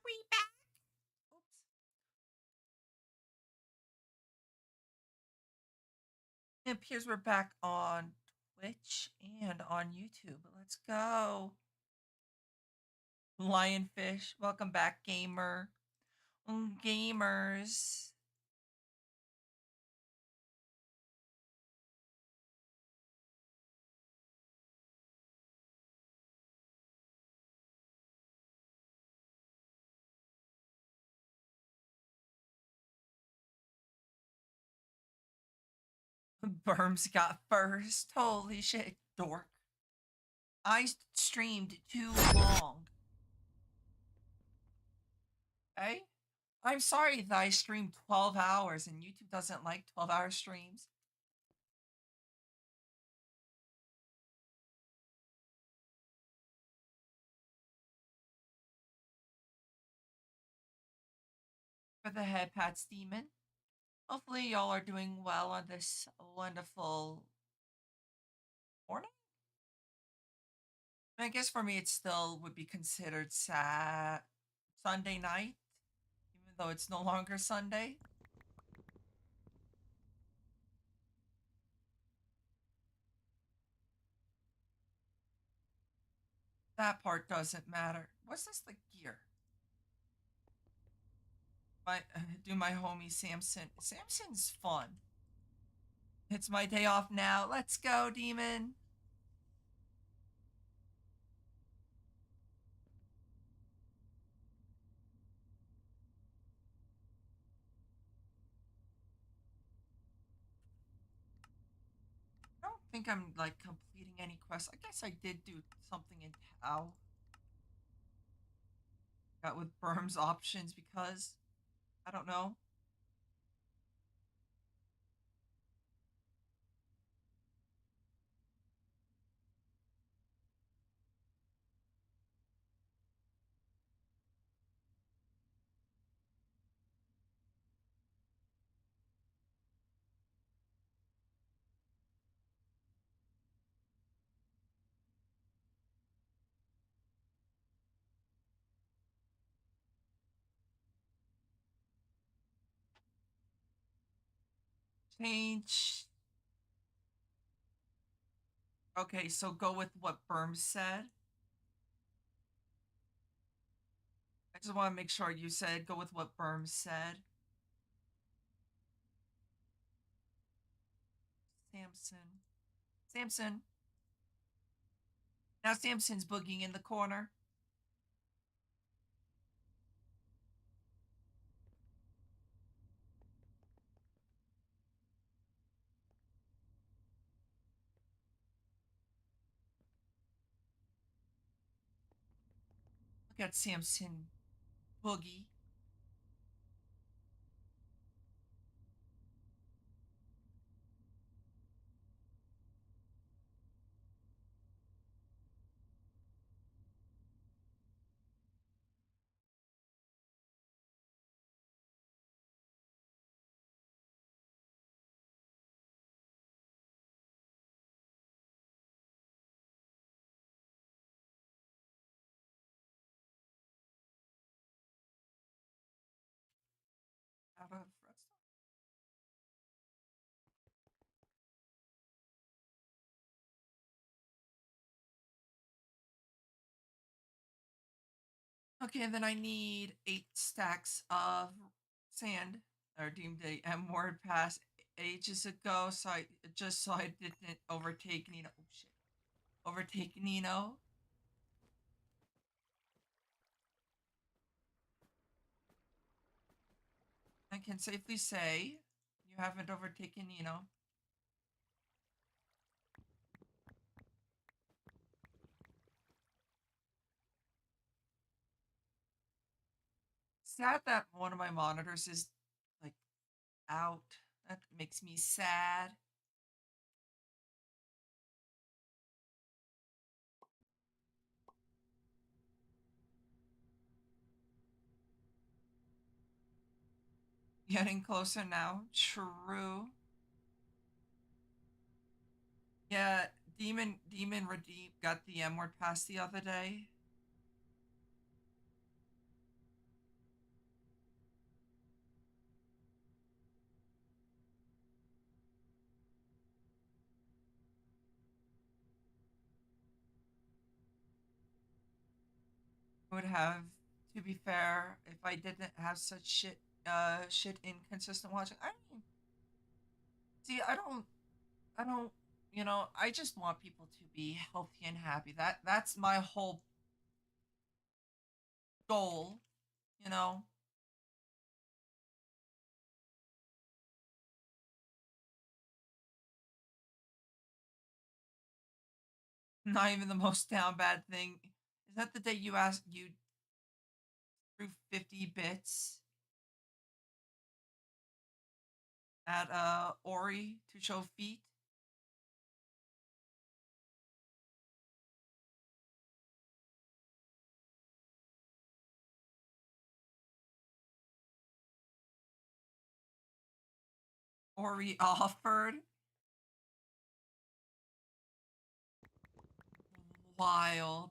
we back? Oops. It appears we're back on Twitch and on YouTube. Let's go. Lionfish, welcome back, gamer. Gamers. Berms got first. Holy shit, dork. I streamed too long. Okay? I'm sorry that I streamed 12 hours and YouTube doesn't like 12-hour streams. For the head pats demon. Hopefully y'all are doing well on this wonderful morning. I guess for me it still would be considered Sunday night, even though it's no longer Sunday. That part doesn't matter. What's this, the gear? My do my homie Samson. Samson's fun. It's my day off now. Let's go, demon. I don't think I'm like completing any quests. I guess I did do something in Tau. Got with Berm's options because I don't know. Change. Okay, so go with what Berm said. I just want to make sure you said go with what Berm said. Samson. Samson. Now Samson's boogieing in the corner. Look at Samson boogie. Out of redstone. Okay, and then I need 8 stacks of sand. Or deemed a M word pass ages ago, so I just so I didn't overtake Nino. Oh shit. Overtake Nino. I can safely say you haven't overtaken Nino. Sad that one of my monitors is like out. That makes me sad. Getting closer now. True. Yeah, Demon Redeem got the M word pass the other day. would have, to be fair, if I didn't have such shit inconsistent watching. I mean, see, I don't, I just want people to be healthy and happy. That's my whole goal, you know. Not even the most down bad thing. Is that the day you threw 50 bits at Ori to show feet? Ori offered. Wild.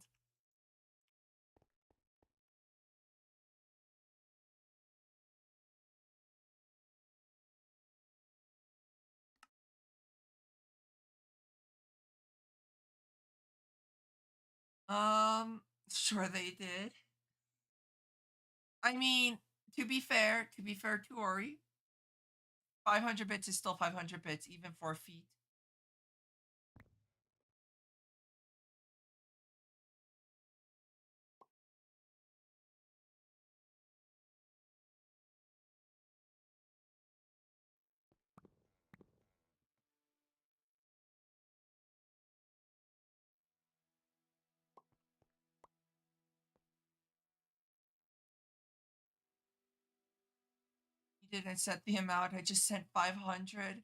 Sure they did. I mean, to be fair to Ori, 500 bits is still 500 bits, even for feet. You didn't set the amount, I just sent 500.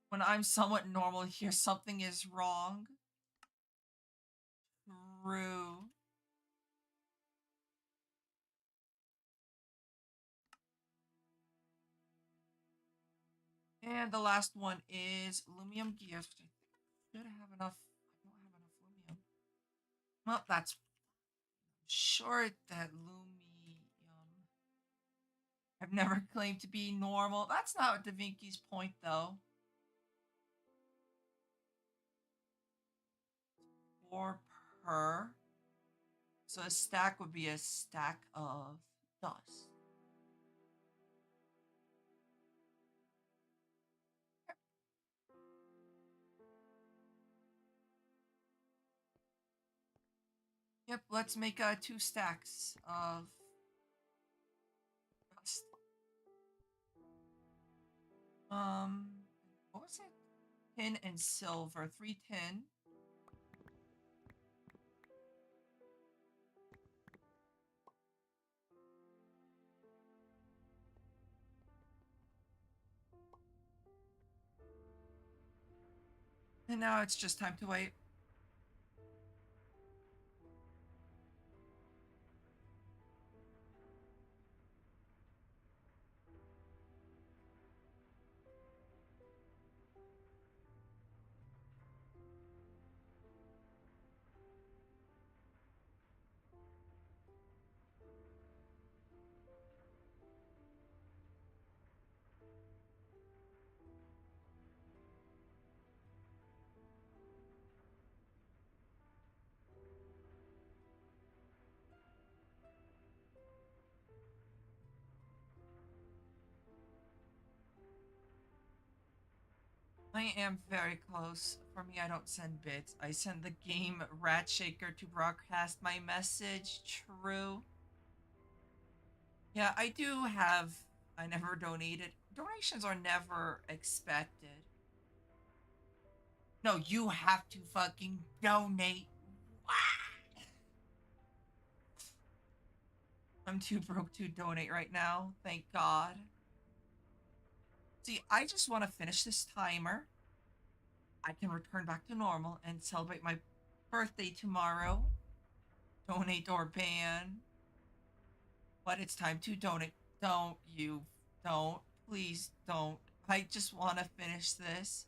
When I'm somewhat normal here, something is wrong. True. And the last one is Lumium Gears, which I should have enough. I don't have enough Lumium. Well, that's sure that Lumium. I've never claimed to be normal. That's not Da Vinci's point, though. Four per. So a stack would be a stack of dust. Yep, let's make two stacks of dust. What was it? Tin and silver. 3 tin. And now it's just time to wait. I am very close. For me, I don't send bits. I send the game Rat Shaker to broadcast my message. True. Yeah, I do have. I never donated. Donations are never expected. No, you have to fucking donate. I'm too broke to donate right now. Thank God. See, I just want to finish this timer. I can return back to normal and celebrate my birthday tomorrow. Donate or ban. But it's time to donate. Don't you. Don't. Please don't. I just want to finish this.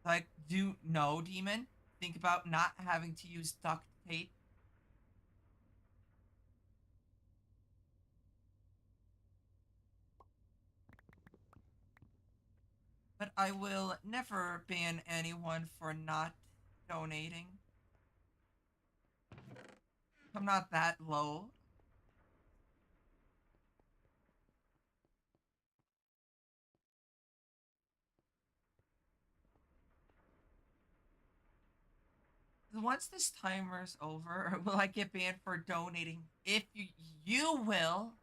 Like, do no, demon. Think about not having to use duct tape. But I will never ban anyone for not donating. I'm not that low. Once this timer's over, will I get banned for donating? If you will.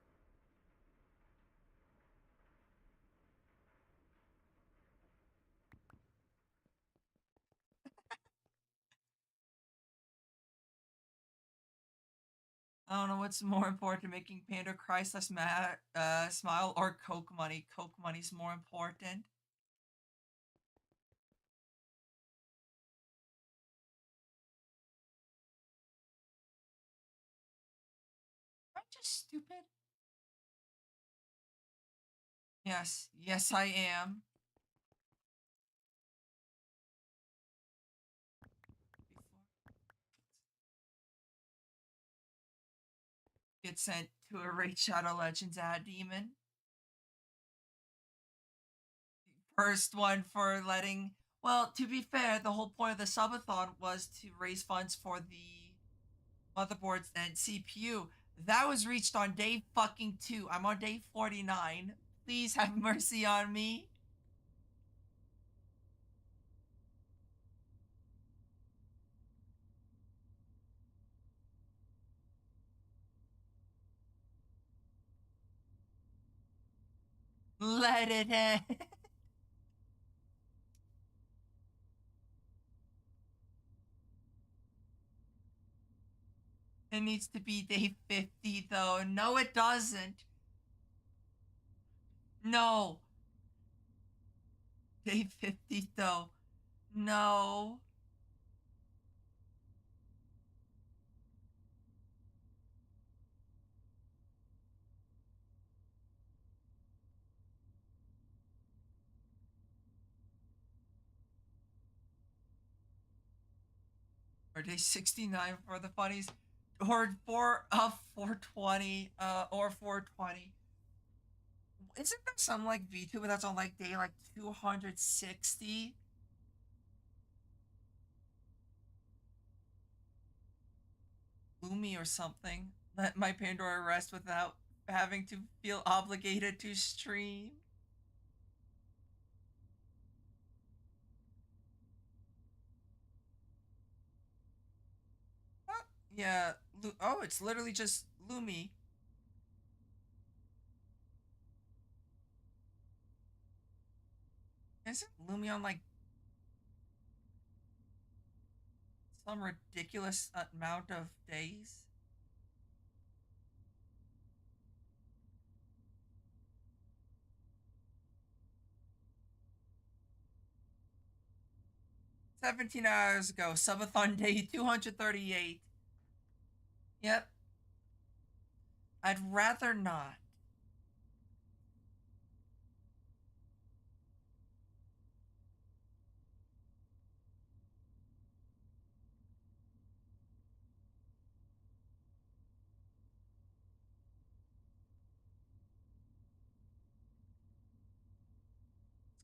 I don't know what's more important, making Panda Christless smile or Coke money. Coke money's more important. I'm just stupid. Yes, yes, I am. Get sent to a Raid Shadow Legends ad demon. First one for letting. Well, to be fair, the whole point of the subathon was to raise funds for the motherboards and CPU. That was reached on day fucking 2. I'm on day 49. Please have mercy on me. Let it end. It needs to be day 50 though. No, it doesn't. No. Day 50 though. No. Or day 69 for the funnies. Or 420 or 420. Isn't there some like VTuber that's on like day like 260? Lumi or something. Let my Pandora rest without having to feel obligated to stream. Oh, yeah. Oh, it's literally just Lumi. Isn't Lumi on like some ridiculous amount of days? 17 hours ago, subathon day 238. Yep, I'd rather not.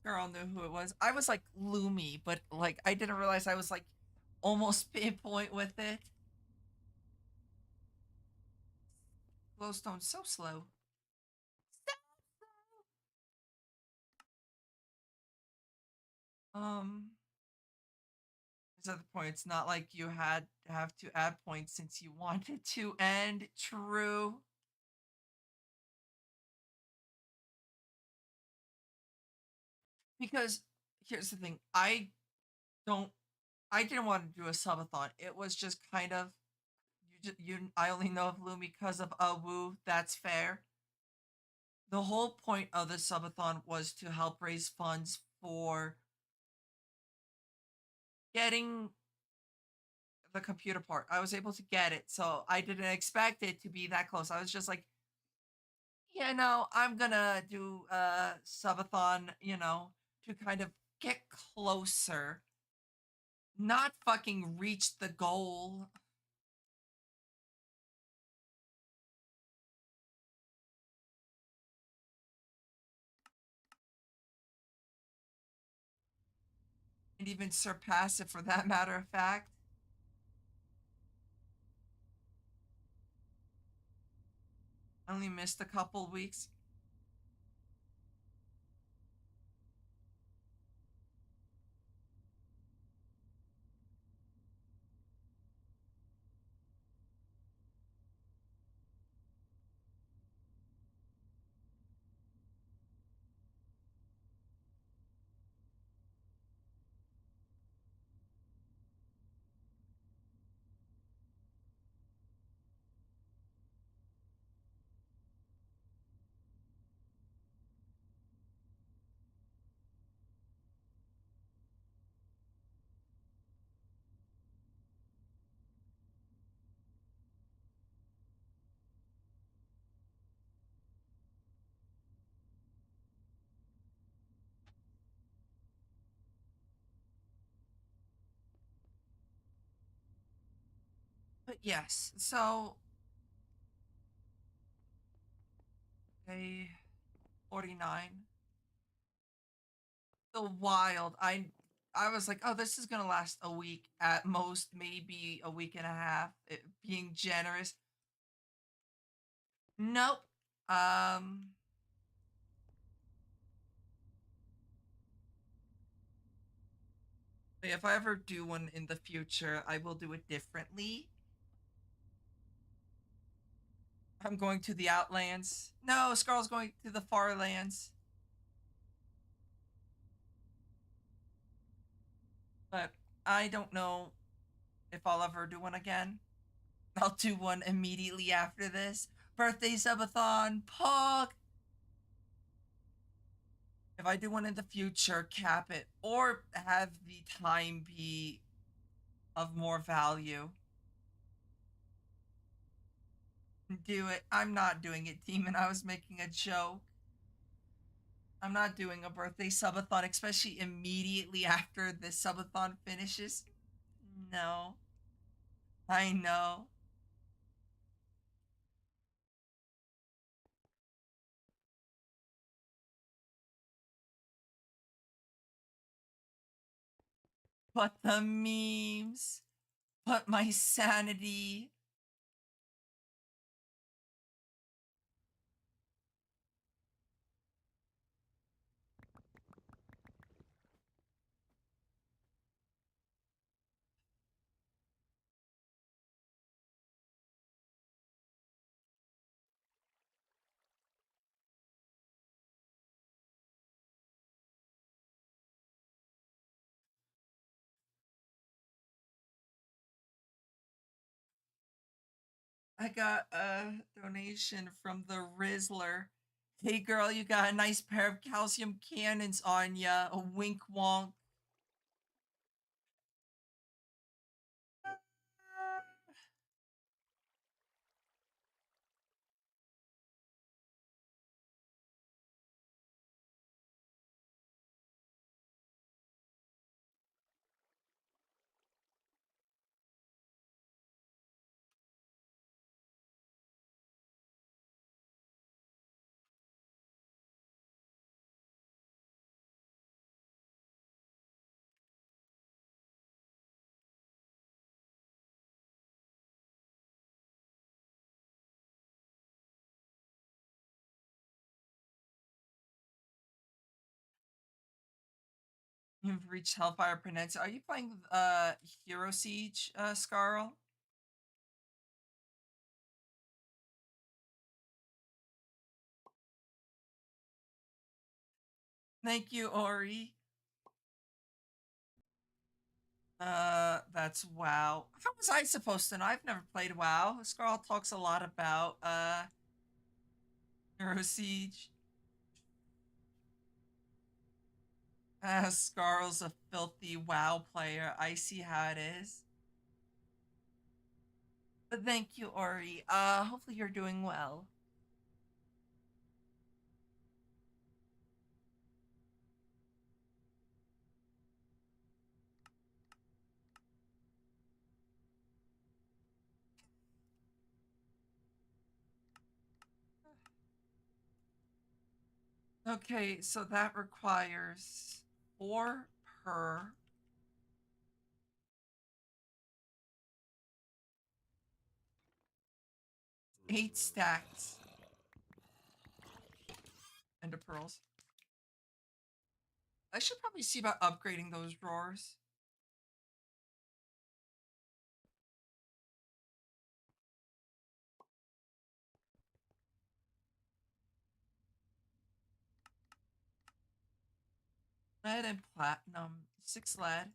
This girl knew who it was. I was like Lumi, but like I didn't realize I was like almost pinpoint with it. Glowstone so slow. Um, is at the point. It's not like you had to have to add points since you wanted to end. True. Because here's the thing. Don't. I didn't want to do a subathon. It was just kind of I only know of Loom because of a woo. That's fair. The whole point of the subathon was to help raise funds for getting the computer part. I was able to get it, so I didn't expect it to be that close. I was just like, yeah, no, I'm gonna do a subathon, to kind of get closer, not fucking reach the goal. And even surpass it for that matter of fact. Only missed a couple weeks. But yes, so day 49. The wild. I was like, oh, this is gonna last a week at most, maybe a week and a half. Being generous. Nope. Um, if I ever do one in the future, I will do it differently. I'm going to the Outlands. No, Scarl's going to the Far Lands. But I don't know if I'll ever do one again. I'll do one immediately after this. Birthday subathon, pog. If I do one in the future, cap it or have the time be of more value. Do it. I'm not doing it, Demon. I was making a joke. I'm not doing a birthday subathon, especially immediately after the subathon finishes. No, I know. But the memes, but my sanity. I got a donation from the Rizzler. Hey girl, you got a nice pair of calcium cannons on ya. A wink wonk. You've reached Hellfire Peninsula. Are you playing Hero Siege, Scarl? Thank you, Ori. That's WoW. How was I supposed to know? I've never played WoW. Scarl talks a lot about Hero Siege. Scarl's a filthy WoW player. I see how it is. But thank you, Ori. Hopefully you're doing well. Okay, so that requires 4 per 8 stacks. Ender pearls. I should probably see about upgrading those drawers. Lead and platinum. 6 lead.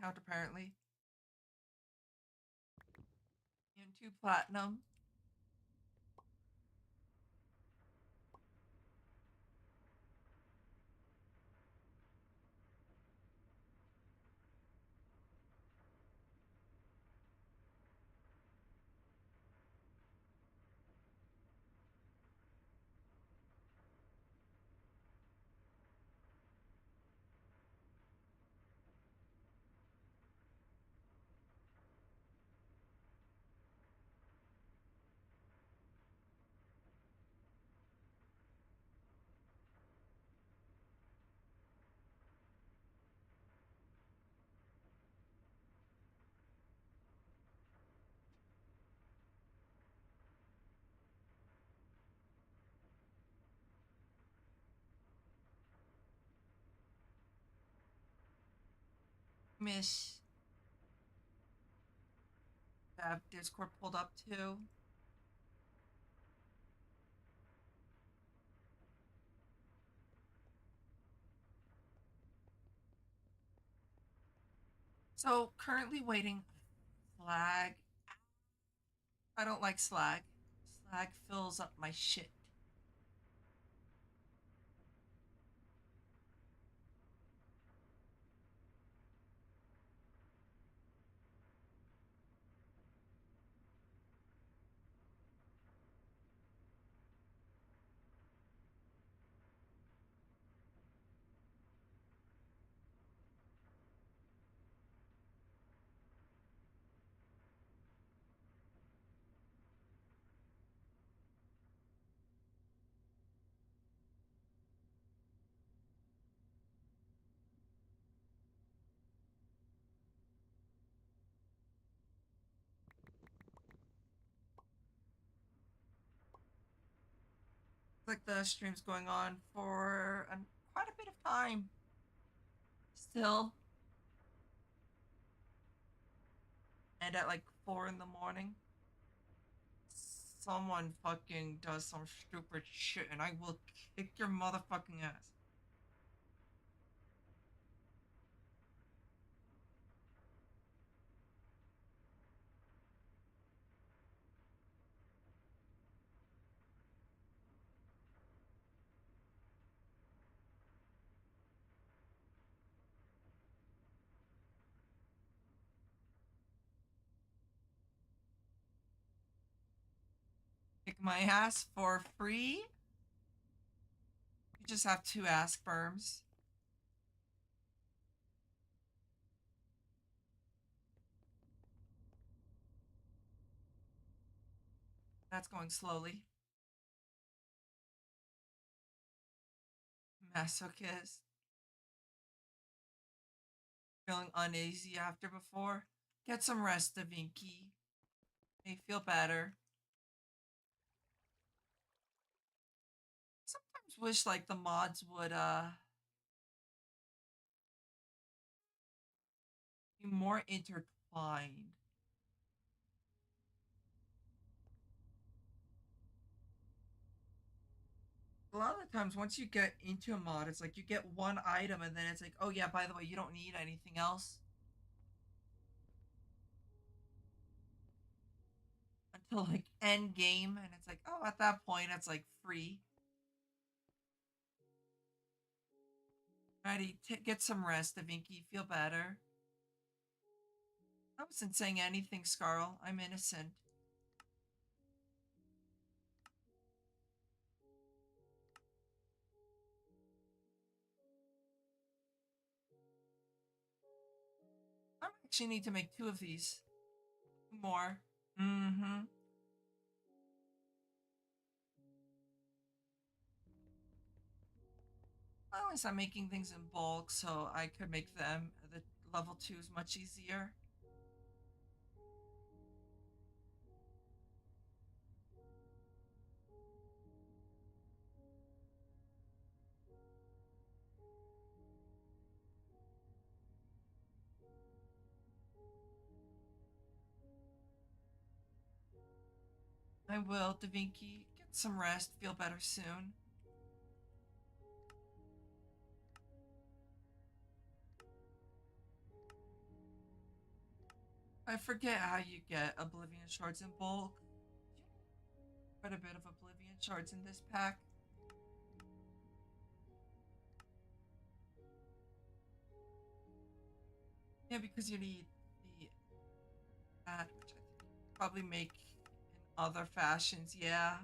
Count apparently. And 2 platinum. Miss. Have Discord pulled up too. So currently waiting slag. I don't like slag. Slag fills up my shit. Like the stream's going on for quite a bit of time. Still. And at like 4 in the morning. Someone fucking does some stupid shit and I will kick your motherfucking ass. Kick my ass for free? You just have 2 ass sperms. That's going slowly. Masochist. Feeling uneasy after before? Get some rest, Davinci. May feel better. Sometimes wish like the mods would be more intertwined. A lot of the times once you get into a mod, it's like you get one item and then it's like, oh yeah, by the way, you don't need anything else. Until like end game, and it's like, oh, at that point it's like free. Ready, get some rest, Davinci. Feel better. I wasn't saying anything, Scarl. I'm innocent. I actually need to make 2 of these. More. Mm-hmm. At least I'm making things in bulk, so I could make them the level 2s much easier. I will, Davinky. Get some rest. Feel better soon. I forget how you get Oblivion shards in bulk. Quite a bit of Oblivion shards in this pack. Yeah, because you need the that, which I think you probably make in other fashions. Yeah.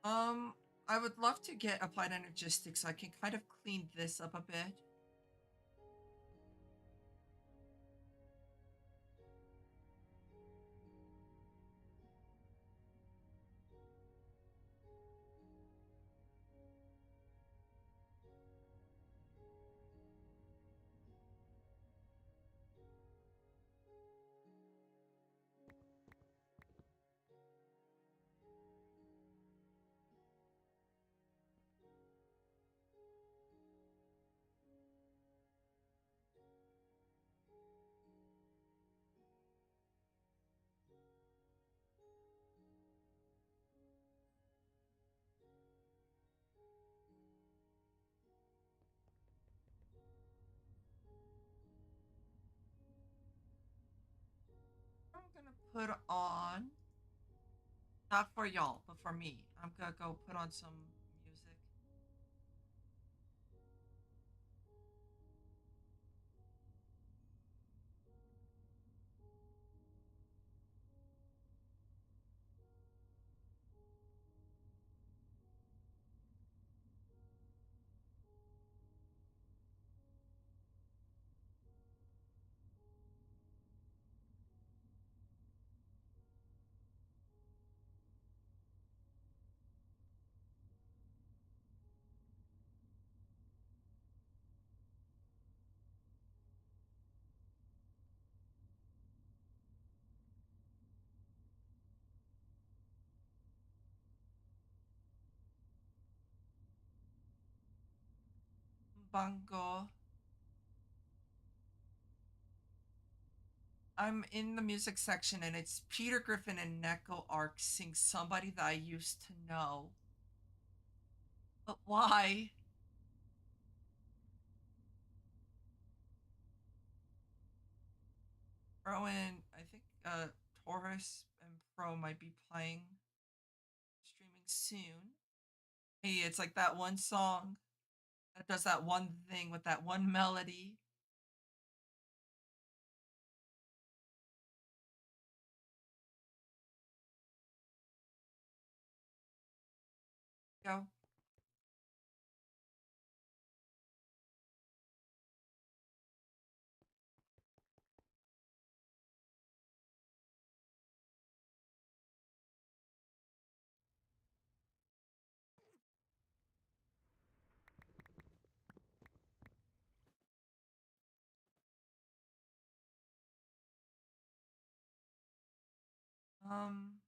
Um, I would love to get applied energistics so I can kind of clean this up a bit. I'm gonna put on, not for y'all, but for me. I'm gonna go put on some music. Bango. I'm in the music section and it's Peter Griffin and Neko Arc sing somebody that I used to know. But why? Rowan, I think Taurus and Pro might be playing, streaming soon. Hey, it's like that one song that does that one thing with that one melody. Go. Um,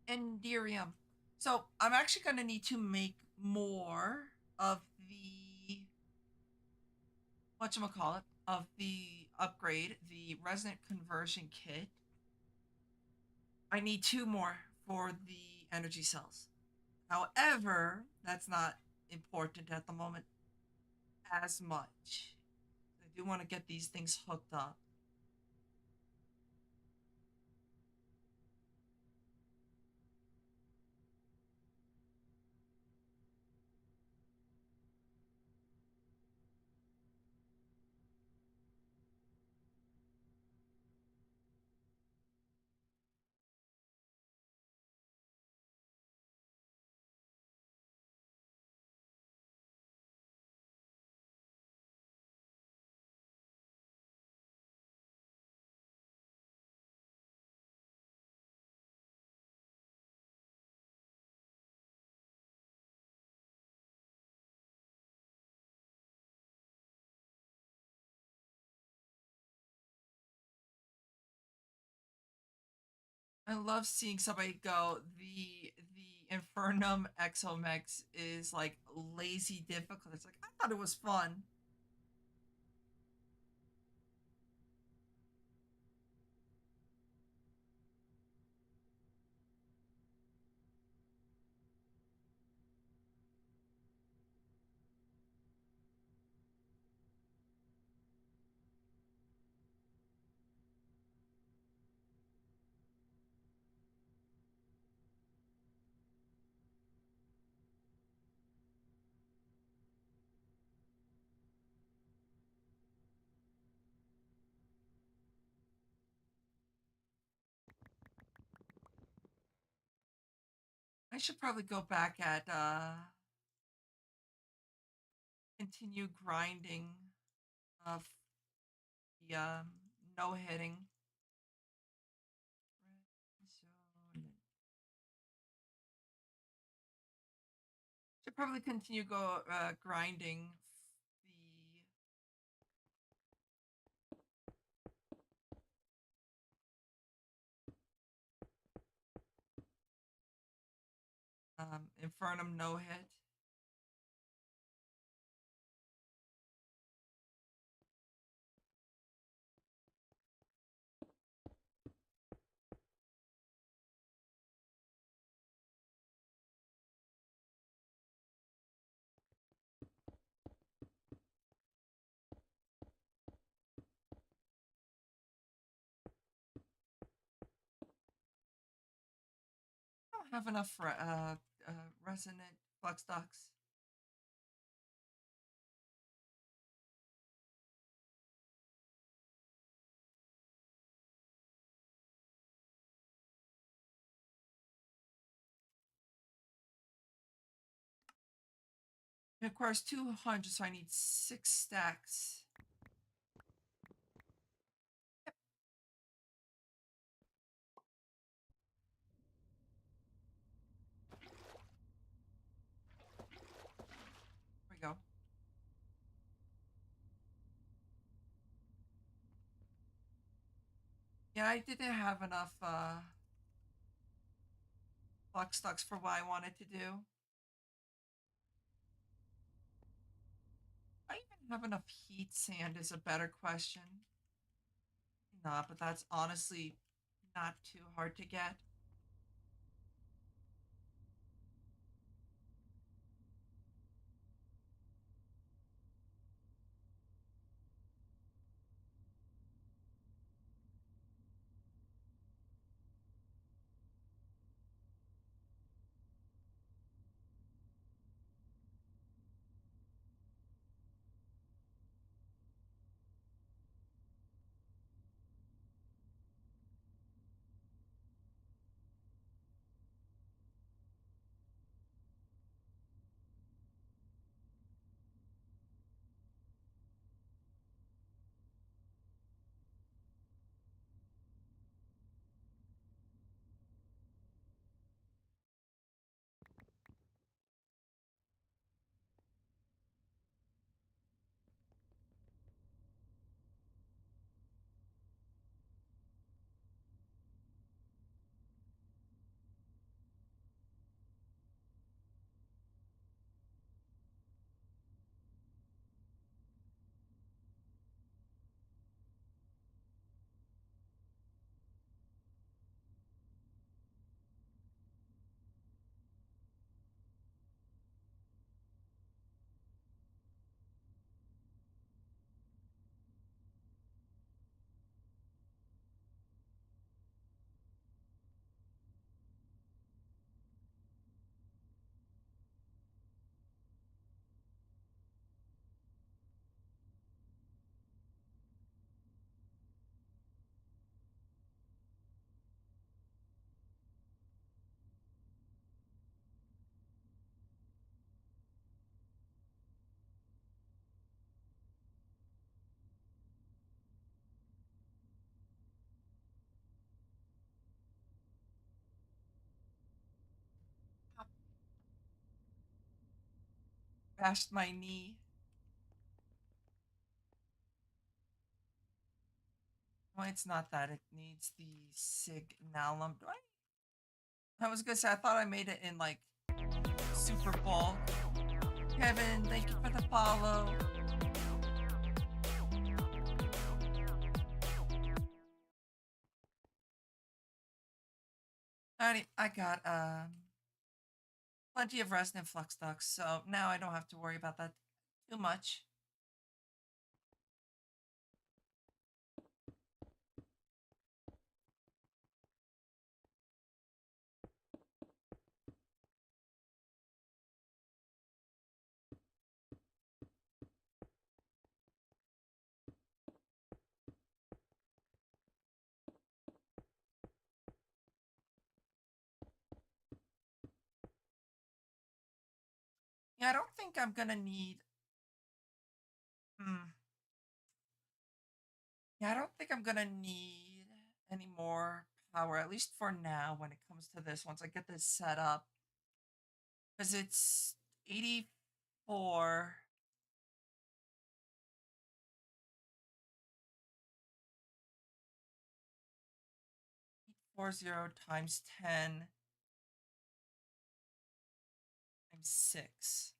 Enderium. So I'm actually gonna need to make more of the whatchamacallit, of the upgrade, the resonant conversion kit. I need two more for the energy cells. However, that's not important at the moment as much. I do want to get these things hooked up. I love seeing somebody go. The Infernum Exomex is like lazy difficult. It's like I thought it was fun. I should probably go back at continue grinding of the no hitting. So should probably continue go grinding the Infernum no hit. I don't have enough resonant flux ducks. It requires 200, so I need 6 stacks. There we go. Yeah, I didn't have enough flux ducks for what I wanted to do. I even have enough heat sand is a better question. Nah, but that's honestly not too hard to get. Bashed my knee. Well, it's not that. It needs the signalum. Do I was gonna say, I thought I made it in like super bulk. Kevin, thank you for the follow. I got plenty of resonant flux ducts, so now I don't have to worry about that too much. Yeah, I don't think I'm gonna need. Hmm. Yeah, I don't think I'm gonna need any more power, at least for now. When it comes to this, once I get this set up, because it's 84. 40 times 10 times 6.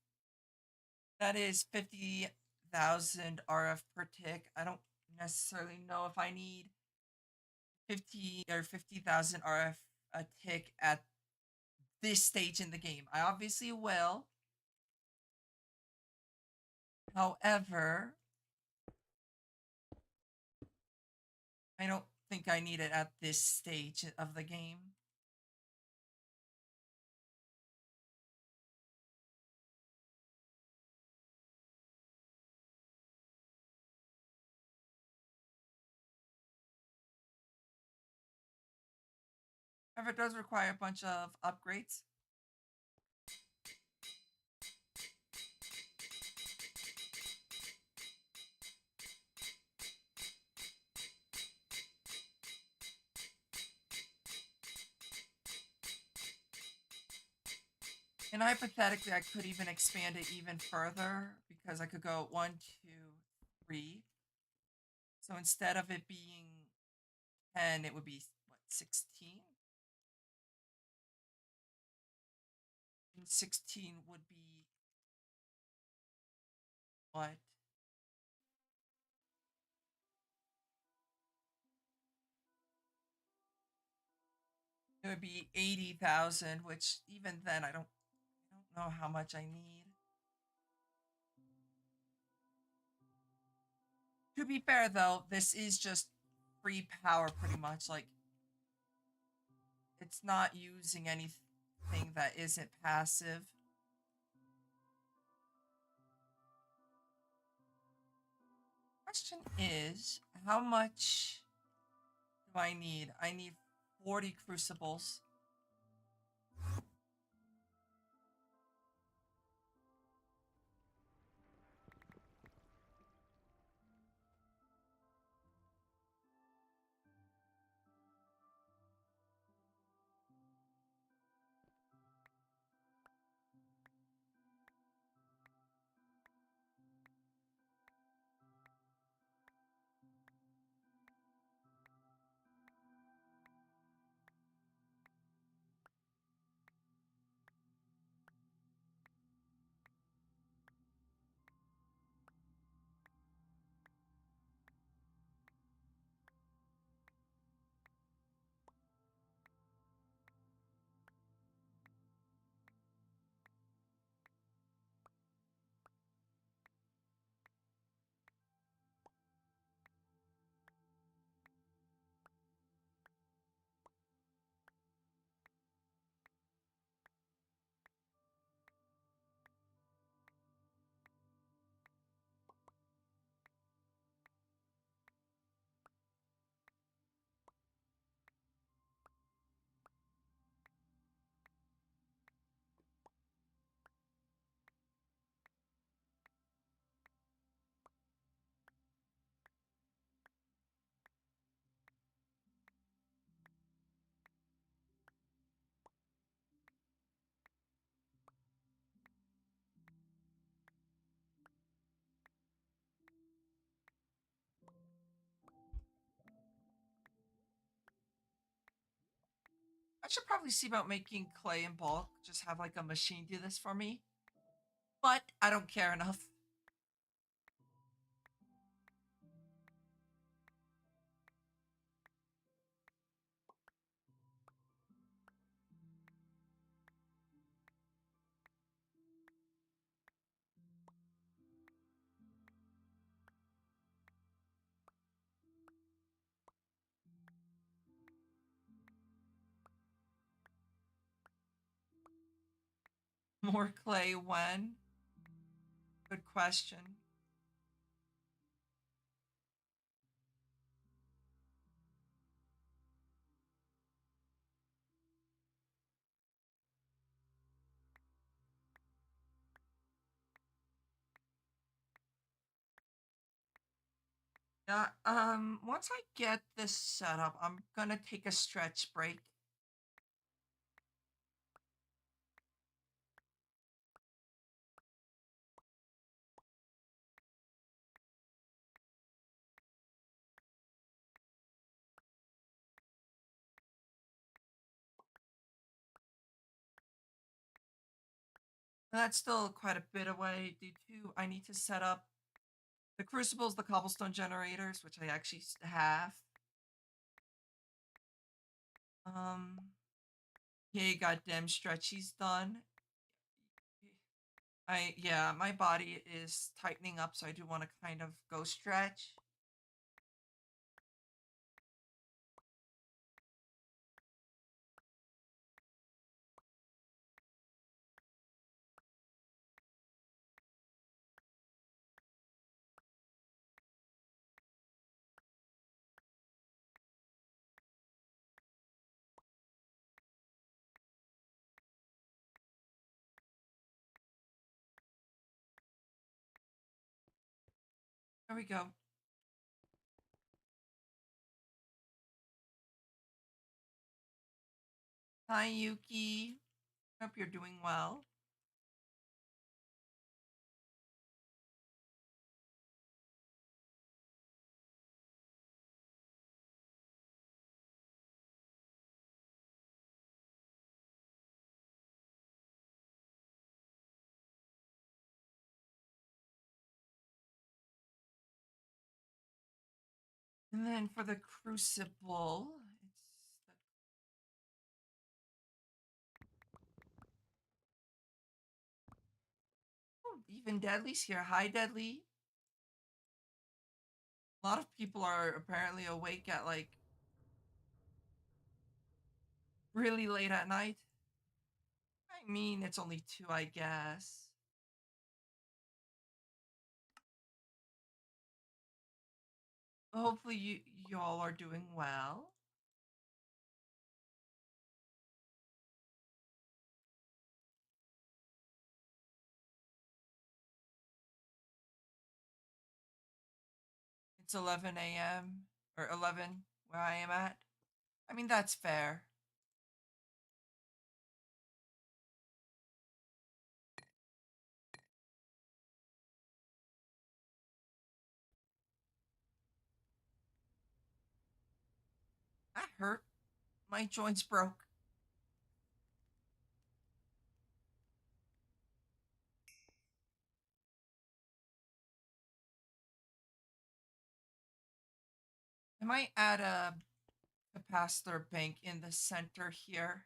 That is 50,000 RF per tick. I don't necessarily know if I need 50,000 RF a tick at this stage in the game. I obviously will. However, I don't think I need it at this stage of the game. However, it does require a bunch of upgrades. And hypothetically, I could even expand it even further because I could go 1, 2, 3. So instead of it being 10, it would be what, 16? And 16 would be what? It would be 80,000, which even then I don't know how much I need. To be fair though, this is just free power pretty much. Like it's not using anything that isn't passive. Question is, how much do I need? I need 40 crucibles. I should probably see about making clay in bulk. Just have like a machine do this for me. But I don't care enough. More clay when? Good question. Yeah, once I get this set up, I'm gonna take a stretch break. That's still quite a bit away due to I need to set up the crucibles, the cobblestone generators, which I actually have. Um, Yay, goddamn stretchy's done. Yeah, my body is tightening up, so I do want to kind of go stretch. There we go. Hi, Yuki. Hope you're doing well. And then for the crucible, even Deadly's here. Hi, Deadly. A lot of people are apparently awake at like really late at night. I mean, it's only 2, I guess. Hopefully y'all are doing well. It's 11 a.m. or 11 where I am at. I mean, that's fair. That hurt. My joints broke. I might add a capacitor bank in the center here.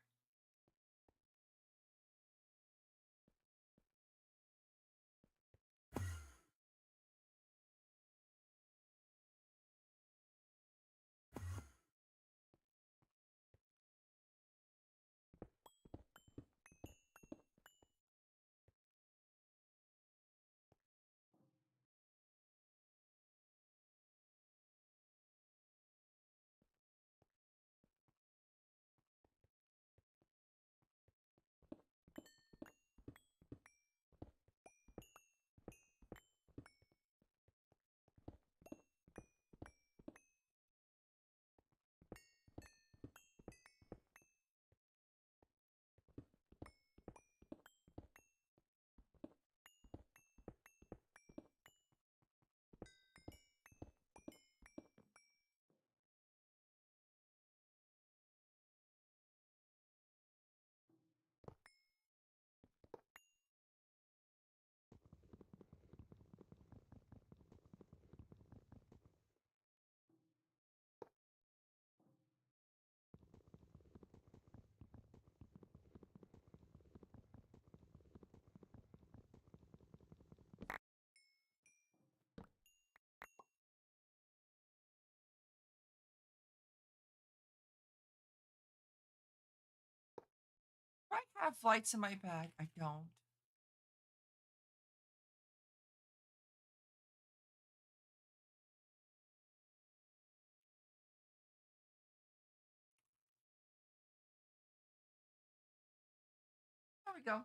I have lights in my bag? I don't. There we go.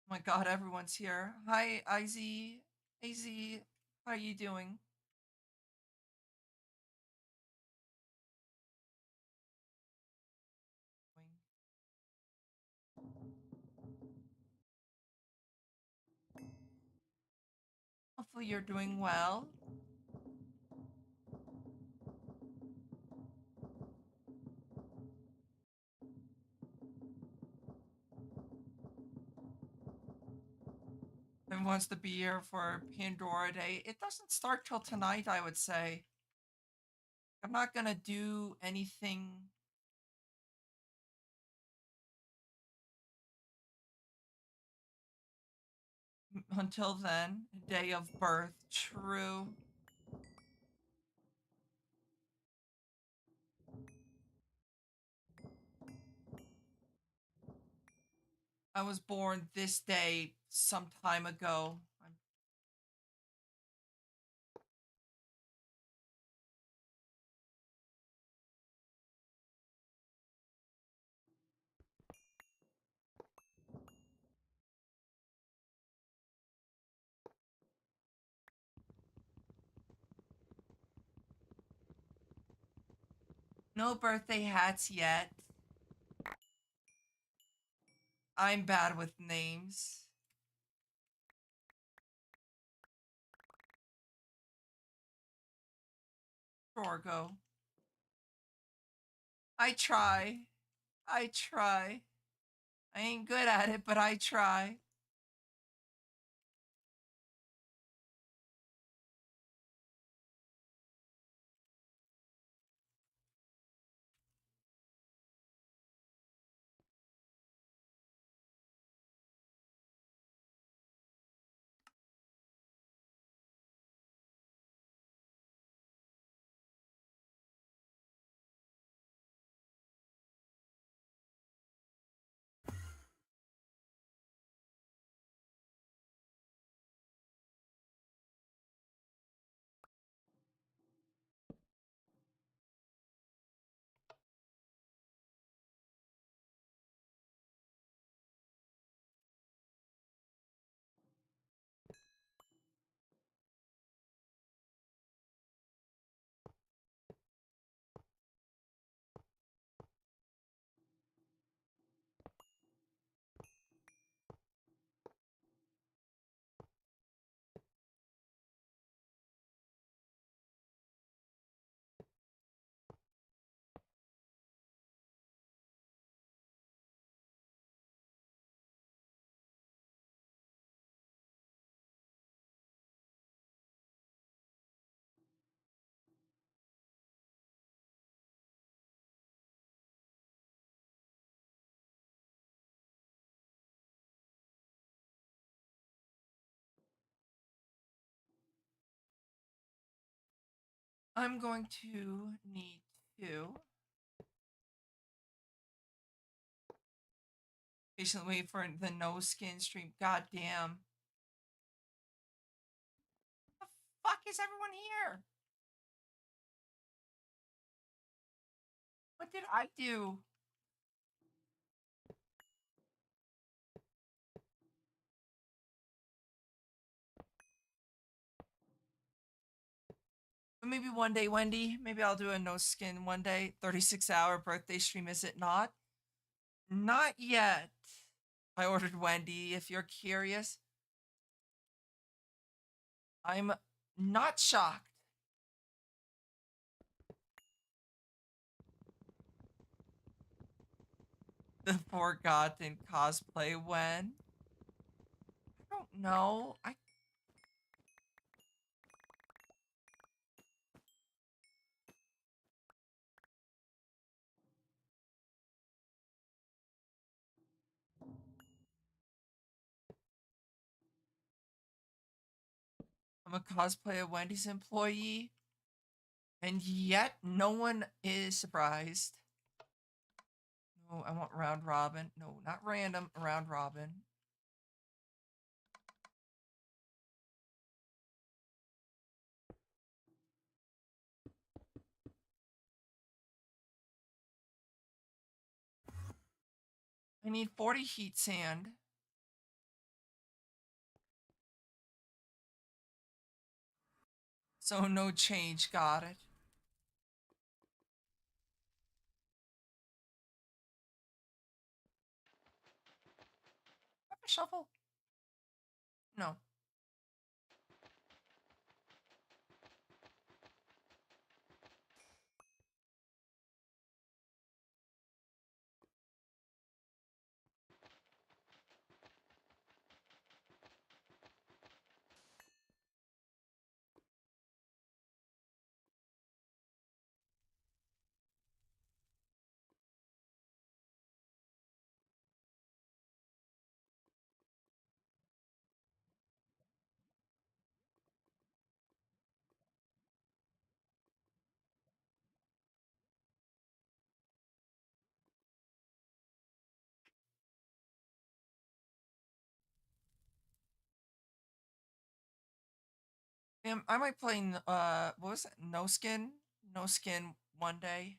Oh my god, everyone's here. Hi, IZ. AZ, how are you doing? Hopefully you're doing well. Everyone wants to be here for Pandora Day. It doesn't start till tonight, I would say. I'm not gonna do anything until then. Day of birth. True. I was born this day some time ago. No birthday hats yet. I'm bad with names. Torgo. I try. I try. I ain't good at it, but I try. I'm going to need to patiently wait for the no skin stream. God damn. The fuck is everyone here? What did I do? But maybe one day, Wendy. Maybe I'll do a no skin one day. 36-hour birthday stream, is it not? Not yet. I ordered Wendy, if you're curious. I'm not shocked. The Forgotten cosplay when? don't know. I'm a cosplay of Wendy's employee, and yet no one is surprised. No, I want round robin. No, not random, round robin. I need 40 heat sand. So no change, got it. Have a shovel? No. I might play what was it? No skin? No skin one day.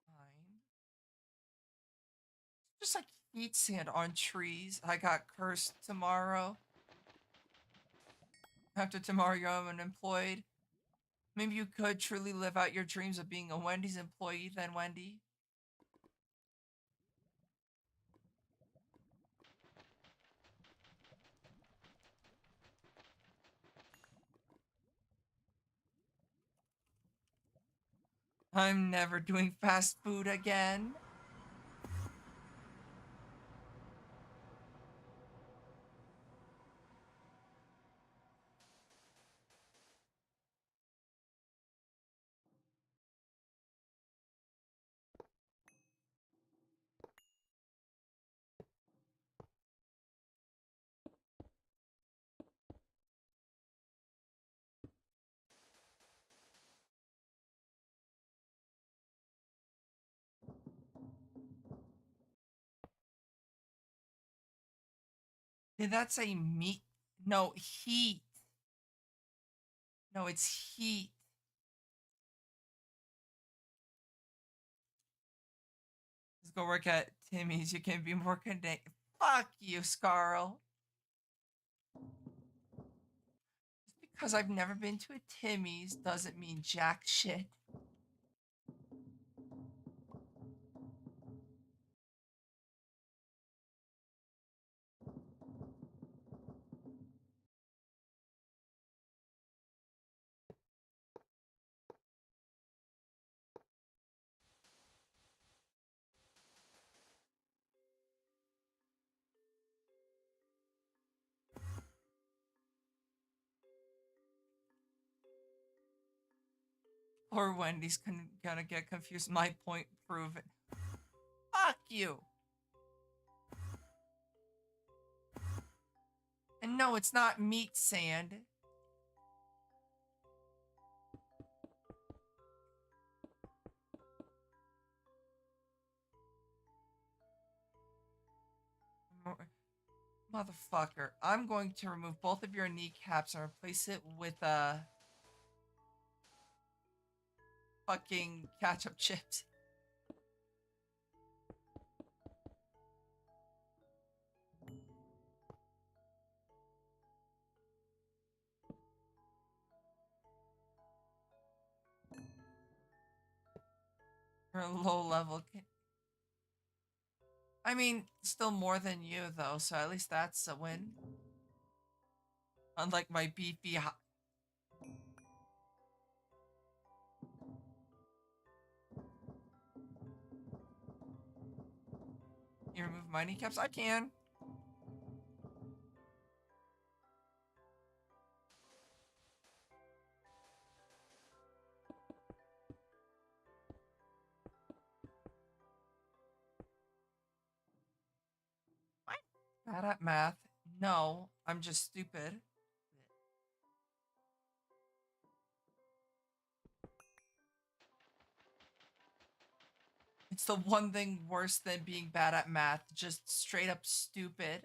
Fine. Just like heat sand on trees. I got cursed tomorrow. After tomorrow you're unemployed. Maybe you could truly live out your dreams of being a Wendy's employee then, Wendy. I'm never doing fast food again. Did that say meat? No, heat. No, it's heat. Let's go work at Timmy's. You can be more connected. Fuck you, Scarl. Just because I've never been to a Timmy's doesn't mean jack shit. Or Wendy's gonna get confused. My point proven. Fuck you. And no, it's not meat sand. Motherfucker. I'm going to remove both of your kneecaps and replace it with fucking ketchup chips. You're a low level. I mean, still more than you though, so at least that's a win. Unlike my beefy. my kneecaps? I can. I'm bad at math. No, I'm just stupid. It's the one thing worse than being bad at math. Just straight up stupid.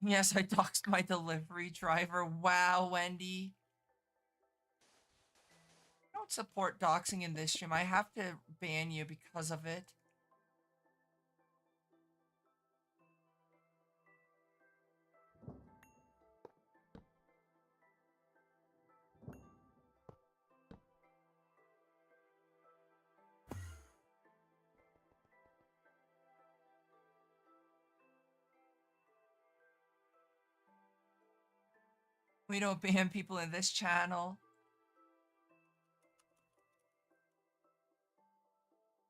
Yes, I doxed my delivery driver. Wow, Wendy. I don't support doxing in this stream. I have to ban you because of it. We don't ban people in this channel.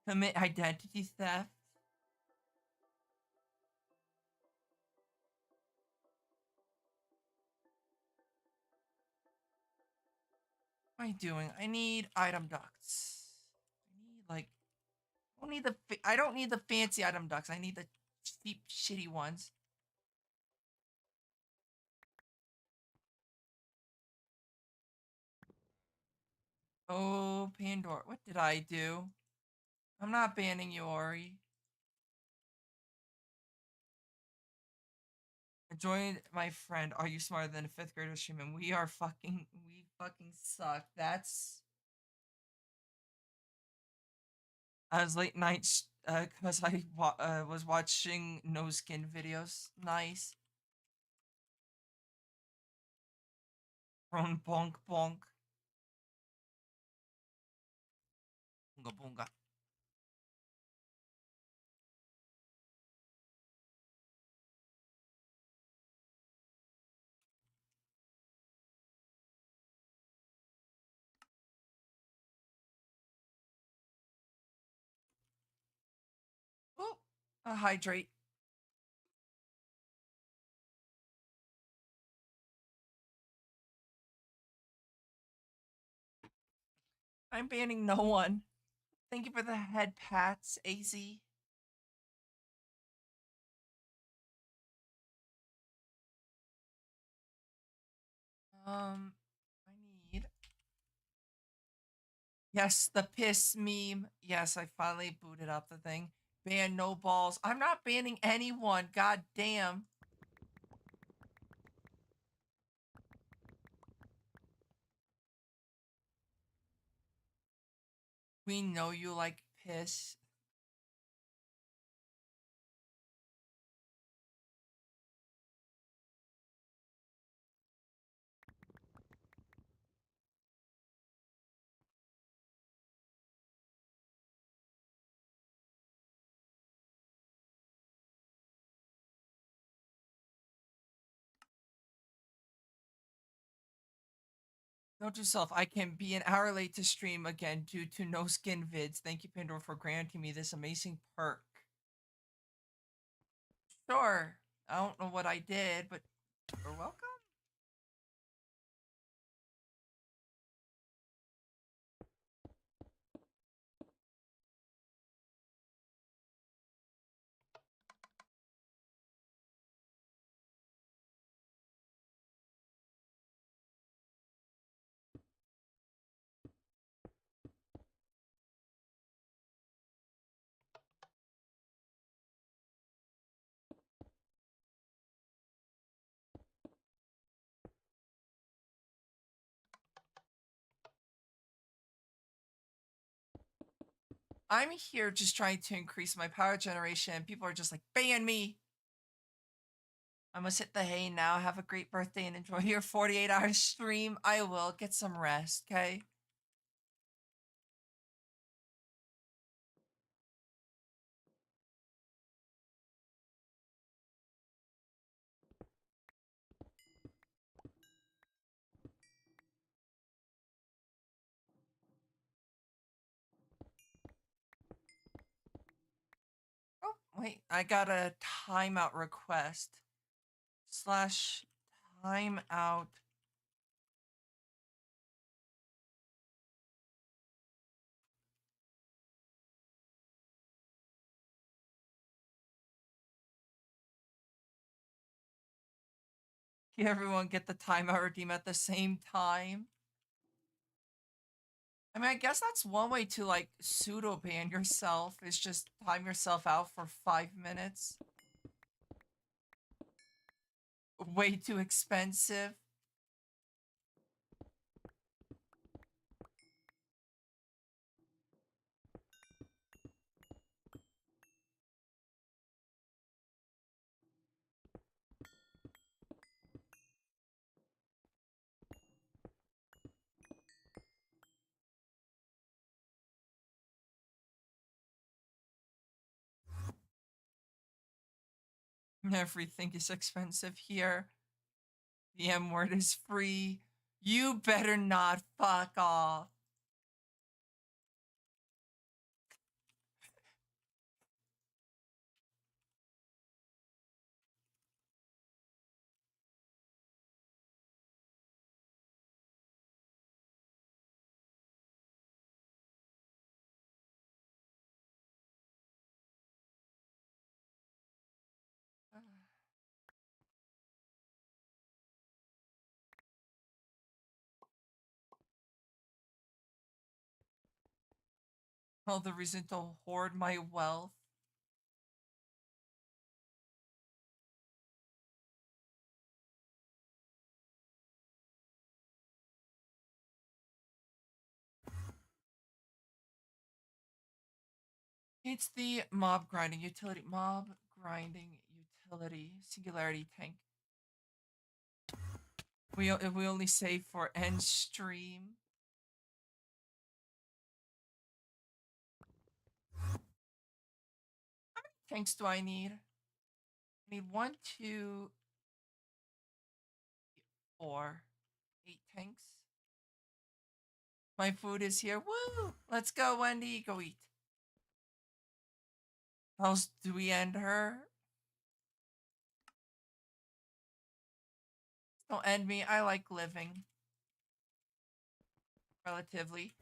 Commit identity theft. What am I doing? I need item ducts. I need like I don't need the fancy item ducts. I need the cheap shitty ones. Oh, Pandora. What did I do? I'm not banning you, Ori. I joined my friend. Are you smarter than a fifth grader stream? And we fucking suck. That's I was late night because I was watching no skin videos. Nice. From bonk bonk. Bunga bunga. Oh, hydrate. I'm banning no one. Thank you for the head pats, AZ. I need. Yes, the piss meme. Yes, I finally booted up the thing. Ban no balls. I'm not banning anyone. God damn. We know you like piss. Note to self, I can be an hour late to stream again due to no skin vids. Thank you, Pandora, for granting me this amazing perk. Sure. I don't know what I did, but you're welcome. I'm here just trying to increase my power generation. People are just like, ban me. I must hit the hay now. Have a great birthday and enjoy your 48-hour stream. I will. Get some rest, okay? Wait, I got a timeout request. Slash timeout. Can everyone get the timeout redeem at the same time? I mean, I guess that's one way to like pseudo ban yourself is just time yourself out for 5 minutes. Way too expensive. Everything is expensive here. The M word is free. You better not fuck off. All the reason to hoard my wealth. It's the mob grinding utility. Mob grinding utility. Singularity tank. We only save for end stream. How many tanks do I need? I need 1, 2, 4, 8 tanks. My food is here. Woo! Let's go, Wendy. Go eat. How else do we end her? Don't end me. I like living. Relatively.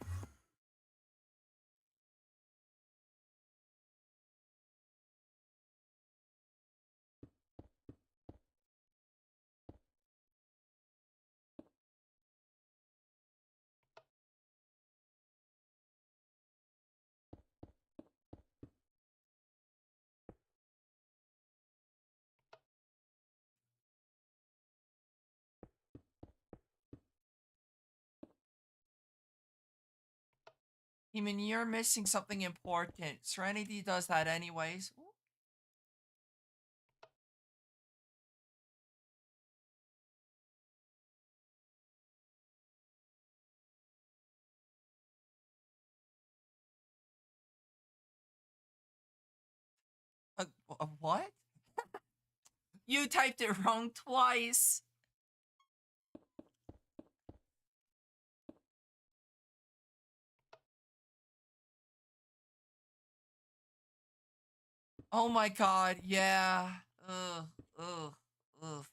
I mean, you're missing something important. Serenity does that anyways. A what? You typed it wrong twice. Oh my god, yeah. Ugh, ugh, ugh.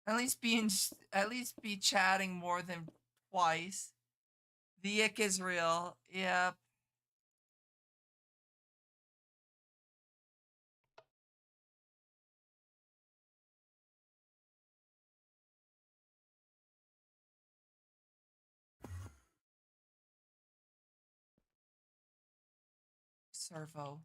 At least be chatting more than twice. The ick is real. Yep. Servo.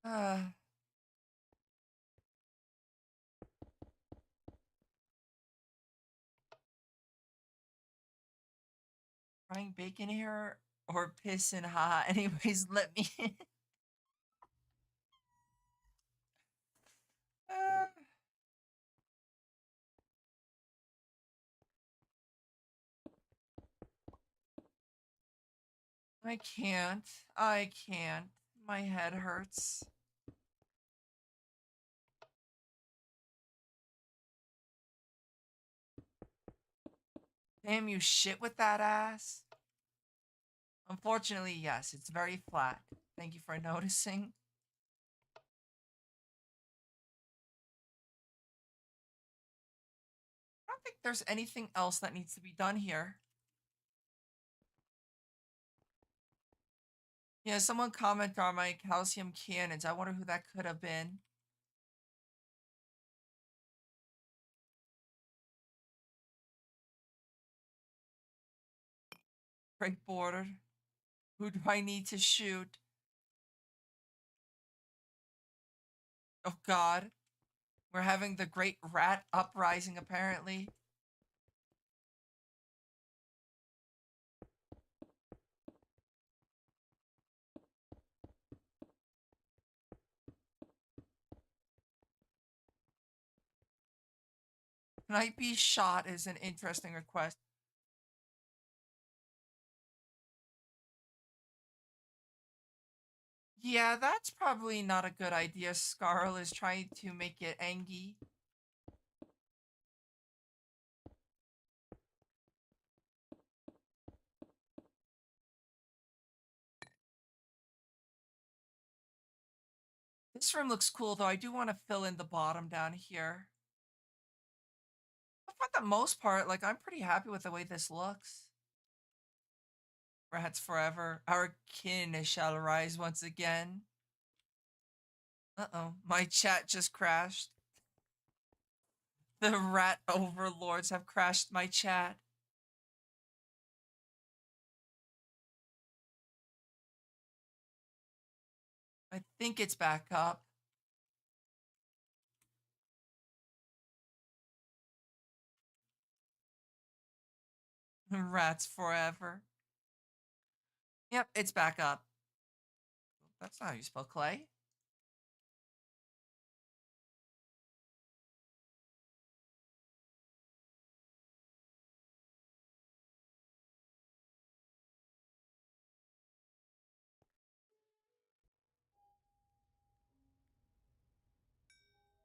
Uh, frying bacon here or pissing hot. Anyways, let me. I can't. I can't. My head hurts. Damn, you shit with that ass? Unfortunately, yes, it's very flat. Thank you for noticing. I don't think there's anything else that needs to be done here. Yeah, someone commented on my calcium cannons. I wonder who that could have been. Great border. Who do I need to shoot? Oh god. We're having the great rat uprising apparently. Can I be shot is an interesting request. Yeah, that's probably not a good idea. Scarl is trying to make it angry. This room looks cool, though. I do want to fill in the bottom down here. But for the most part, like, I'm pretty happy with the way this looks. Rats forever. Our kin shall rise once again. Uh-oh. My chat just crashed. The rat overlords have crashed my chat. I think it's back up. Rats forever. Yep, it's back up. That's not how you spell clay.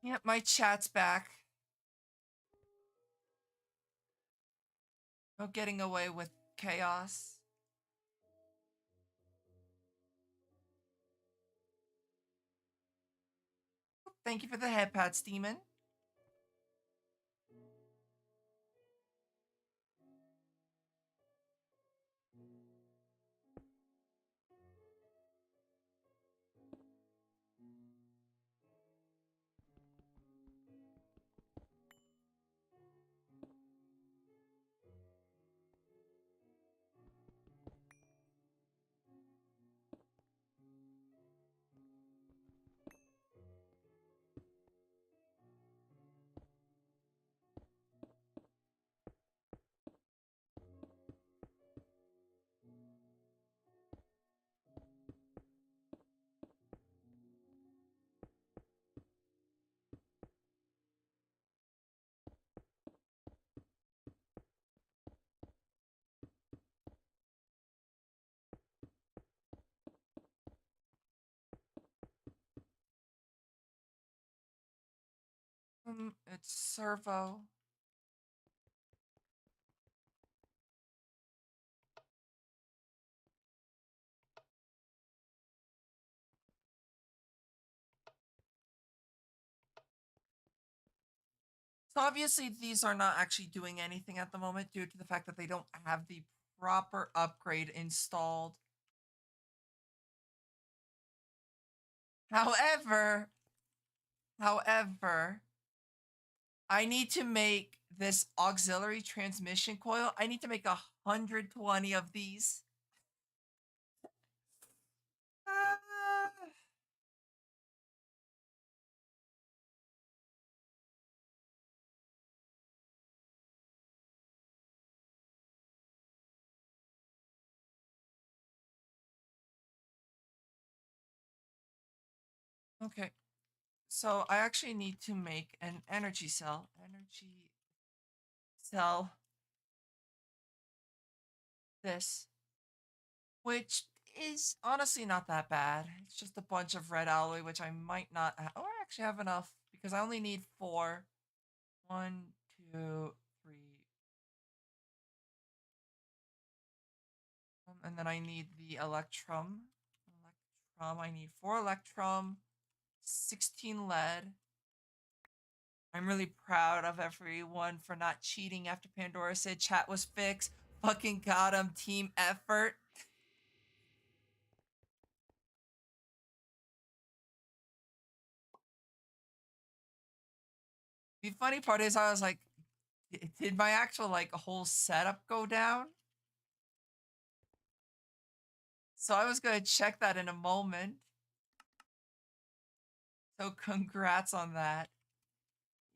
Yep, my chat's back. No getting away with chaos. Thank you for the head pats, Demon. It's servo. So obviously these are not actually doing anything at the moment due to the fact that they don't have the proper upgrade installed. However, however, I need to make this auxiliary transmission coil. I need to make 120 of these. Ah. Okay, so I actually need to make an energy cell. Energy cell. This. which is honestly not that bad. It's just a bunch of red alloy, which I might not oh, I actually have enough because I only need four. One, two, three. And then I need the electrum. Electrum, I need four electrum, 16 lead. I'm really proud of everyone for not cheating after Pandora said chat was fixed. Fucking got him, team effort. The funny part is I was like, did my actual like whole setup go down? So I was gonna check that in a moment. So congrats on that.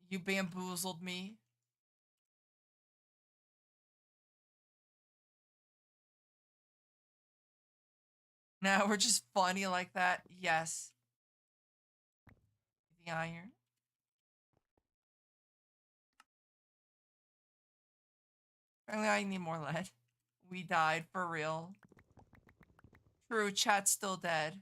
You bamboozled me. Now we're just funny like that. Yes. The iron. Apparently I need more lead. We died for real. True, chat's still dead.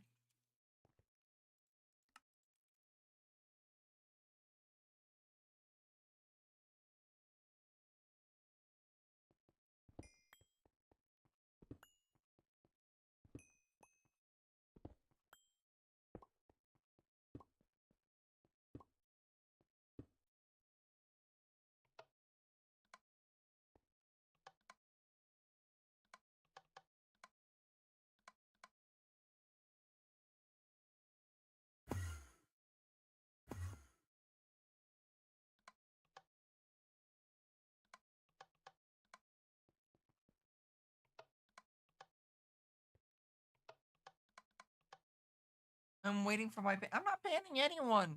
I'm waiting for my I'm not banning anyone.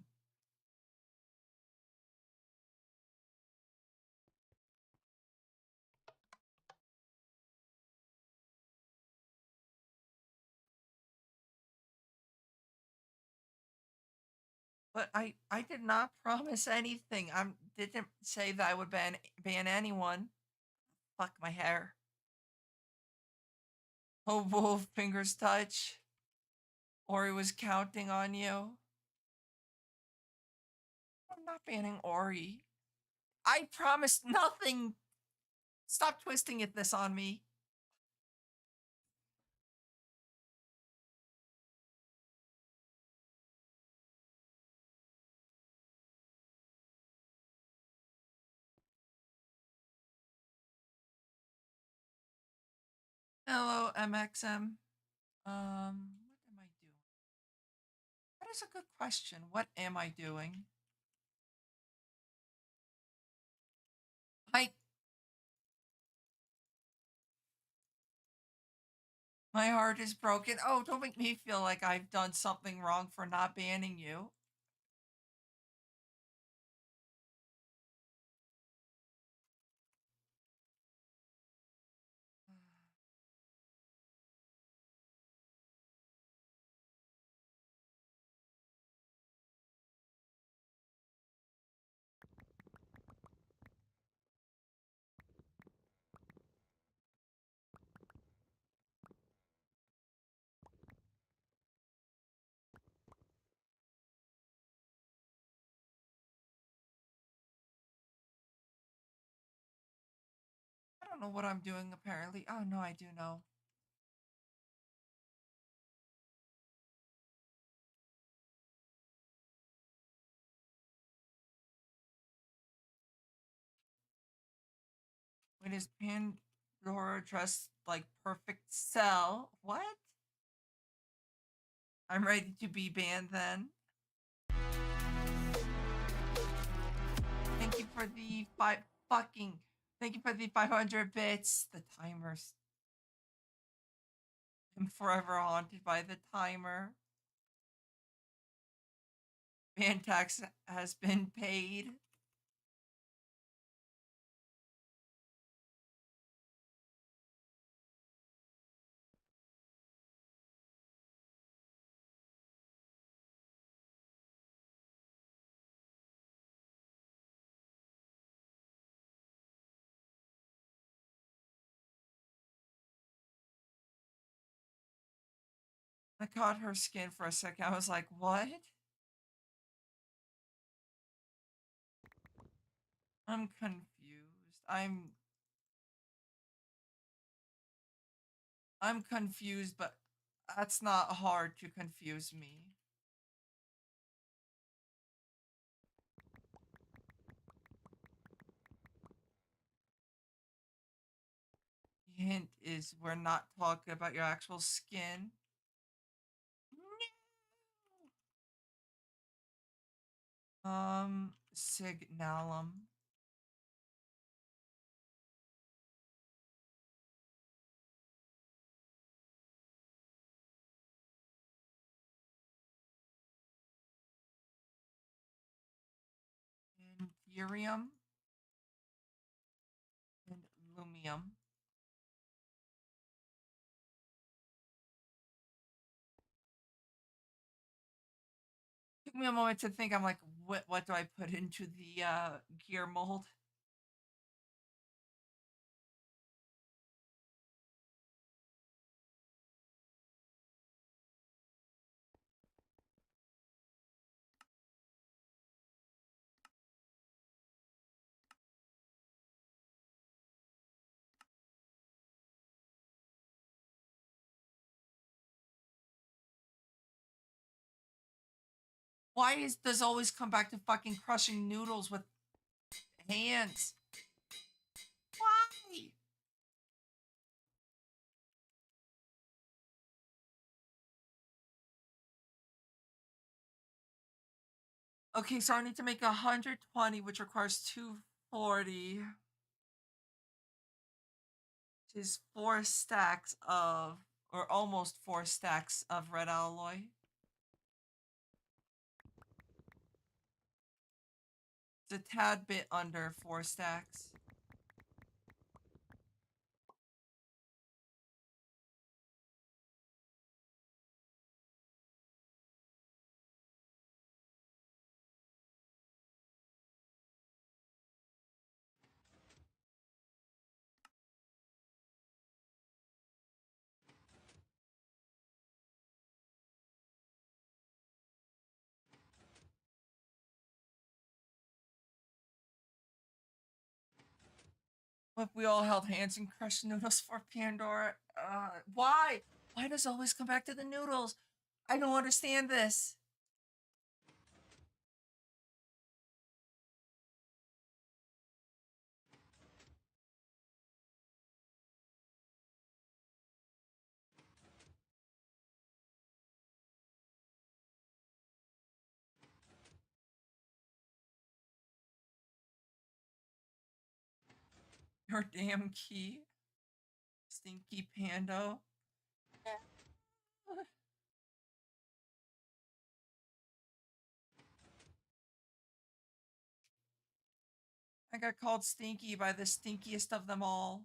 But I did not promise anything. I didn't say that I would ban anyone. Fuck my hair. Oh, wolf fingers touch. Ori was counting on you. I'm not banning Ori. I promised nothing. Stop twisting it this on me. Hello, MXM. What am I doing? That is a good question. What am I doing? I My heart is broken. Oh, don't make me feel like I've done something wrong for not banning you. I don't know what I'm doing apparently. Oh no, I do know. When is Pandora dressed like perfect cell? What? I'm ready to be banned then. Thank you for the fucking thank you for the 500 bits. The timers. I'm forever haunted by the timer. Ban tax has been paid. I caught her skin for a second. I was like, what? I'm confused. I'm confused, but that's not hard to confuse me. The hint is we're not talking about your actual skin. Signalum. Inferium. And lumium. Took me a moment to think. I'm like, what do I put into the gear mold? Why does always come back to fucking crushing noodles with hands? Why? Okay, so I need to make 120, which requires 240, which is 4 stacks of, or almost 4 stacks of red alloy. It's a tad bit under 4 stacks. If we all held hands and crushed noodles for Pandora, why? Why does it always come back to the noodles? I don't understand this. Your damn key, stinky pando. I got called stinky by the stinkiest of them all.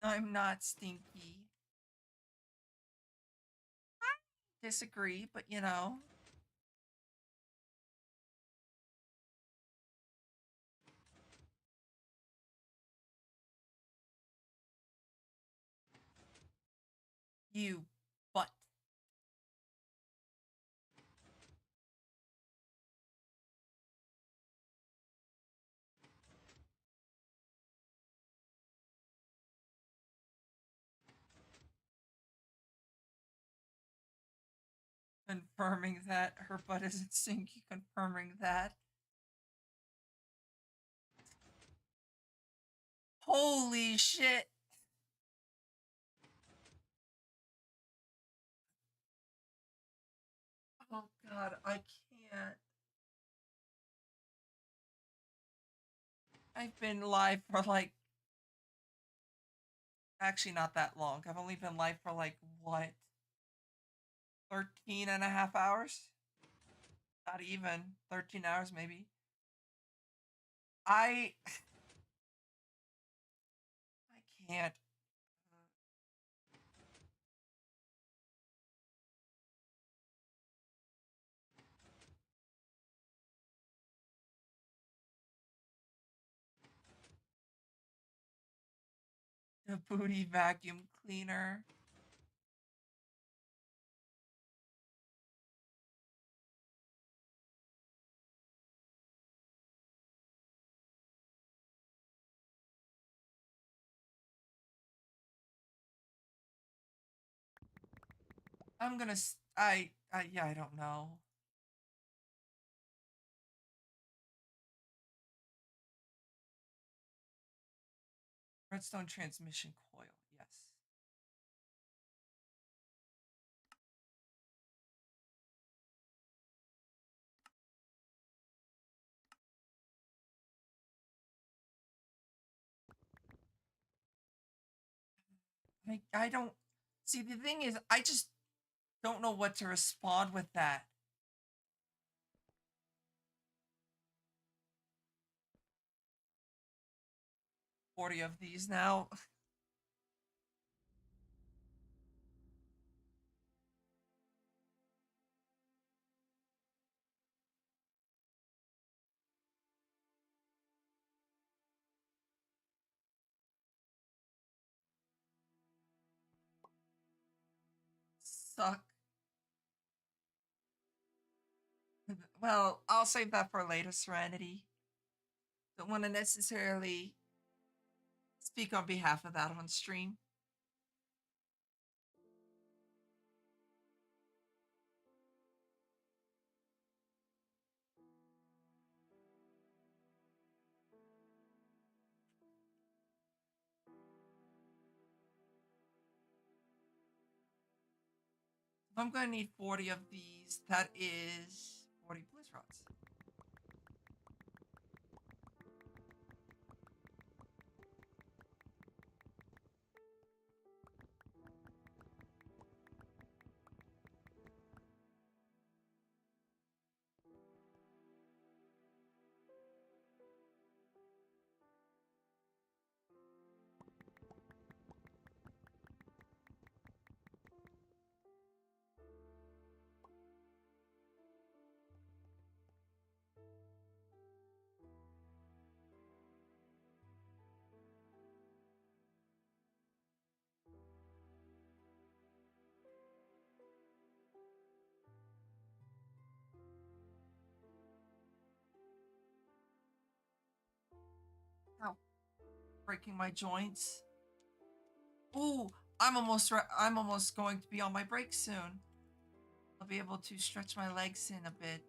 I'm not stinky. Disagree, but you know. You butt. Confirming that her butt isn't stinky. Confirming that. Holy shit. Oh god, I can't. I've been live for like, actually not that long. I've only been live for like, what, 13 and a half hours? Not even 13 hours, maybe. I I can't. The booty vacuum cleaner. I'm gonna. Yeah, I don't know. Redstone transmission coil. Yes. I don't see. The thing is, I just don't know what to respond with that. 40 of these now. Suck. Well, I'll save that for later, Serenity. Don't want to necessarily speak on behalf of that on stream. If I'm going to need 40 of these, that is 40 bliss rods. Ow. Breaking my joints. Ooh, I'm almost going to be on my break soon. I'll be able to stretch my legs in a bit.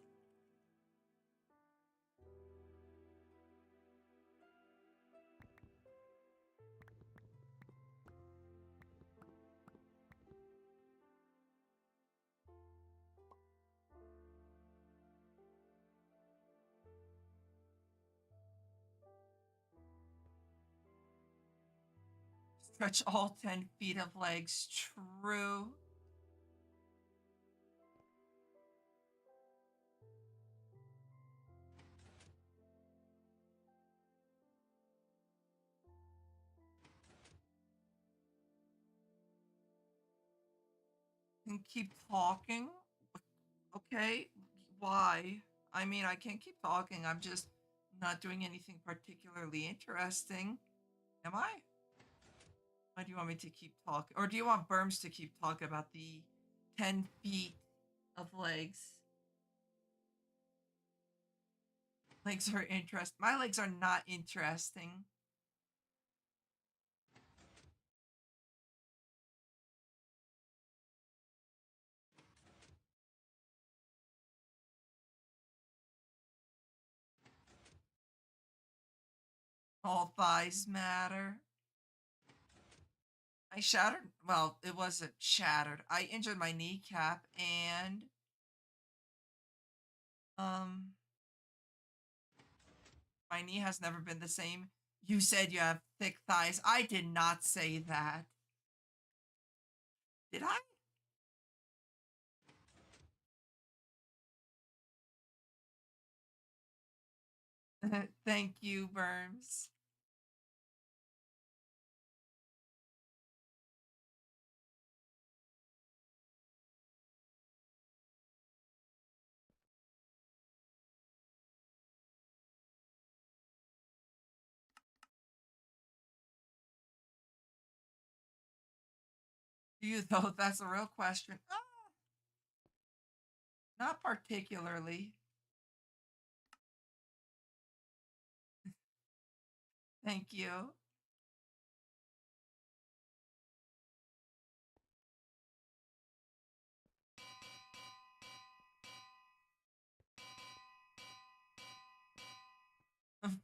Stretch all 10 feet of legs. True. And keep talking. Okay. Why? I mean, I can't keep talking. I'm just not doing anything particularly interesting. Am I? Why do you want me to keep talking? Or do you want Berms to keep talking about the 10 feet of legs? Legs are interesting. My legs are not interesting. All thighs matter. I shattered. Well, it wasn't shattered. I injured my kneecap and um my knee has never been the same. You said you have thick thighs. I did not say that. Did I? Thank you, Burms. Do you though? That's a real question. Not particularly. Thank you.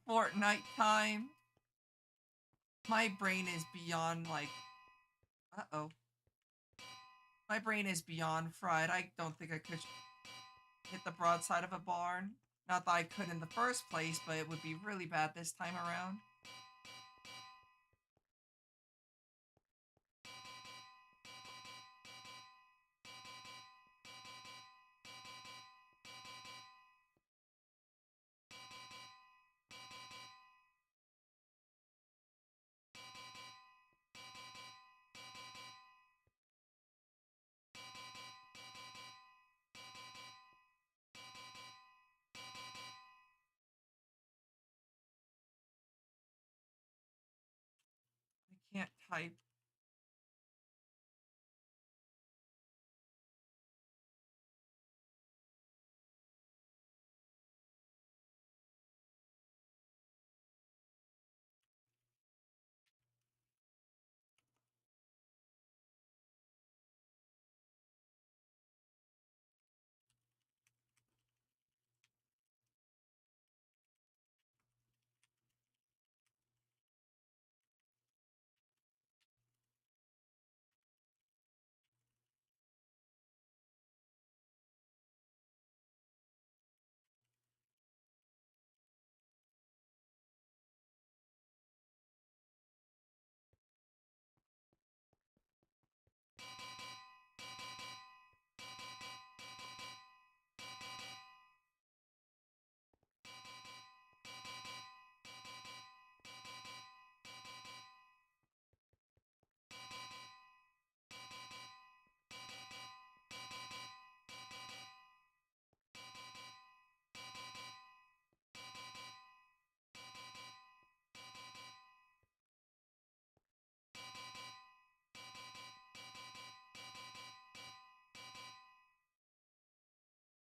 Fortnite time. My brain is beyond like. Uh-oh. My brain is beyond fried. I don't think I could hit the broadside of a barn. Not that I could in the first place, but it would be really bad this time around. I can't type.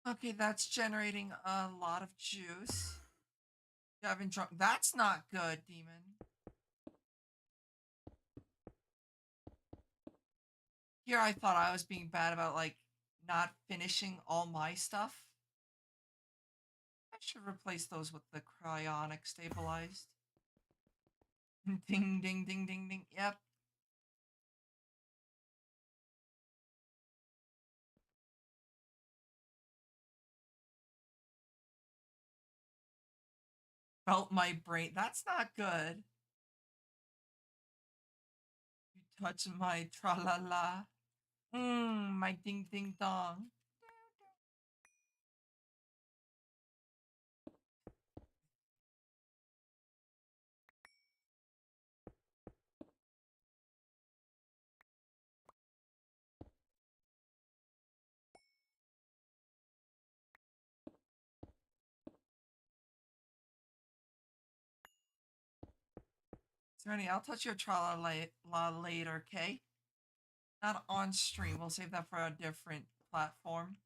Okay, that's generating a lot of juice. You haven't drunk. That's not good, demon. Here I thought I was being bad about like not finishing all my stuff. I should replace those with the cryonic stabilized. Ding ding ding ding ding. Yep. Felt my brain. That's not good. You touch my tra la la. My ding ding dong. Sereny, I'll touch your tra la la later, okay? Not on stream. We'll save that for a different platform.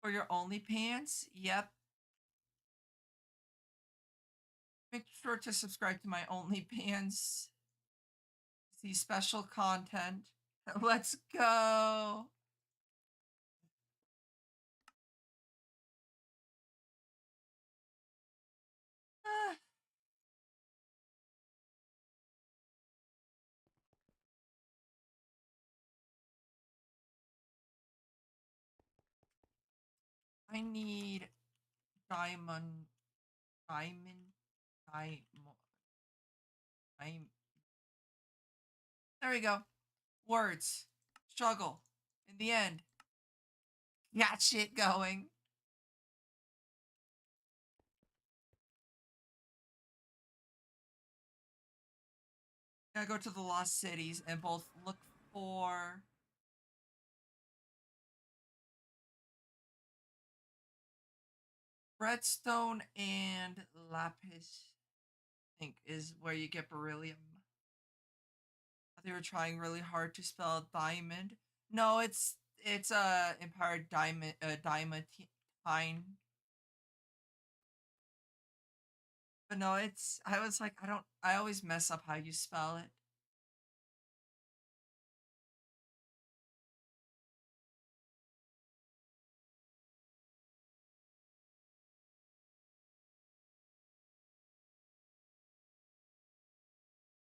For your OnlyPants? Yep. Make sure to subscribe to my OnlyPants. See special content. Let's go. Ah, I need diamond, diamond, diamond. There we go. Words. Struggle. In the end, got shit going. Gotta go to the lost cities and both look for redstone and lapis. I think is where you get beryllium. They were trying really hard to spell diamond. No, it's empowered diamond diamantine. But no, it's I was like I always mess up how you spell it.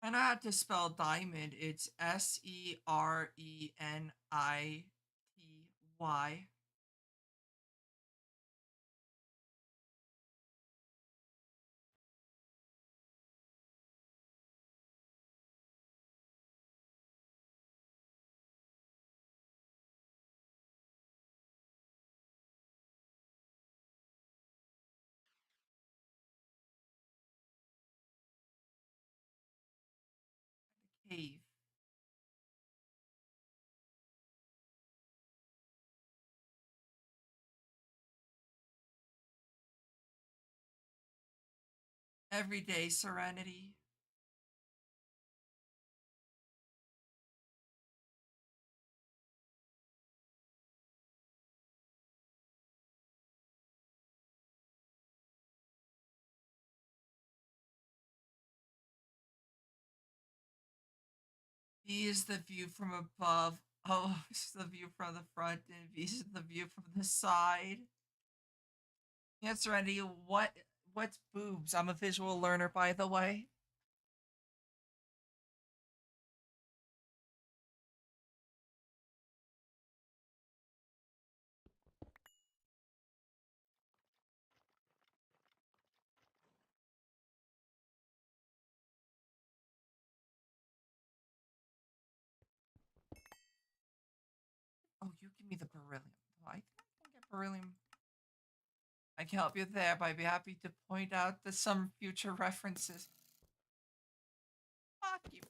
I know how to spell diamond. It's Serenity. Cave. Everyday serenity. V is the view from above. O is the view from the front, and V is the view from the side. Yeah, Serenity. What's boobs? I'm a visual learner, by the way. Oh, you give me the beryllium. Oh, I think I can get beryllium. I can help you there, but I'd be happy to point out that some future references. Fuck you.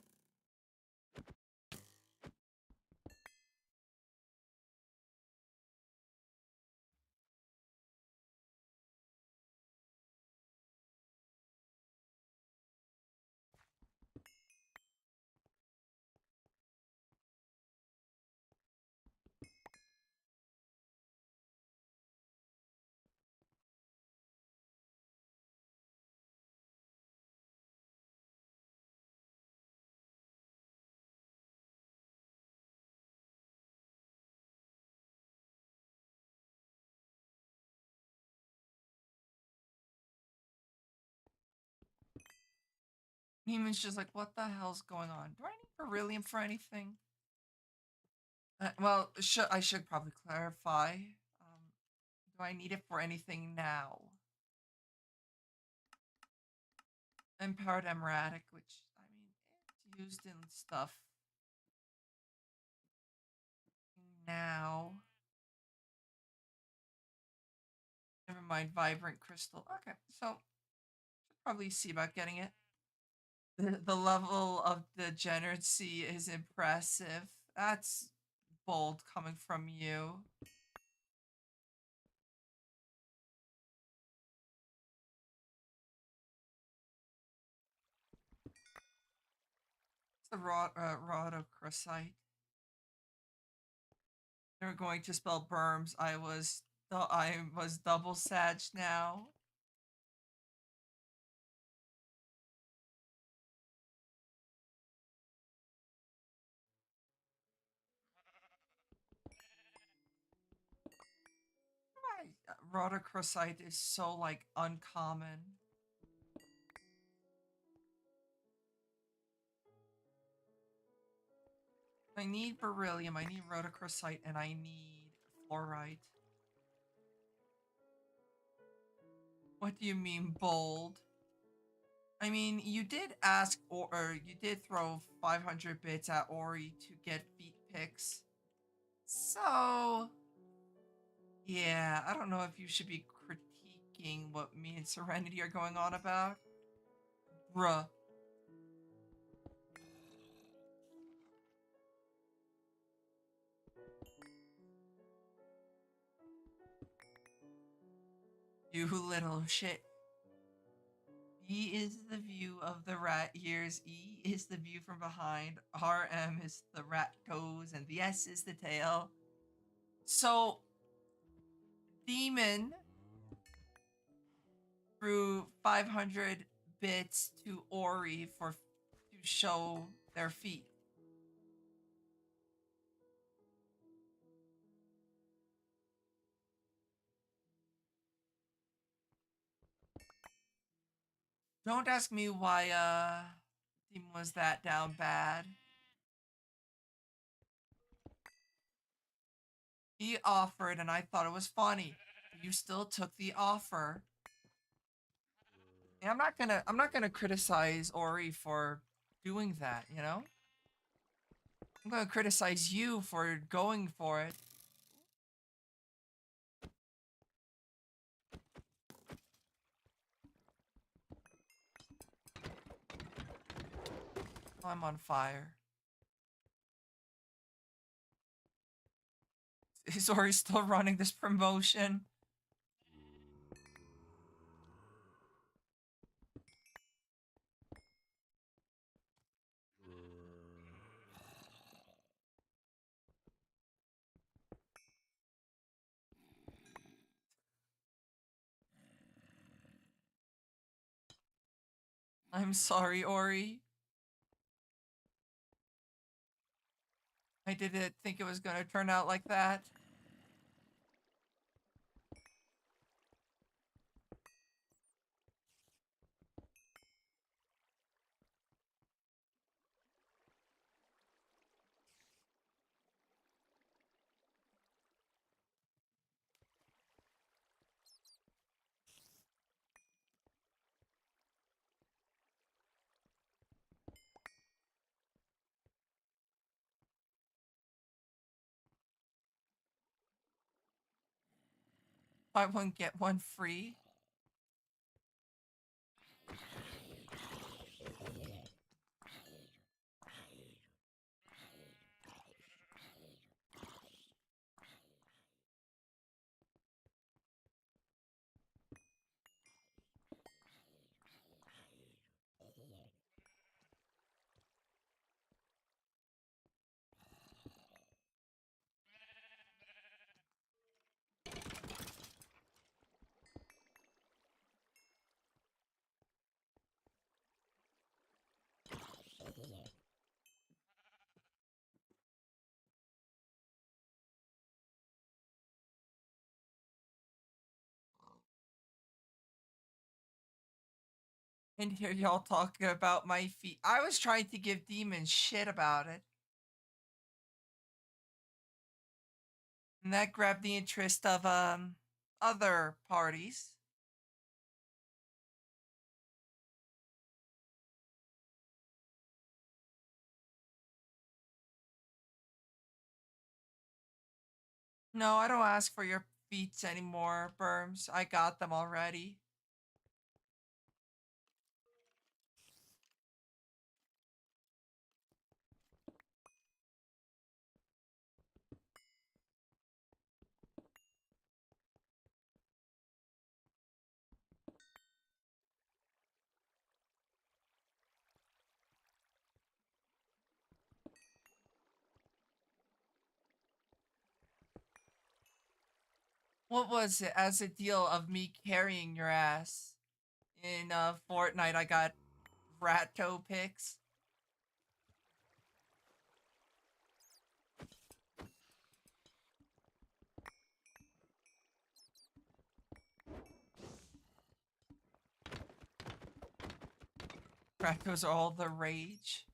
Neiman's just like, what the hell's going on? Do I need beryllium for anything? Well, I should probably clarify. Do I need it for anything now? Empowered Emeratic, which I mean, it's used in stuff now. Never mind, Vibrant Crystal. Okay, so should probably see about getting it. The level of degeneracy is impressive. That's bold coming from you. It's the rhodochrosite. They're going to spell berms. I was double sag now. Right. Rhodochrosite is so like uncommon. I need beryllium, I need rhodochrosite, and I need fluorite. What do you mean bold? I mean, you did ask or you did throw 500 bits at Ori to get feet pics. So, yeah, I don't know if you should be critiquing what me and Serenity are going on about. Bruh, you little shit. B is the view of the rat ears, E is the view from behind, RM is the rat toes, and the S is the tail. So, Demon threw 500 bits to Ori for to show their feet. Don't ask me why Demon was that down bad. He offered and I thought it was funny. You still took the offer. And I'm not gonna criticize Ori for doing that, you know? I'm gonna criticize you for going for it. I'm on fire. Is Ori still running this promotion? I'm sorry, Ori. I didn't think it was gonna turn out like that. Buy one, get one free. And here y'all talking about my feet. I was trying to give Demon shit about it. And that grabbed the interest of other parties. No, I don't ask for your feats anymore, Berms. I got them already. What was it as a deal of me carrying your ass? In Fortnite, I got rat toe pics. Rat toes are all the rage.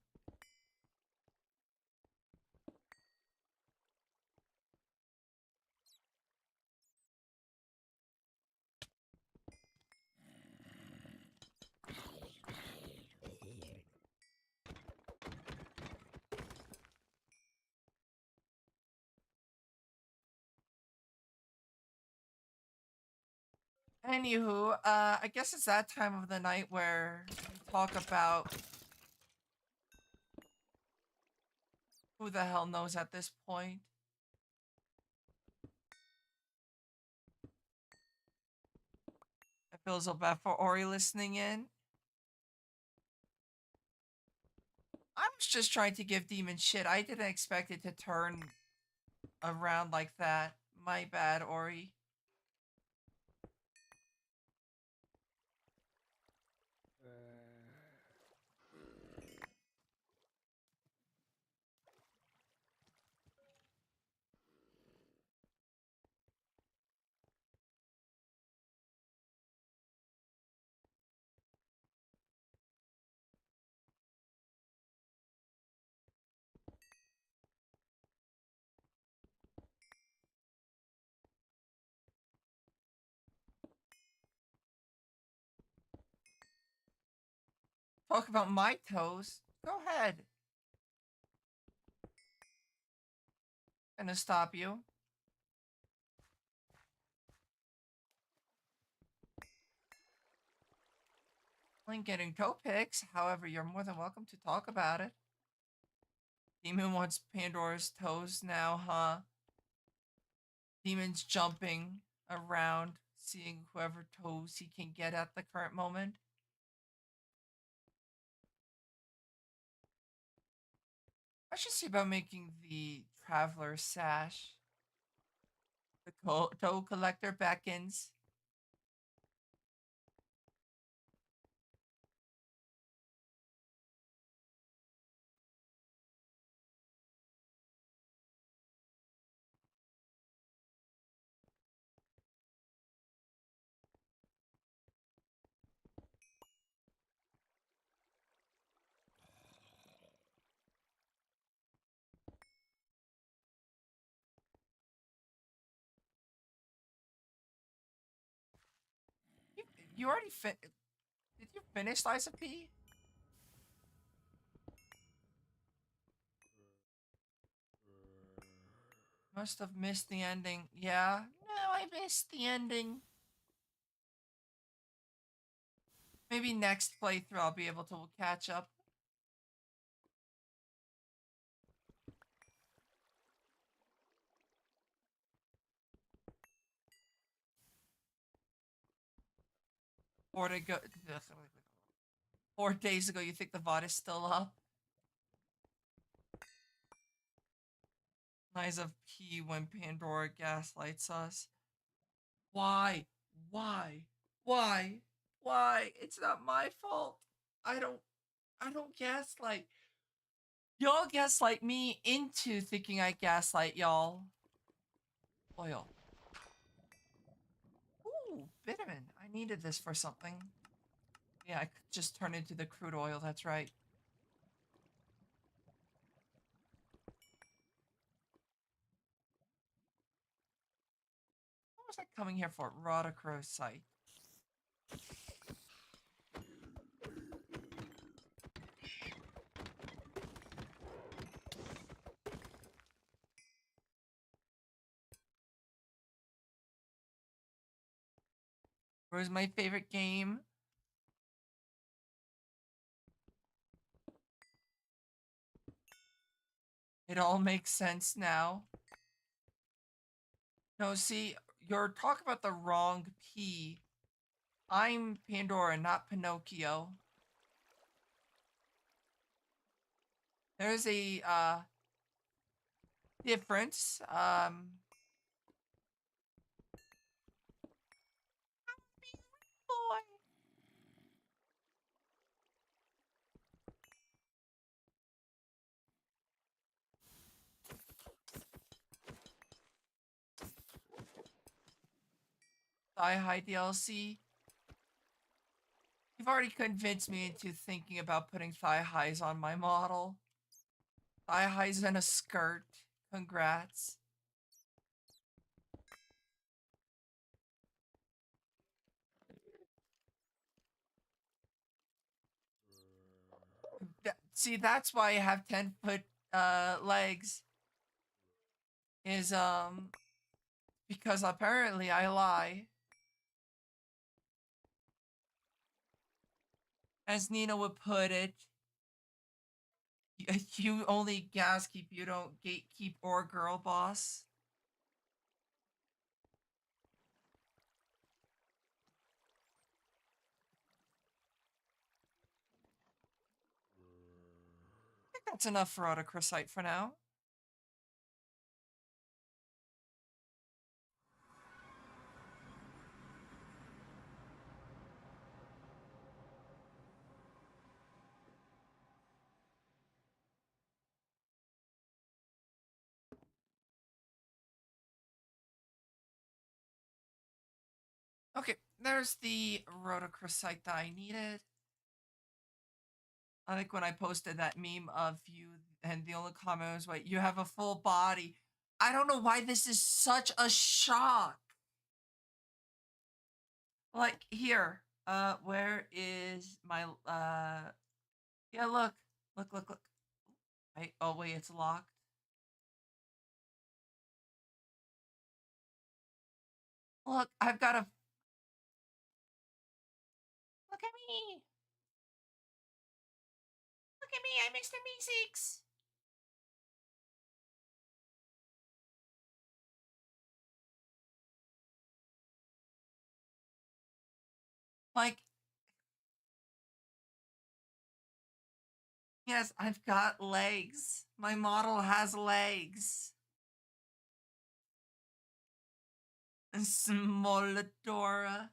Anywho, I guess it's that time of the night where we talk about who the hell knows at this point. I feel so bad for Ori listening in. I was just trying to give Demon shit. I didn't expect it to turn around like that. My bad, Ori. Talk about my toes. Go ahead. Gonna stop you. Link getting toe pics. However, you're more than welcome to talk about it. Demon wants Pandora's toes now, huh? Demon's jumping around, seeing whoever toes he can get at the current moment. I should see about making the Traveler sash. The toe collector beckons. You, you already did you finish Slice of P? Must have missed the ending. Yeah. No, I missed the ending. Maybe next playthrough I'll be able to catch up. Or to go 4 days ago, you think the VOD is still up? Lies of P when Pandora gaslights us. Why? Why? Why? Why? It's not my fault. I don't I don't gaslight. Y'all gaslight me into thinking I gaslight y'all. Oil. Ooh, vitamin. I needed this for something. Yeah, I could just turn into the crude oil, that's right. What was I coming here for? Rodacro site. Where's my favorite game? It all makes sense now. No, see, you're talking about the wrong P. I'm Pandora, not Pinocchio. There's a difference. Boy. Thigh High DLC. You've already convinced me into thinking about putting thigh highs on my model. Thigh highs and a skirt. Congrats. See, that's why I have 10-foot legs. Is because apparently I lie. As Nina would put it, you only gas keep, you don't gatekeep or girl boss. I think that's enough for autocrossite for now. Okay, there's the rotochrosite that I needed. I think when I posted that meme of you, and the only comment was, "Wait, you have a full body." I don't know why this is such a shock. Like here, where is my Yeah, look. Wait, oh wait, it's locked. Look, I've got a look at me. Look at me, I'm Mr. Meeseeks. Like, yes, I've got legs. My model has legs. And Smolodora.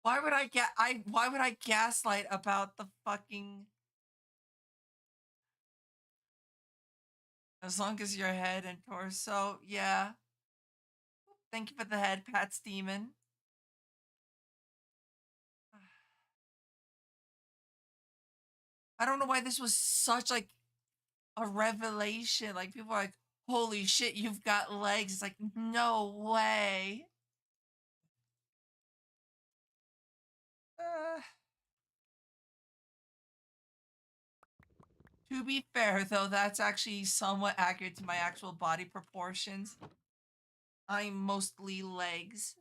Why would I gaslight about the fucking as long as your head and torso, yeah. Thank you for the head pat, Steamin'. I don't know why this was such like a revelation. Like people are like, holy shit, you've got legs. It's like, no way. Uh, to be fair, though, that's actually somewhat accurate to my actual body proportions. I'm mostly legs.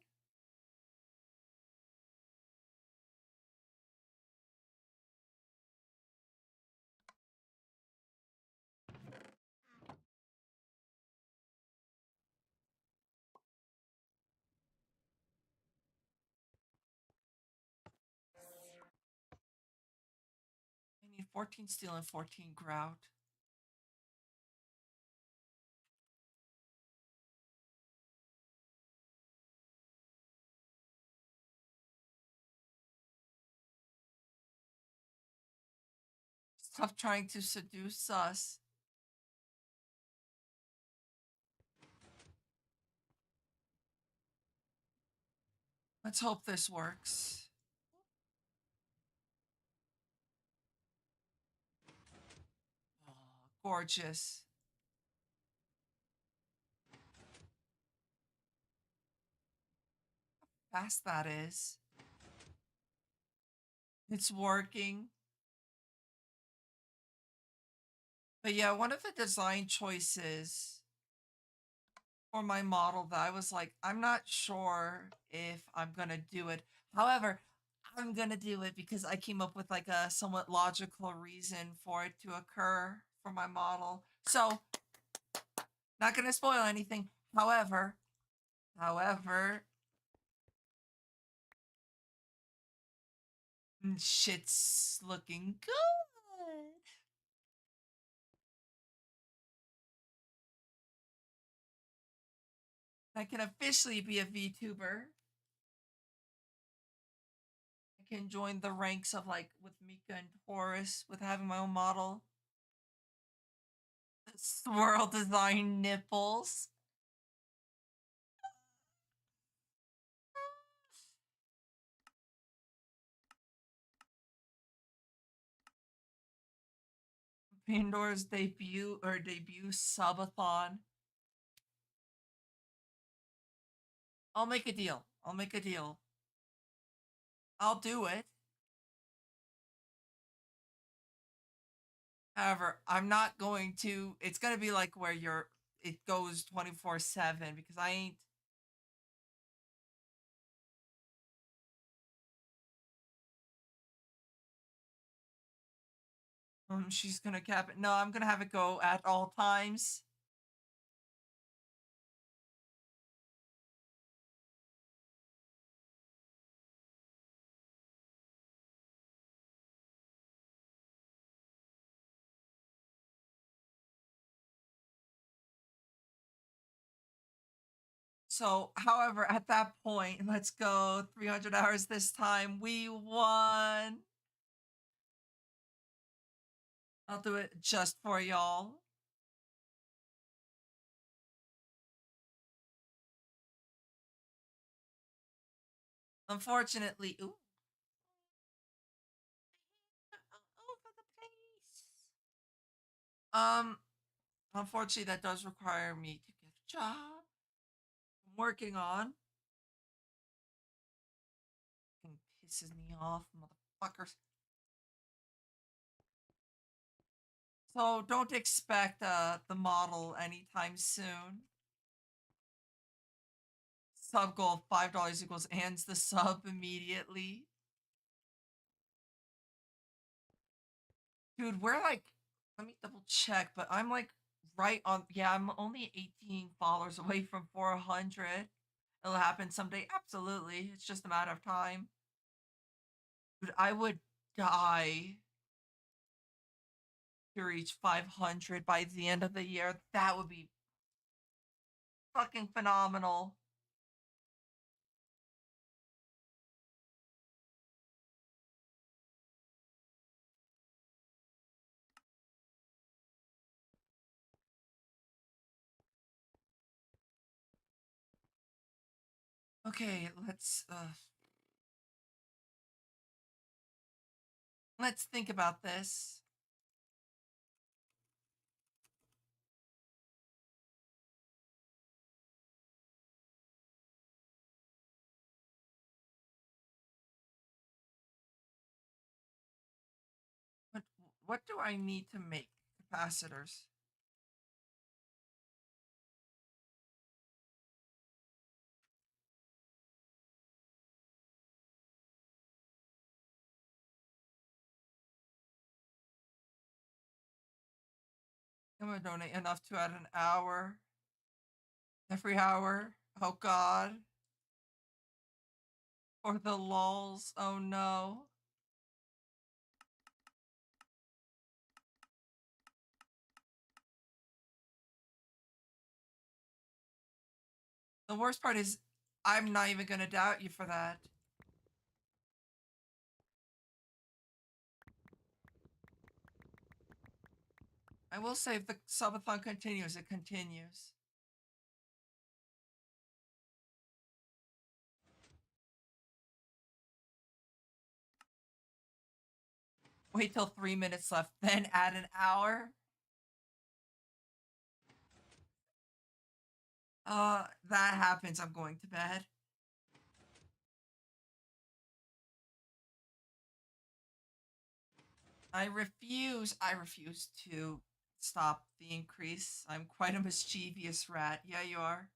I need 14 steel and 14 grout. Stop trying to seduce us. Let's hope this works. Oh, gorgeous. Fast that is. It's working. But yeah, one of the design choices for my model that I was like, I'm not sure if I'm gonna do it. However, I'm gonna do it because I came up with like a somewhat logical reason for it to occur for my model. So, not gonna spoil anything. However, shit's looking good. I can officially be a VTuber. I can join the ranks of like with Mika and Taurus with having my own model. Swirl design nipples. Pandora's debut subathon. I'll make a deal. I'll make a deal. I'll do it. However, I'm not going to. It's gonna be like where you're it goes 24/7 because I ain't. She's gonna cap it. No, I'm gonna have it go at all times. So, however, at that point, let's go 300 hours this time. We won. I'll do it just for y'all. Unfortunately, ooh, over the place. Um, Unfortunately, that does require me to get a job. I'm working on. Fucking pisses me off, motherfuckers. So don't expect the model anytime soon. Sub goal $5 equals ends the sub immediately. Dude, we're like, let me double check, but I'm like right on. Yeah, I'm only 18 followers away from 400. It'll happen someday. Absolutely. It's just a matter of time. Dude, I would die to reach 500 by the end of the year. That would be fucking phenomenal. Okay, let's think about this. What what do I need to make capacitors? I'm gonna donate enough to add an hour every hour. Oh god. Or the lulls. Oh no. The worst part is I'm not even gonna doubt you for that. I will say if the subathon continues, it continues. Wait till 3 minutes left, then add an hour. That happens, I'm going to bed. I refuse to stop the increase. I'm quite a mischievous rat. Yeah, you are.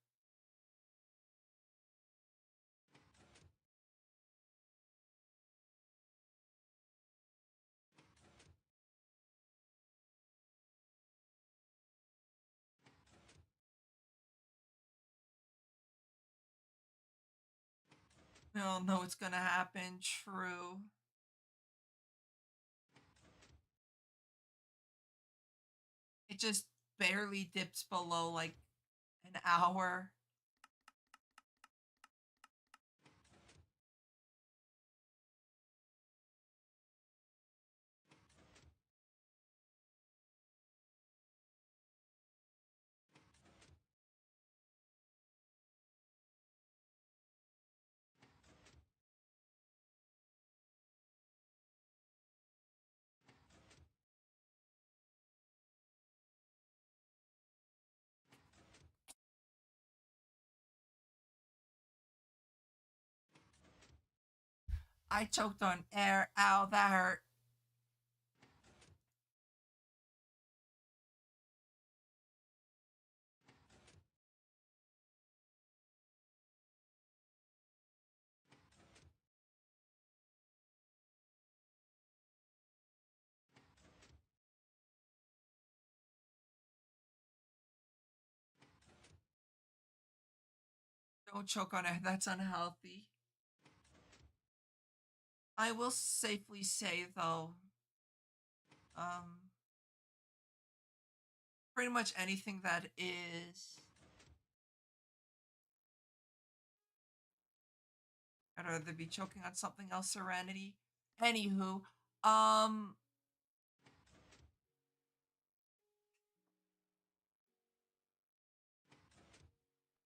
We all know it's gonna happen. True. It just barely dips below like an hour. I choked on air. Ow, that hurt. Don't choke on it. That's unhealthy. I will safely say though, um, pretty much anything that is, I'd rather be choking on something else. Serenity. Anywho, um,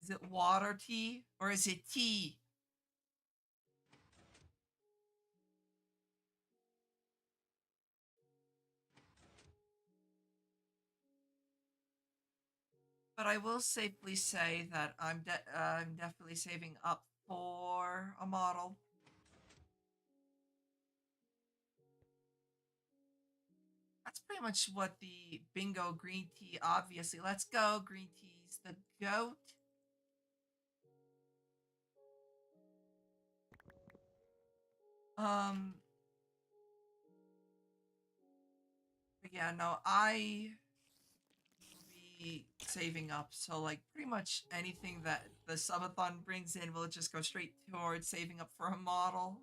is it water tea or is it tea? But I will safely say that I'm definitely saving up for a model. That's pretty much what the bingo green tea. Obviously, let's go. Green tea's the goat. Um, but yeah, no, I will be saving up. So like pretty much anything that the subathon brings in will just go straight towards saving up for a model.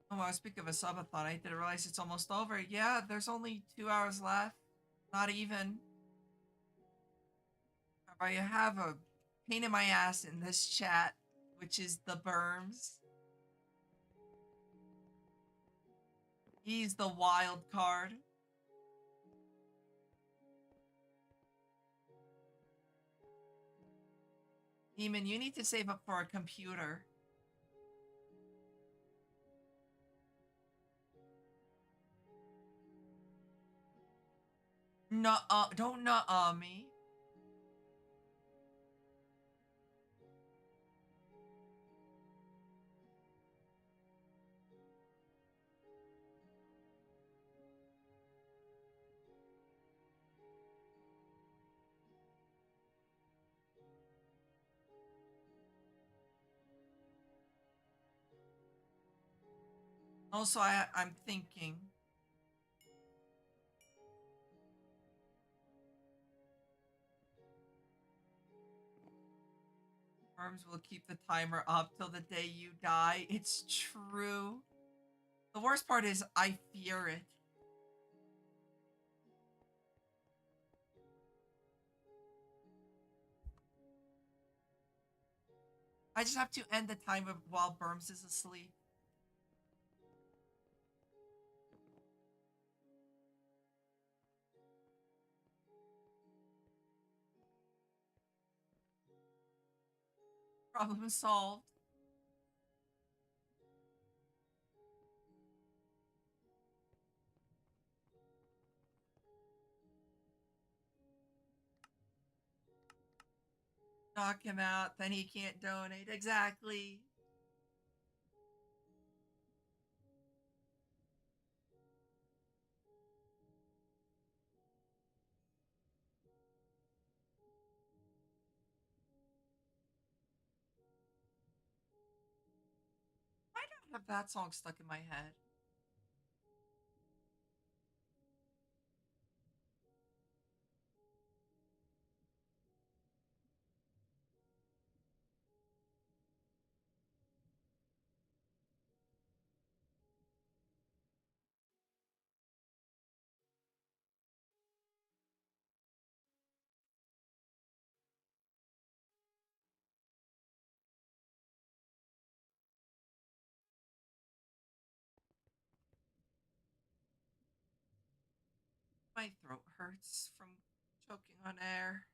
Oh, I was speaking of a subathon. I didn't realize it's almost over. Yeah, there's only 2 hours left. Not even. I have a pain in my ass in this chat, which is the Berms. He's the wild card. Demon, you need to save up for a computer. Don't me. Also, I'm thinking. Worms will keep the timer up till the day you die. It's true. The worst part is I fear it. I just have to end the timer while Burms is asleep. Problem solved. Knock him out, then he can't donate. Exactly. Why do I have that song stuck in my head? My throat hurts from choking on air.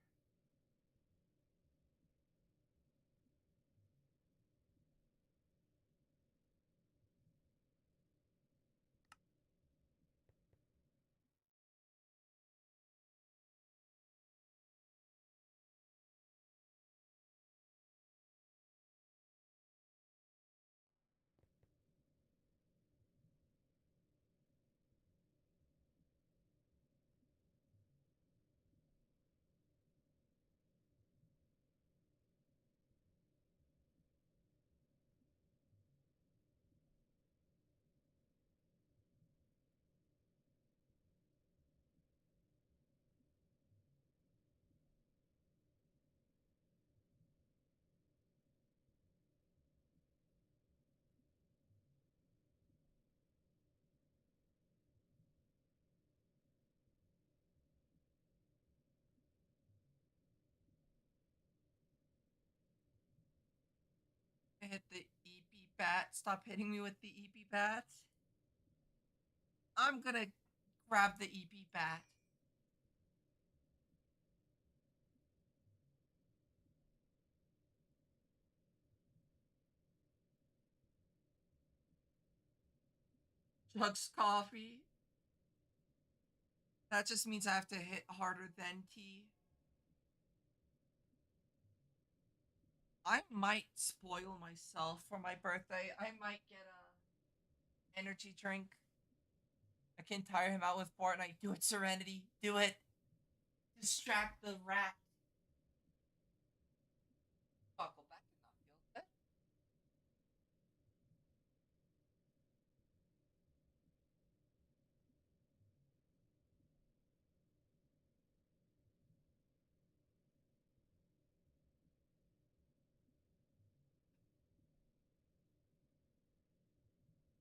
hit the EP bat. Stop hitting me with the EP bats. I'm gonna grab the EP bat. Chugs coffee. That just means I have to hit harder than T. I might spoil myself for my birthday. I might get a energy drink. I can tire him out with Fortnite. Do it, Serenity. Do it. Distract the rat. Buckle. That did not feel good.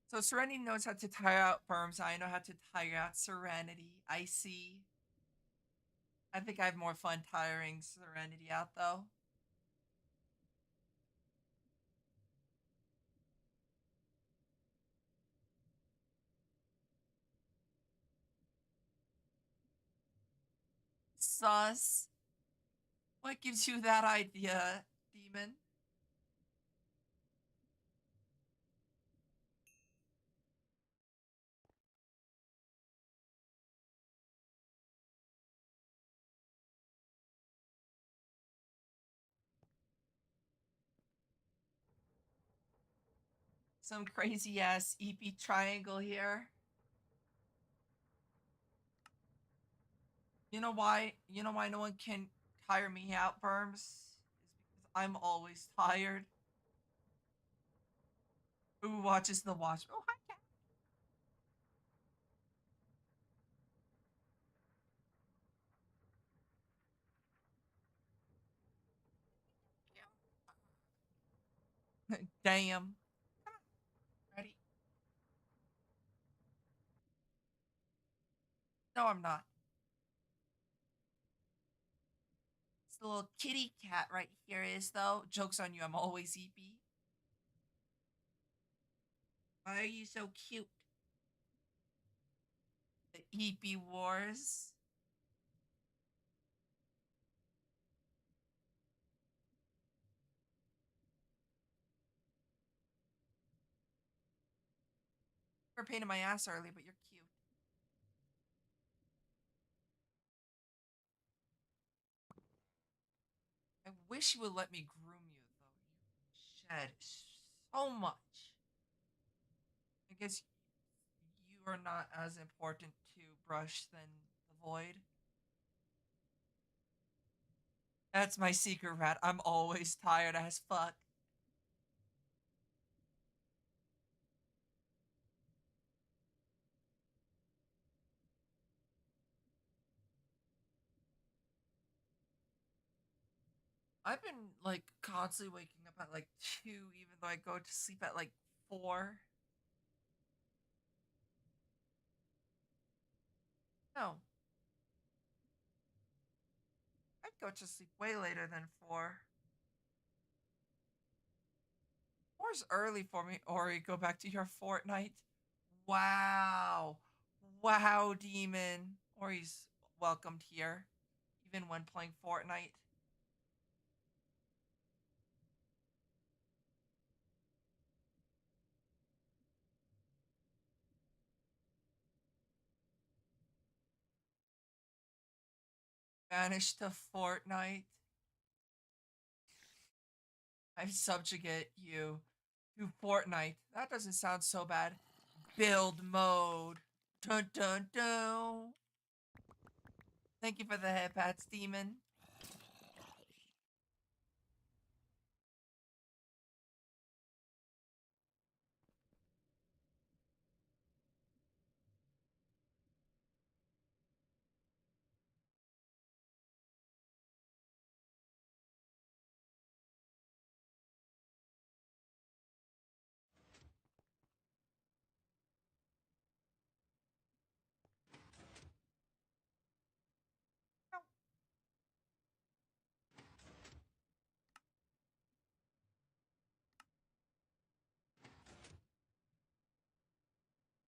So Serenity knows how to tire out Firms. I know how to tire out Serenity. I see. I think I have more fun tiring Serenity out though. Sus. What gives you that idea, demon? Some crazy ass EP triangle here. You know why? You know why no one can tire me out, Burms? Is because I'm always tired. Who watches the watch? Oh, hi, cat. Damn. Ready? No, I'm not. This little kitty cat right here is, though. Joke's on you, I'm always EP. Why are you so cute? The EP Wars. You were a pain in my ass early, but you're cute. I wish you would let me groom you, though. You shed so much. I guess you are not as important to brush than the void. That's my secret rat. I'm always tired as fuck. I've been like constantly waking up at like 2, even though I go to sleep at like 4. No, I go to sleep way later than 4. 4's early for me. Ori, go back to your Fortnite. Wow. Wow, demon. Ori's welcomed here, even when playing Fortnite. Banished to Fortnite. I subjugate you to Fortnite. That doesn't sound so bad. Build mode. Dun dun dun. Thank you for the head pats, demon.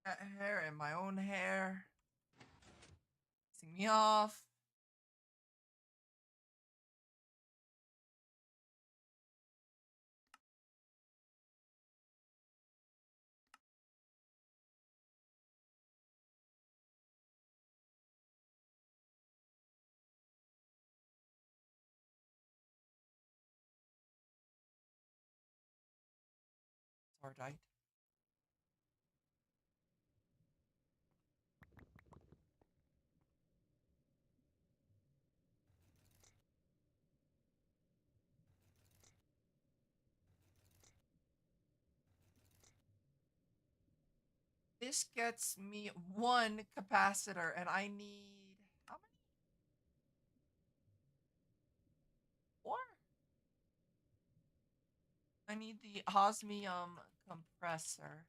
That hair and my own hair. Pissing me off. Alright. This gets me one capacitor, and I need how many? Four? I need the osmium compressor.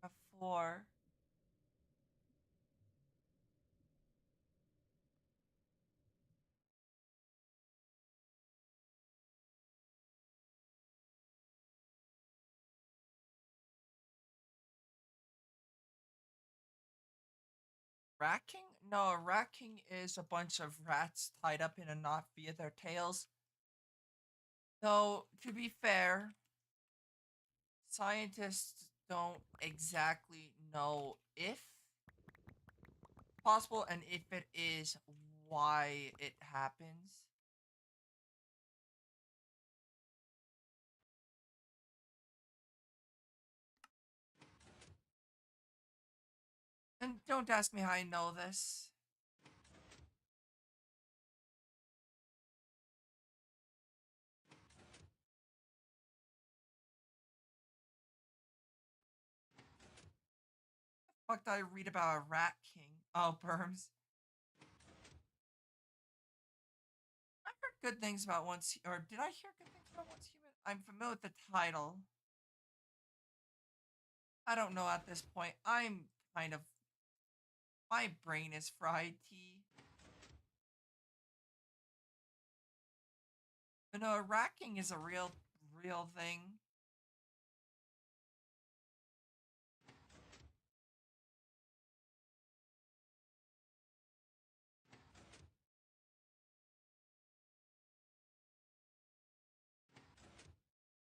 A four. Racking? No, racking is a bunch of rats tied up in a knot via their tails. Though, to be fair, scientists don't exactly know if possible and if it is why it happens. And don't ask me how I know this. Fuck did I read about a rat king? Oh, Burms. I heard good things about Once, or did I hear good things about Once Human? I'm familiar with the title. I don't know at this point. I'm kind of, my brain is fried. T. But no, racking is a real thing.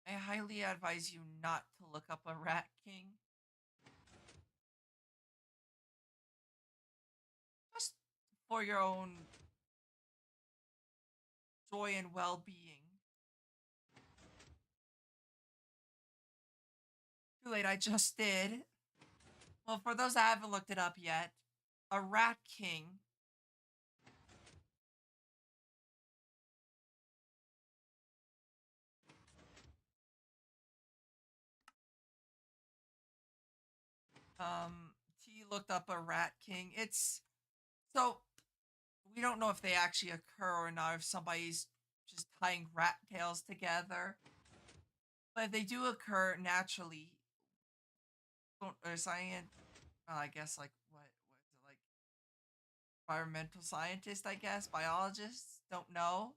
I highly advise you not to look up a rat king. Just for your own joy and well-being. Too late, I just did. Well, for those that haven't looked it up yet, a rat king T looked up a rat king. It's so we don't know if they actually occur or not, if somebody's just tying rat tails together. But they do occur naturally. Don't or science I guess like what is it like environmental scientists, I guess, biologists, don't know.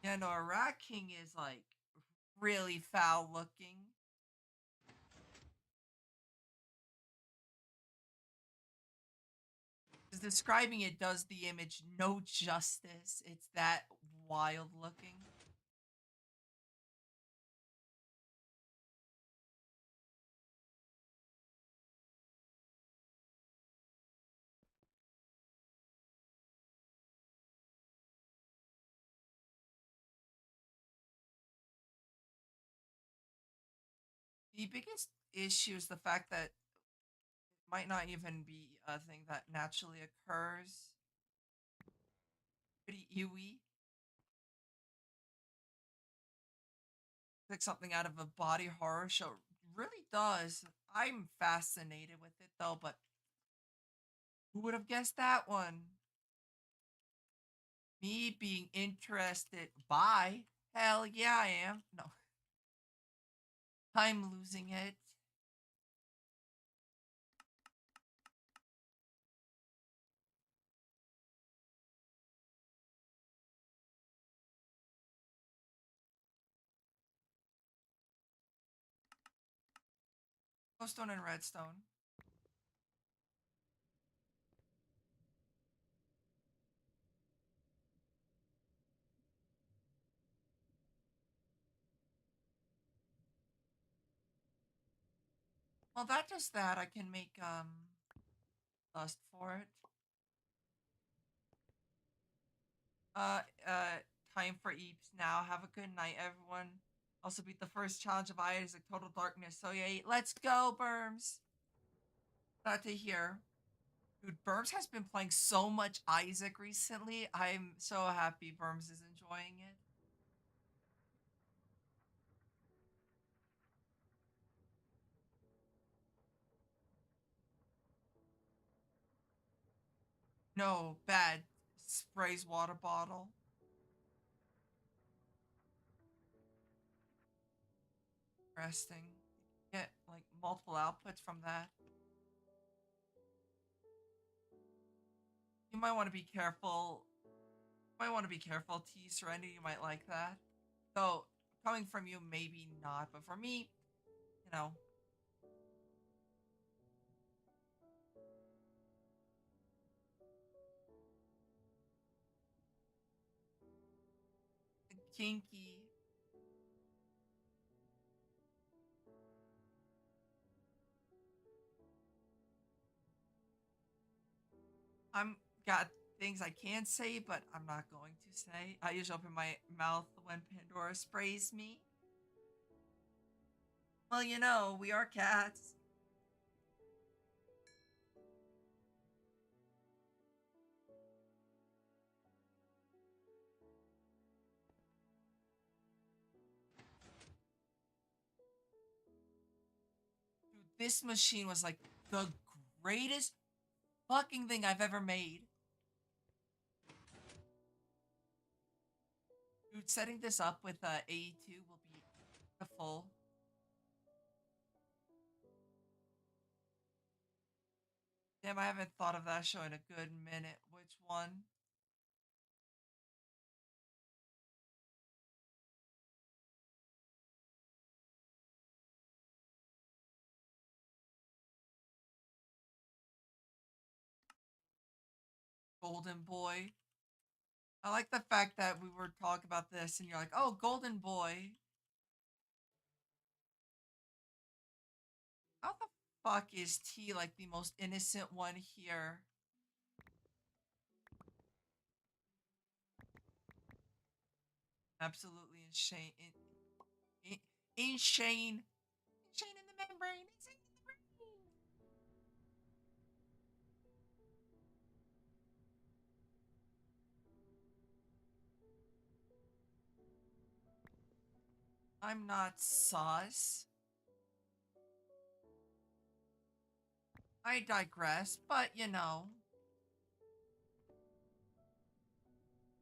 Yeah, no, a rat king is like really foul looking. Because describing it does the image no justice. It's that wild looking. The biggest issue is the fact that it might not even be a thing that naturally occurs. Pretty ewy. Like something out of a body horror show. Really does. I'm fascinated with it though, but who would have guessed that one? Me being interested by? Hell yeah, I am. No, I'm losing it. Glowstone and redstone. Well, that does that. I can make dust for it. Uh, uh, Time for eeps now. Have a good night, everyone. Also beat the first challenge of Isaac Total Darkness. So yeah, let's go, Berms. Glad to hear. Dude, Berms has been playing so much Isaac recently. I'm so happy Berms is enjoying it. No, bad. Sprays water bottle. Interesting. Get like multiple outputs from that. You might want to be careful. You might want to be careful, T Serenity. You might like that. So coming from you, maybe not, but for me, you know, kinky. I'm got things I can say, but I'm not going to say. I usually open my mouth when Pandora sprays me. Well, we are cats. Dude, this machine was like the greatest fucking thing I've ever made. Dude, setting this up with AE2 will be beautiful. Damn, I haven't thought of that show in a good minute. Which one? Golden Boy. I like the fact that we were talking about this and you're like, oh, Golden Boy. How the fuck is T like the most innocent one here? Absolutely insane. Insane. Insane in the membrane. Insane in the brain. I'm not sus. I digress, but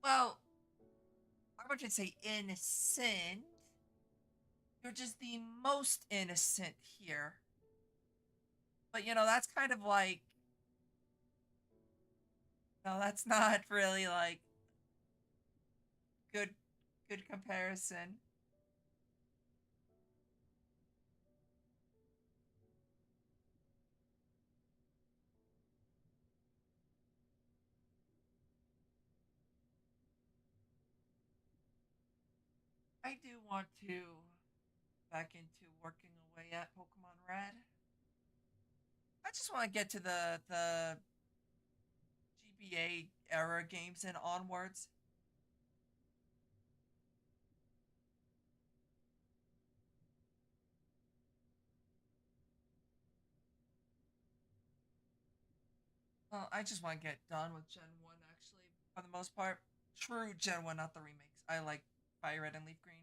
well, I wouldn't say innocent. You're just the most innocent here. But that's kind of like, no, that's not really like good good comparison. I do want to back into working away at Pokemon Red. I just want to get to the GBA era games and onwards. Well, I just want to get done with Gen 1 actually for the most part. True Gen 1, not the remakes. I like Fire Red and Leaf Green.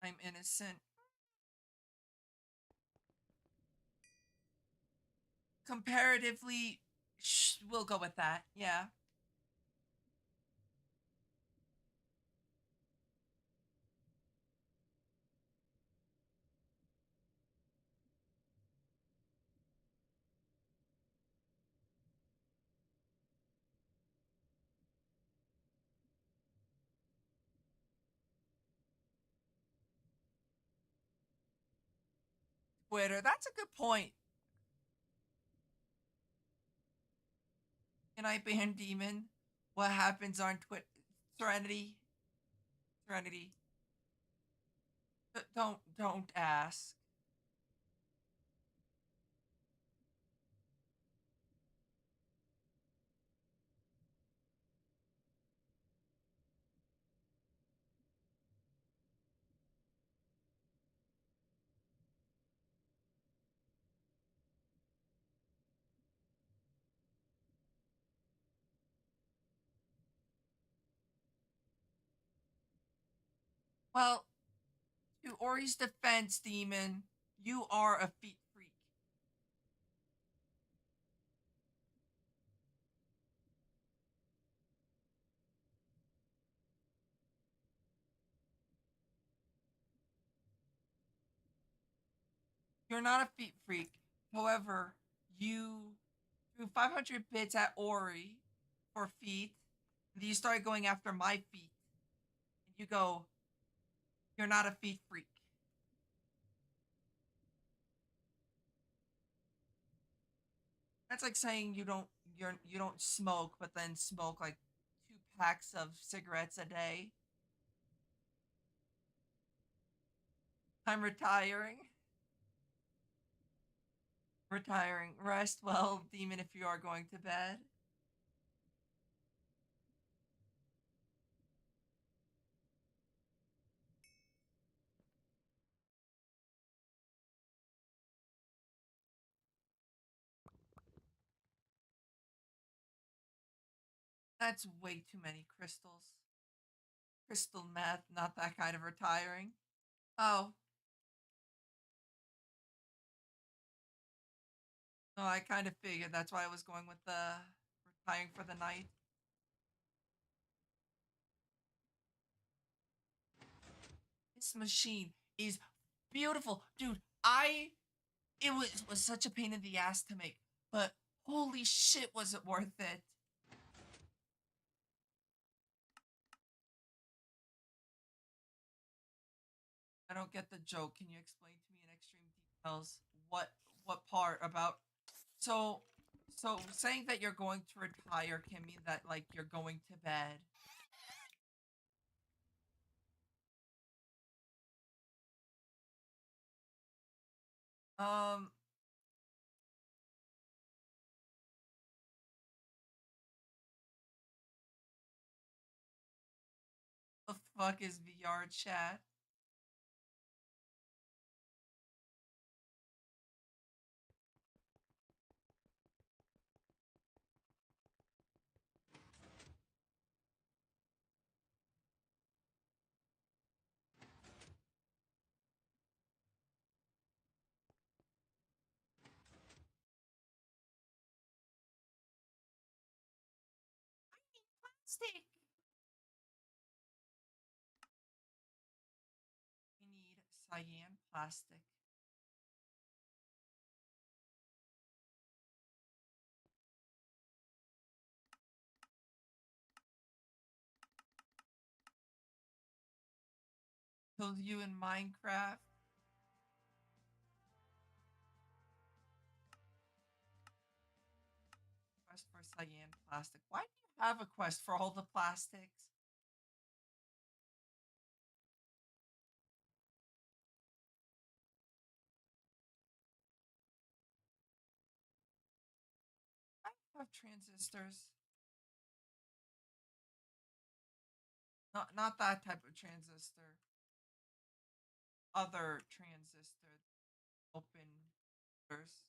I'm innocent. Comparatively, we'll go with that. Yeah. Twitter. That's a good point. Can I ban Demon? What happens on Twitter? Serenity? Serenity. Don't ask. Well, to Ori's defense, Demon, you are a feet freak. You're not a feet freak. However, you threw 500 bits at Ori for feet, and you started going after my feet. And you go, you're not a feet freak. That's like saying you don't smoke, but then smoke like 2 packs of cigarettes a day. I'm retiring. Retiring. Rest well, Demon, if you are going to bed. That's way too many crystals. Crystal meth, not that kind of retiring. Oh, no, I kind of figured that's why I was going with the retiring for the night. This machine is beautiful. Dude, it was such a pain in the ass to make, but holy shit was it worth it. I don't get the joke. Can you explain to me in extreme details what part about so so saying that you're going to retire can mean that like you're going to bed. Um the fuck is VR chat? Stick. We need cyan plastic. Killed you in Minecraft. Quest for cyan plastic. Why do you have a quest for all the plastics? I have transistors. Not that type of transistor. Other transistor. Open doors.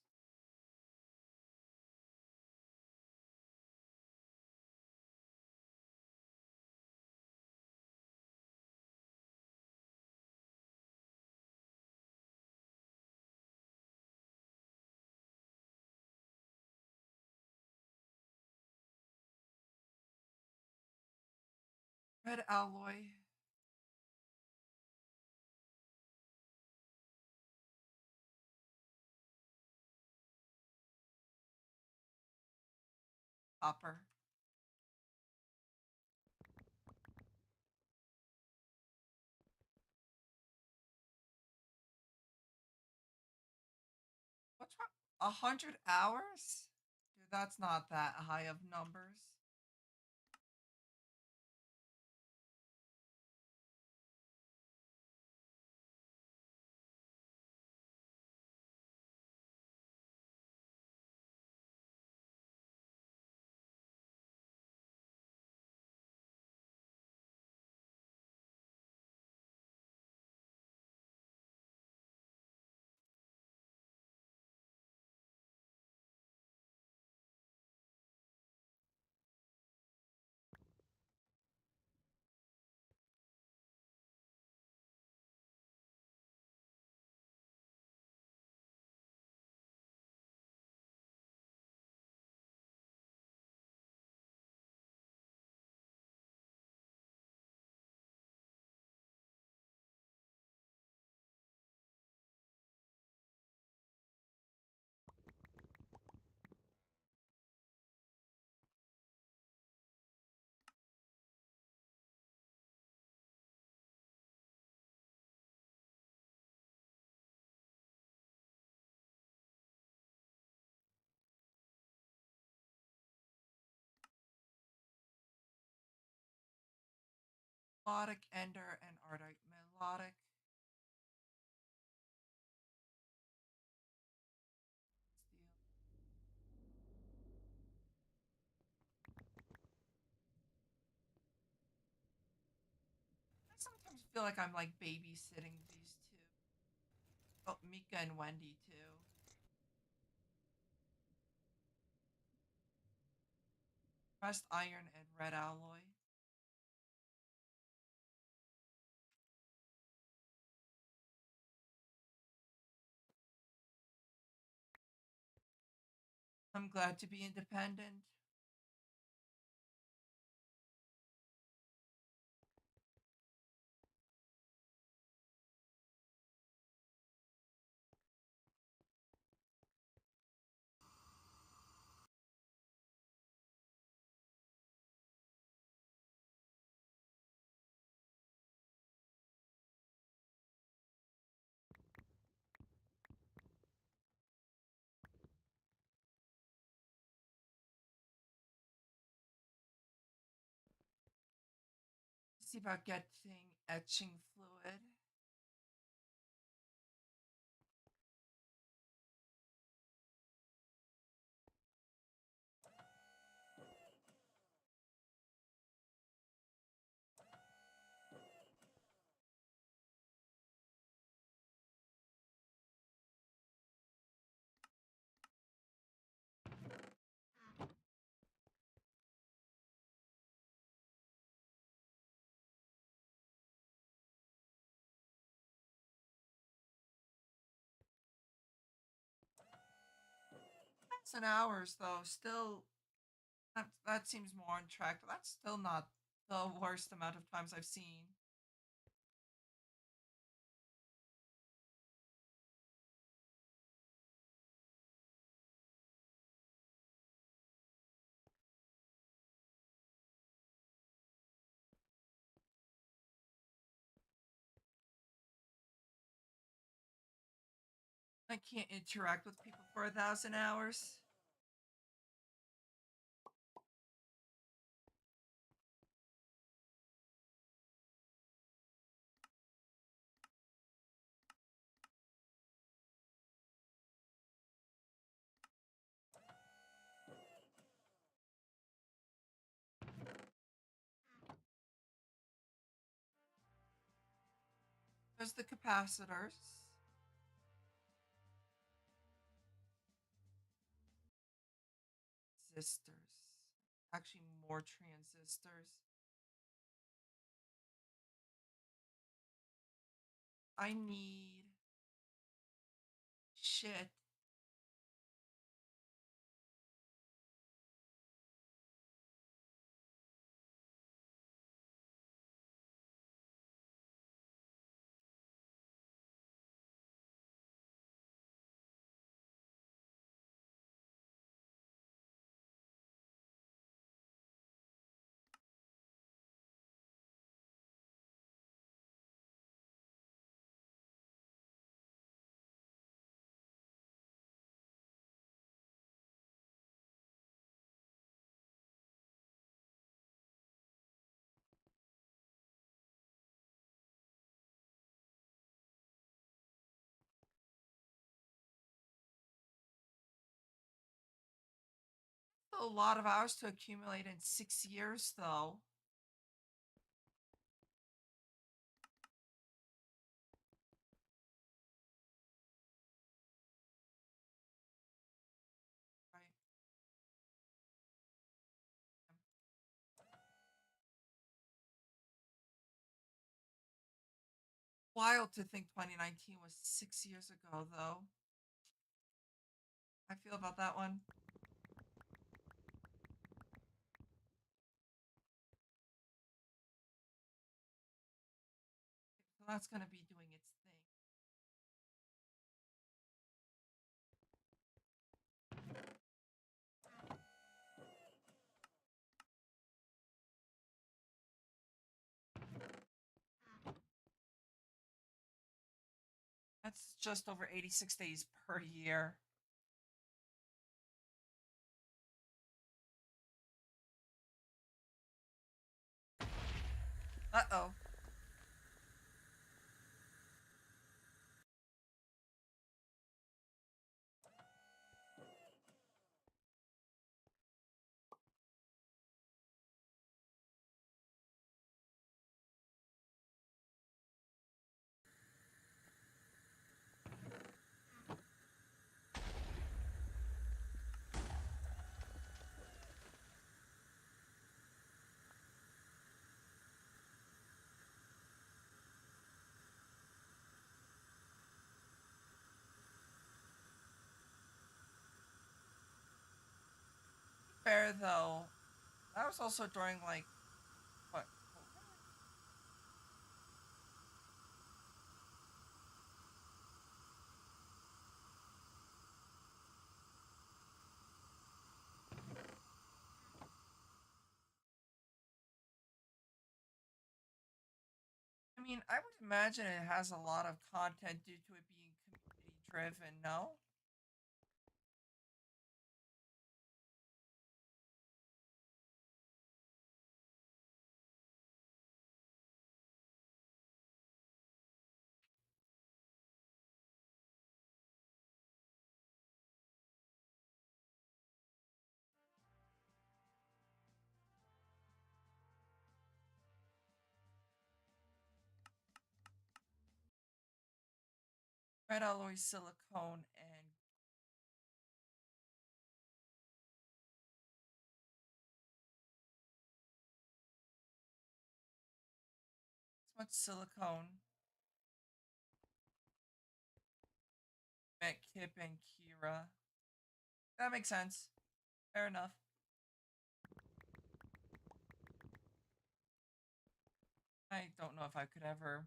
Red alloy. Copper. 100 hours? Dude, that's not that high of numbers. Melodic Ender and Ardite Melodic. I sometimes feel like I'm like babysitting these two. Oh, Mika and Wendy too. Pressed iron and red alloy. I'm glad to be independent. See about getting etching fluid. 10 hours though, still that seems more on track. That's still not the worst amount of times I've seen. I can't interact with people for 1,000 hours. There's the capacitors. Resistors. Actually, more transistors. I need shit. a lot of hours to accumulate in 6 years, though. Right. Wild to think 2019 was 6 years ago, though. I feel about that one. So that's going to be doing its thing. That's just over 86 days per year. Uh oh. Fair, though. That was also during, like, what? COVID? I mean, I would imagine it has a lot of content due to it being community driven, no? Red alloy silicone and so much silicone. Met Kip and Kira. That makes sense. Fair enough. I don't know if I could ever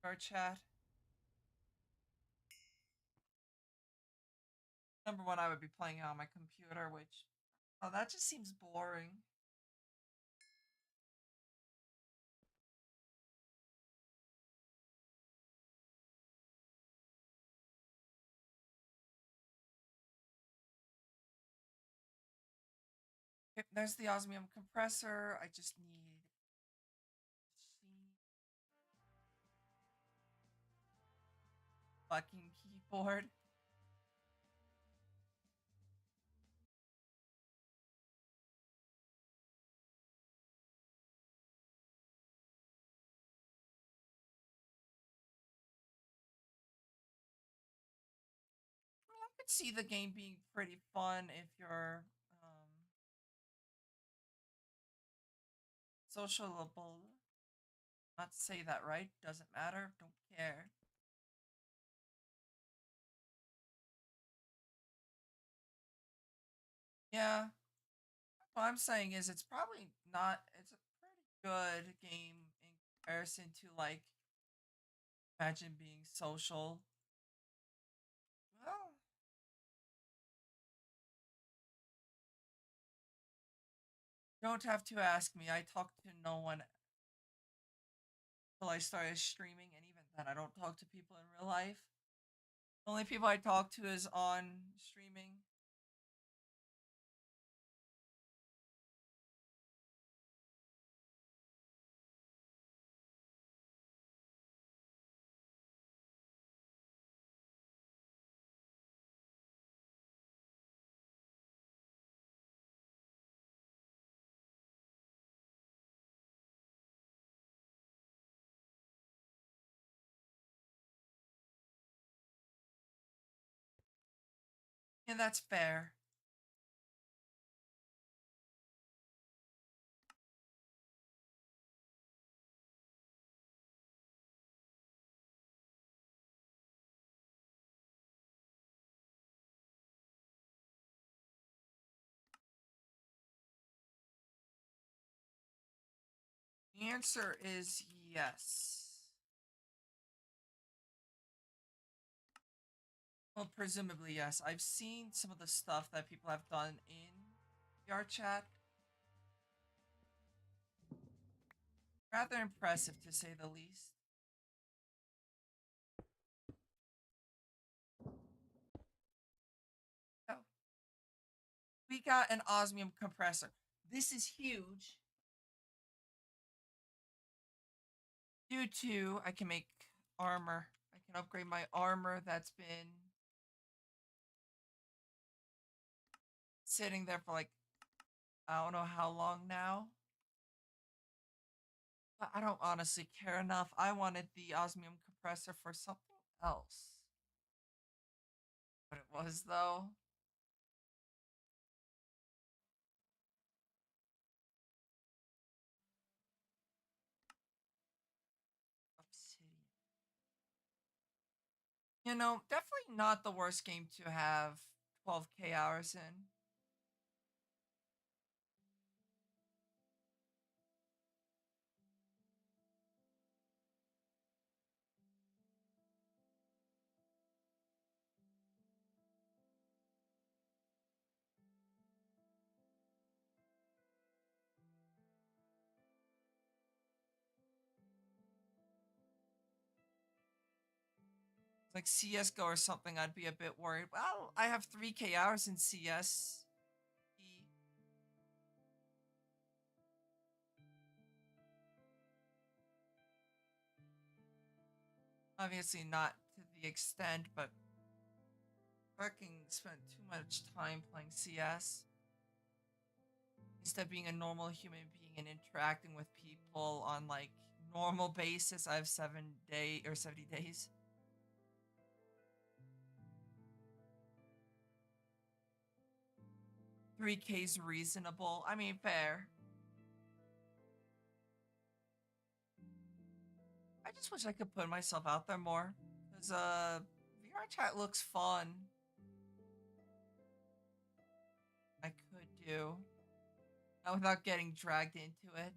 start chat. Number one, I would be playing it on my computer, which, oh, that just seems boring. Yep, there's the osmium compressor. I just need fucking keyboard. I mean, I could see the game being pretty fun if you're sociable. Not to say that right. Doesn't matter. Don't care. Yeah. What I'm saying is it's probably not. It's a pretty good game in comparison to, like, imagine being social. Well, don't have to ask me. I talk to no one until I started streaming, and even then, I don't talk to people in real life. The only people I talk to is on streaming. Yeah, that's fair. The answer is yes. Well, presumably yes. I've seen some of the stuff that people have done in VR chat. Rather impressive to say the least. Oh, we got an osmium compressor. This is huge. Due to I can make armor. I can upgrade my armor that's been sitting there for like I don't know how long now. But I don't honestly care enough. I wanted the osmium compressor for something else. What it was though? Obsidian. You know, definitely not the worst game to have 12K hours in. Like CSGO or something, I'd be a bit worried. Well, I have 3K hours in CS. Obviously not to the extent, but fucking spent too much time playing CS instead of being a normal human being and interacting with people on like normal basis. I have 7 day or 70 days. 3K's reasonable. I mean, fair. I just wish I could put myself out there more. Because VR chat looks fun. I could do. Without getting dragged into it.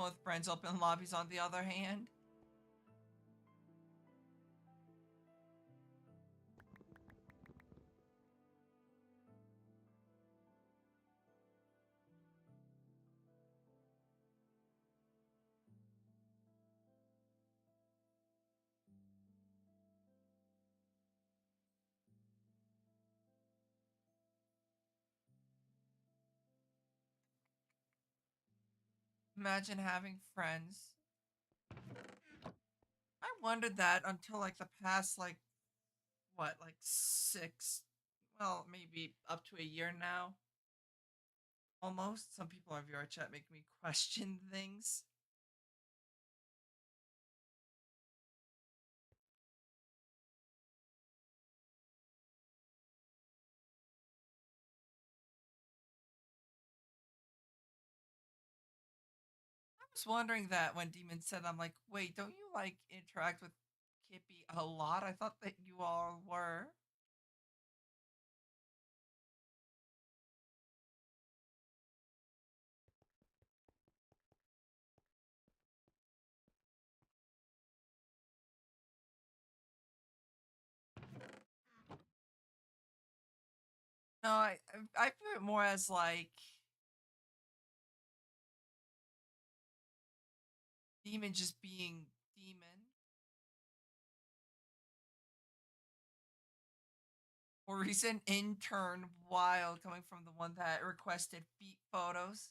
With friends open lobbies on the other hand. Imagine having friends. I wondered that until like the past like what, like 6, well, maybe up to a year now. Almost. Some people on VR chat make me question things. I was wondering that when Demon said, I'm like, wait, don't you like interact with Kippy a lot? I thought that you all were. No, I view it more as like Demon just being Demon. Or he's an intern wild coming from the one that requested feet photos.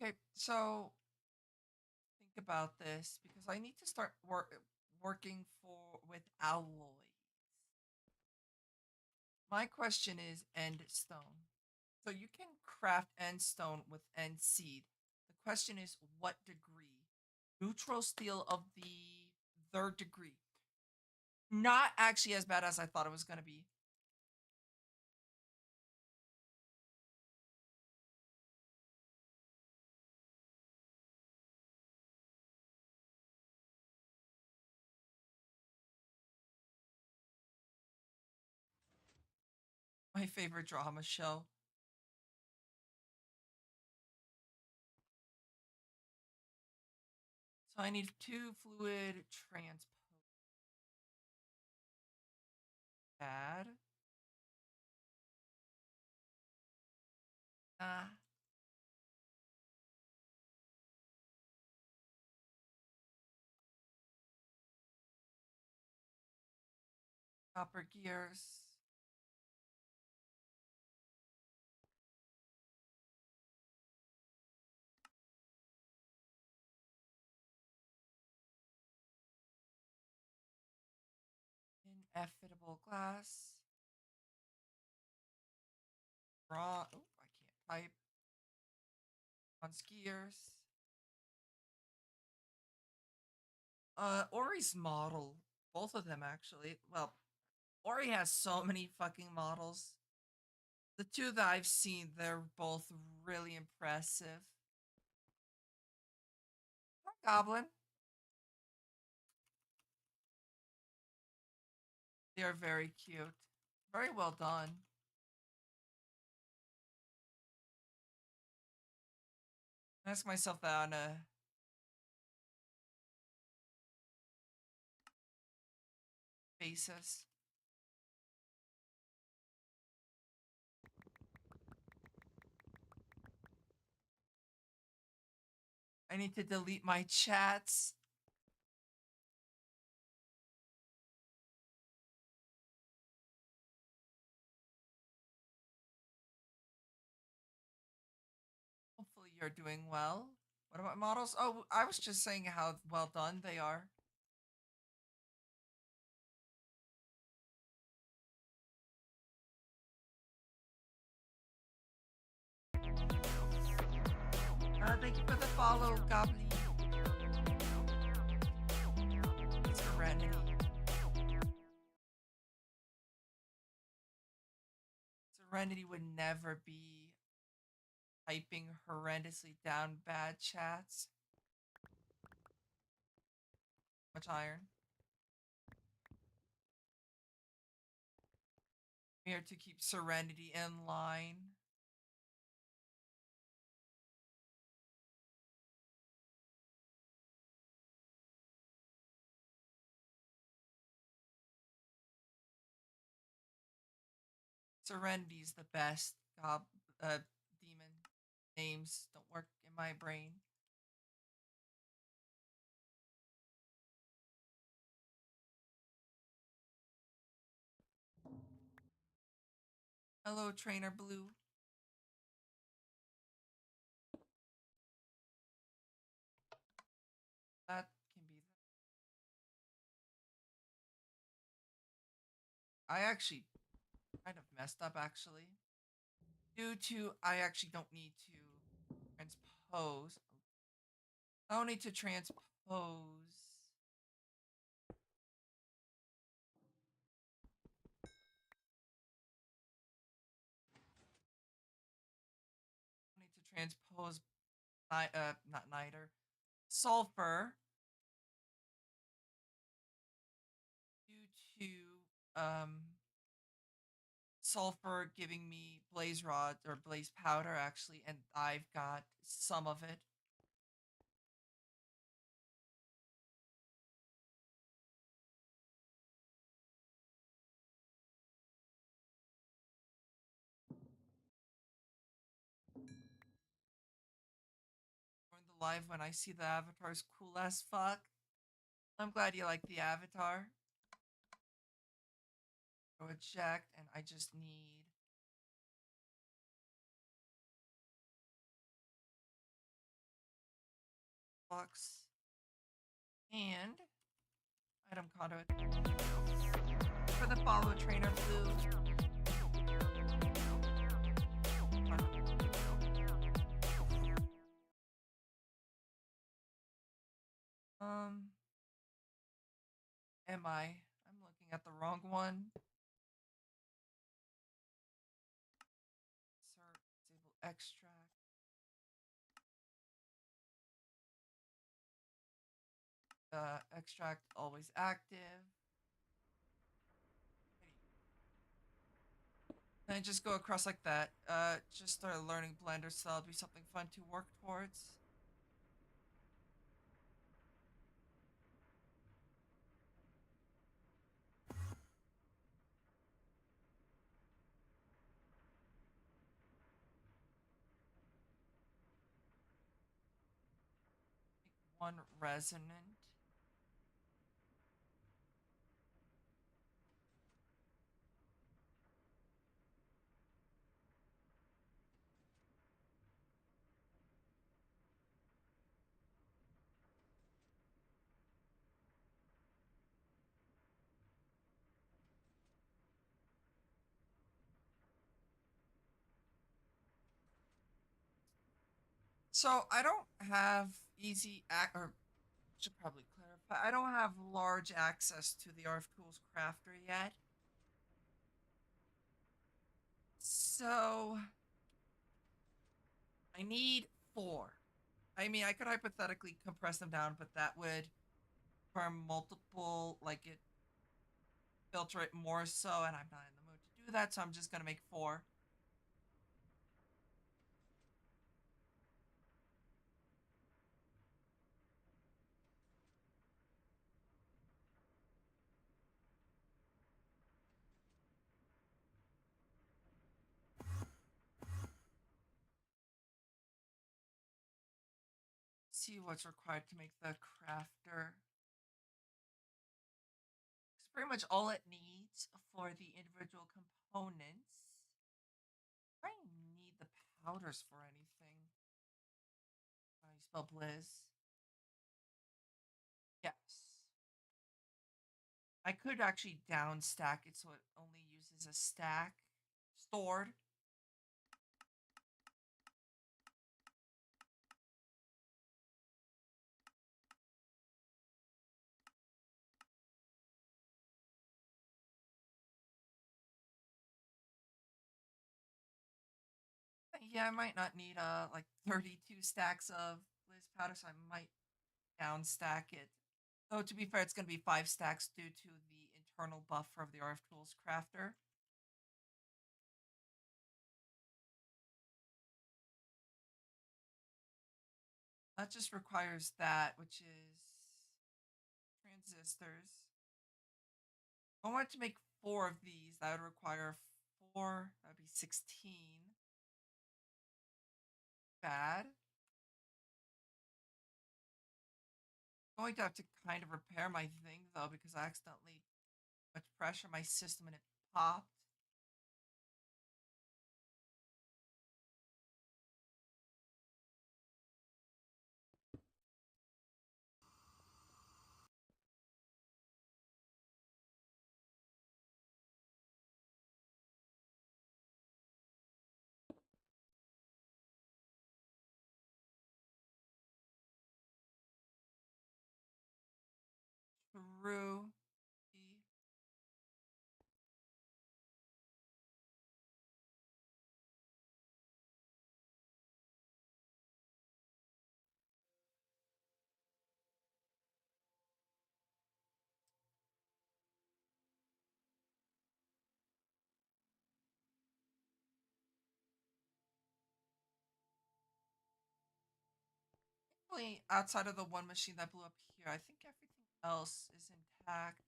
Okay, so think about this because I need to start working for with alloys. My question is end stone. So you can craft end stone with end seed. The question is what degree? Neutral steel of the third degree. Not actually as bad as I thought it was going to be. My favorite drama show. So I need two fluid transpose pad. Uh, Copper gears. Ineffable glass. Raw. Oh, I can't type. On skiers. Ori's model. Both of them actually. Well, Ori has so many fucking models. The two that I've seen, they're both really impressive. Goblin. They are very cute. Very well done. I ask myself that on a basis. I need to delete my chats. Hopefully you're doing well. What about models? Oh, I was just saying how well done they are. Thank you for the follow, Goblin. Serenity. Serenity would never be typing horrendously down bad chats. Much iron. I'm here to keep Serenity in line. Serenity's the best demon. Names don't work in my brain. Hello, Trainer Blue. That can be. I actually kind of messed up actually. Due to I actually don't need to transpose. I don't need to transpose. I need to transpose. Not niter. Sulfur. Due to sulfur giving me blaze rod or blaze powder actually, and I've got some of it. Join the live when I see the avatar's cool as fuck. I'm glad you like the avatar. Go eject, and I just need. box and item conduit for the follow trainer blue. Um, am I? I'm looking at the wrong one. Insert, disable extract. Extract always active. And just go across like that. Just started learning Blender, so that'll be something fun to work towards. Make one resonant. So I don't have easy or should probably clarify. I don't have large access to the ARF Tools Crafter yet. So I need 4. I mean, I could hypothetically compress them down, but that would require multiple, like it filter it more so, and I'm not in the mood to do that, so I'm just gonna make 4. See what's required to make the crafter. It's pretty much all it needs for the individual components. I need the powders for anything. How you spell Blizz? Yes. I could actually down stack it so it only uses a stack stored. Yeah, I might not need like 32 stacks of Blizz powder, so I might down stack it. Though to be fair, it's gonna be 5 stacks due to the internal buffer of the RF Tools crafter. That just requires that, which is transistors. I want to make 4 of these. That would require 4. That would be 16. Bad. I'm going to have to kind of repair my thing though because I accidentally put pressure on my system and it popped. True. Actually, outside of the one machine that blew up here, I think everything else is intact.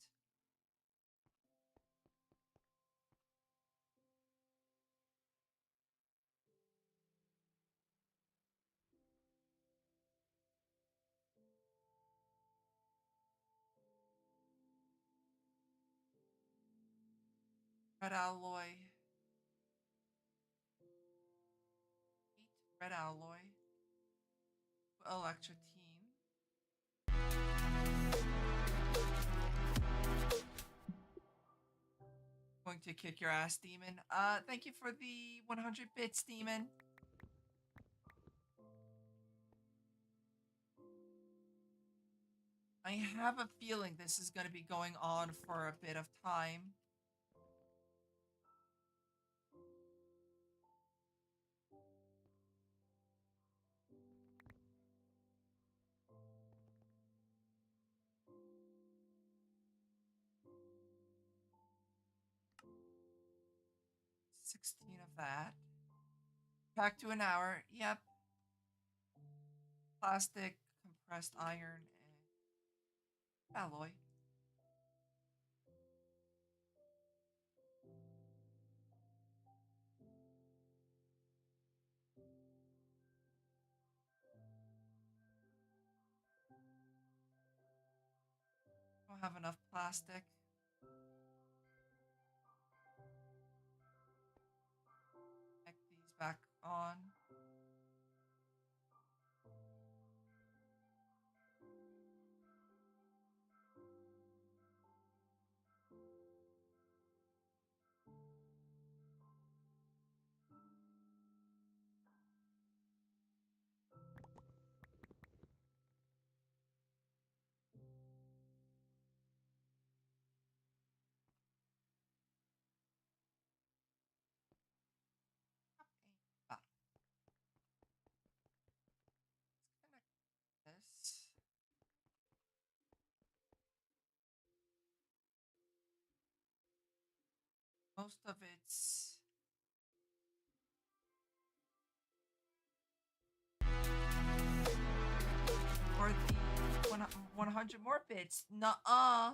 Red alloy. 8 red alloy. Electrotine. Going to kick your ass, demon. Thank you for the 100 bits, demon. I have a feeling this is going to be going on for a bit of time. $16 of that. Back to an hour. Yep. Plastic, compressed iron, and alloy. Don't have enough plastic. Connect these back on. Ah, connect this. Most of it's for the 100 more bits. Nuh-uh.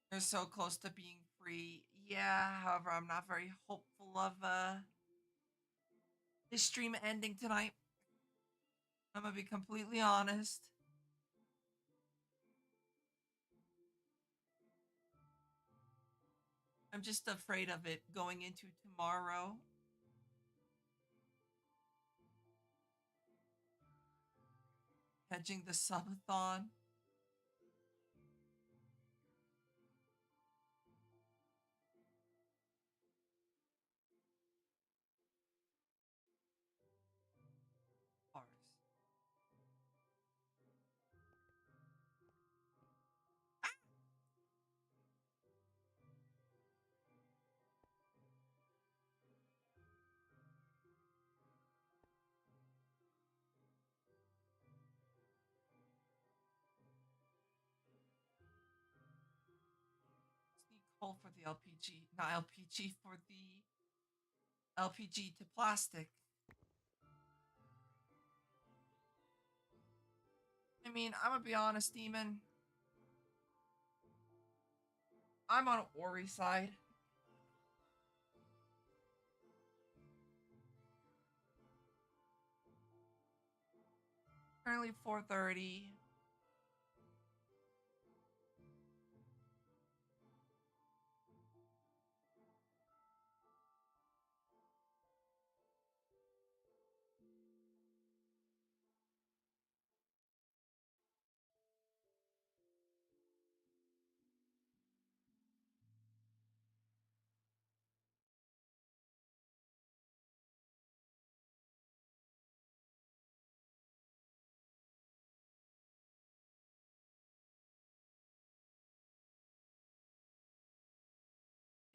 They're so close to being free. Yeah, however, I'm not very hopeful of this stream ending tonight. I'm gonna be completely honest. I'm just afraid of it going into tomorrow. Hedging the subathon. Bars. Sneak hole for the LPG. Not LPG, for the LPG to plastic. I mean, I'm gonna be honest, Demon. I'm on Ori side. Currently 4:30.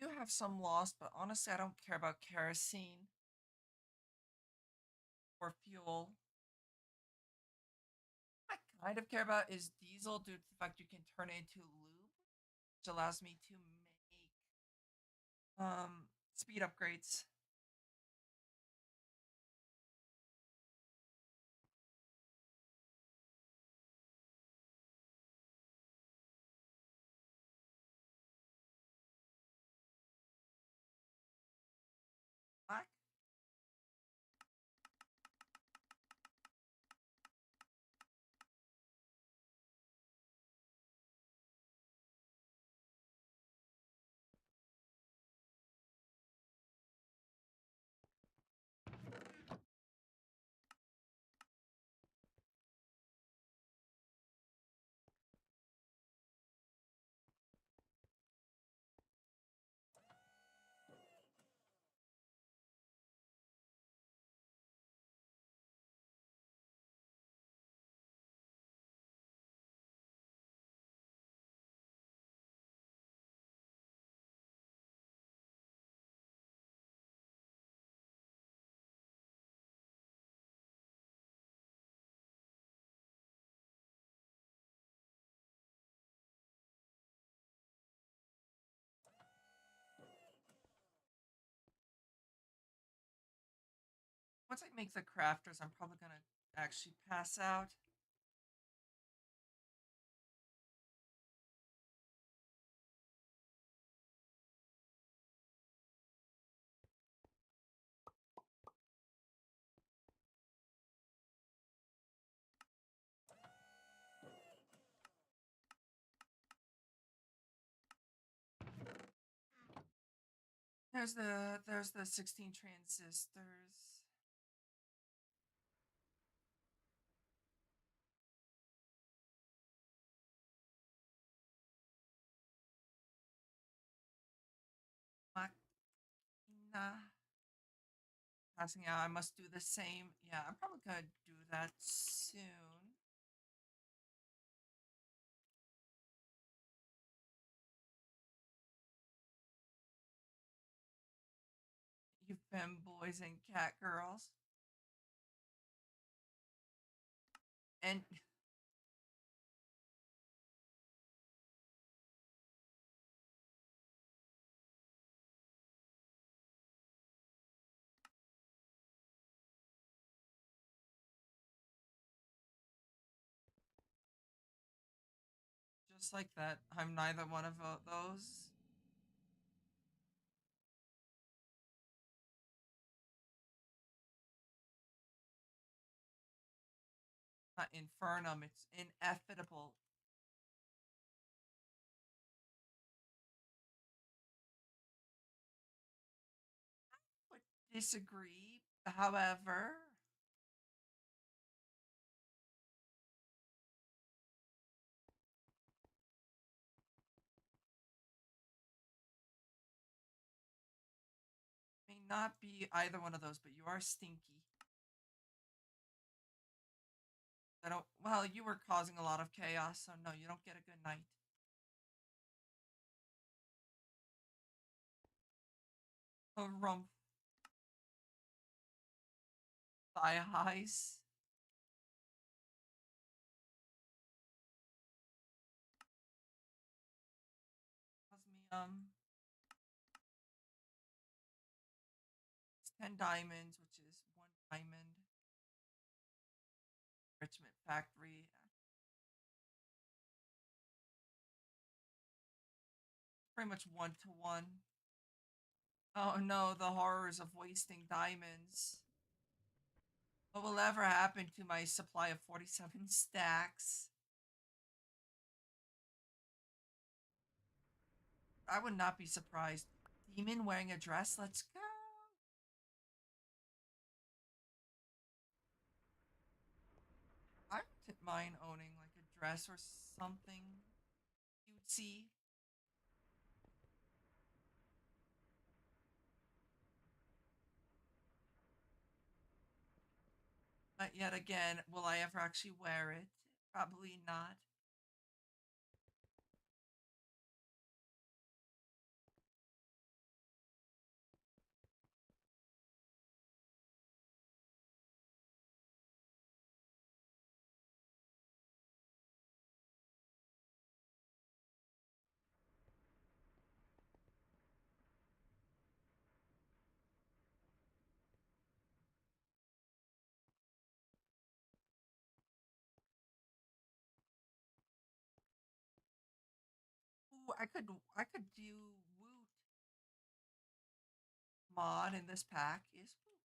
Do have some loss, but honestly, I don't care about kerosene or fuel. What I kind of care about is diesel due to the fact you can turn it into lube, which allows me to make speed upgrades. Black. Once I make the crafters, I'm probably gonna actually pass out. There's the 16 transistors. Machina. Passing out. I must do the same. Yeah, I'm probably gonna do that soon. You femboys and cat girls. And just like that, I'm neither one of those. Not infernum, it's inevitable. Would disagree. However, may not be either one of those, but you are stinky. I don't. Well, you were causing a lot of chaos, so no, you don't get a good night. A rump, thigh highs, osmium. It's 10 diamonds, which is 1 diamond. Enrichment factory. Pretty much 1 to 1. Oh no, the horrors of wasting diamonds. What will ever happen to my supply of 47 stacks? I would not be surprised. Demon wearing a dress? Let's go. I wouldn't mind owning like a dress or something cutesy. But yet again, will I ever actually wear it? Probably not. Ooh, I could do Woot mod in this pack is Woot.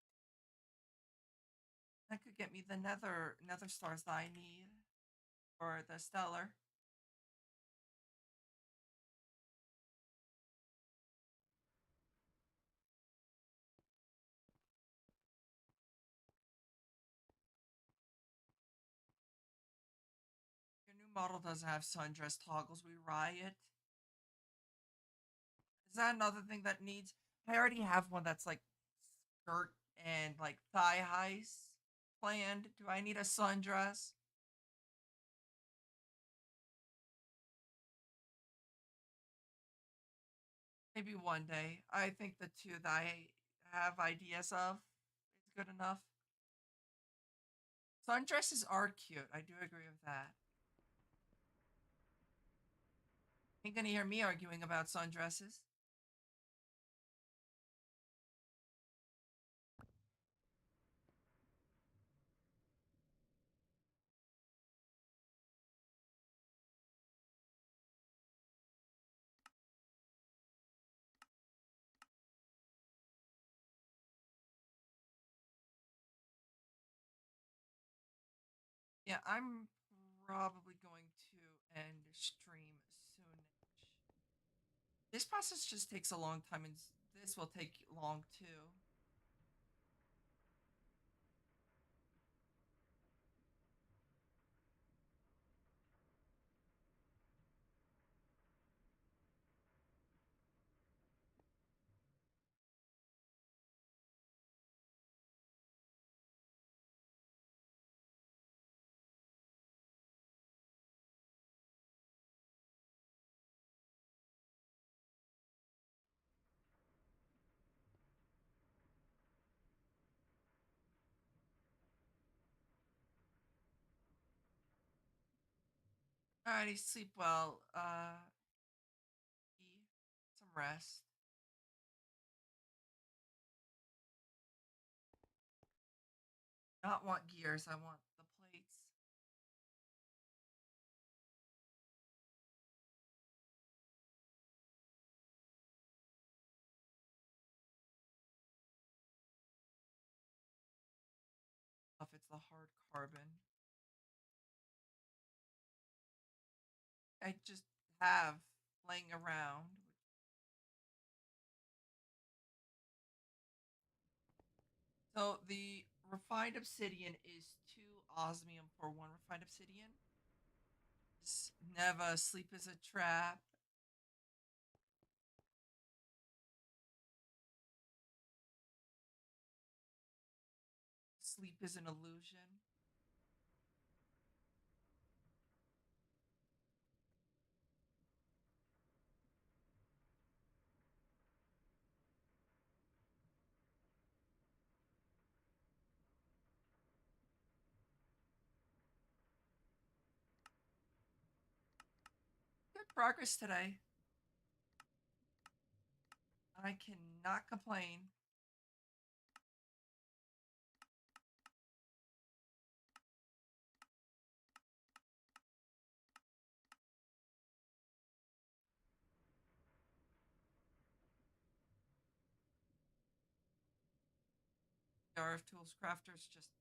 That could get me the nether stars that I need for the stellar. Your new model doesn't have sundress toggles. We riot. Is that another thing that needs? I already have one that's like skirt and like thigh highs planned. Do I need a sundress? Maybe one day. I think the two that I have ideas of is good enough. Sundresses are cute. I do agree with that. Ain't gonna hear me arguing about sundresses. Yeah, I'm probably going to end stream soonish. This process just takes a long time, and this will take long too. Alrighty, sleep well. Some rest. Not want gears. I want the plates. If it's the hard carbon, I just have laying around. So the refined obsidian is two osmium for one refined obsidian. Never sleep is a trap. Sleep is an illusion. Good progress today. I cannot complain. RF Tools Crafters just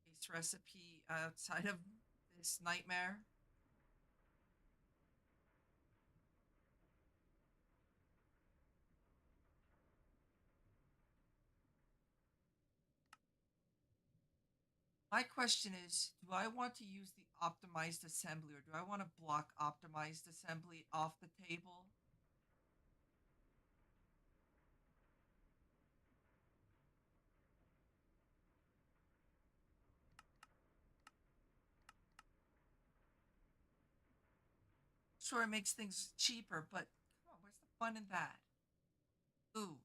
base recipe outside of this nightmare. My question is, do I want to use the optimized assembly or do I want to block optimized assembly off the table? Sure, it makes things cheaper, but come on, where's the fun in that? Ooh,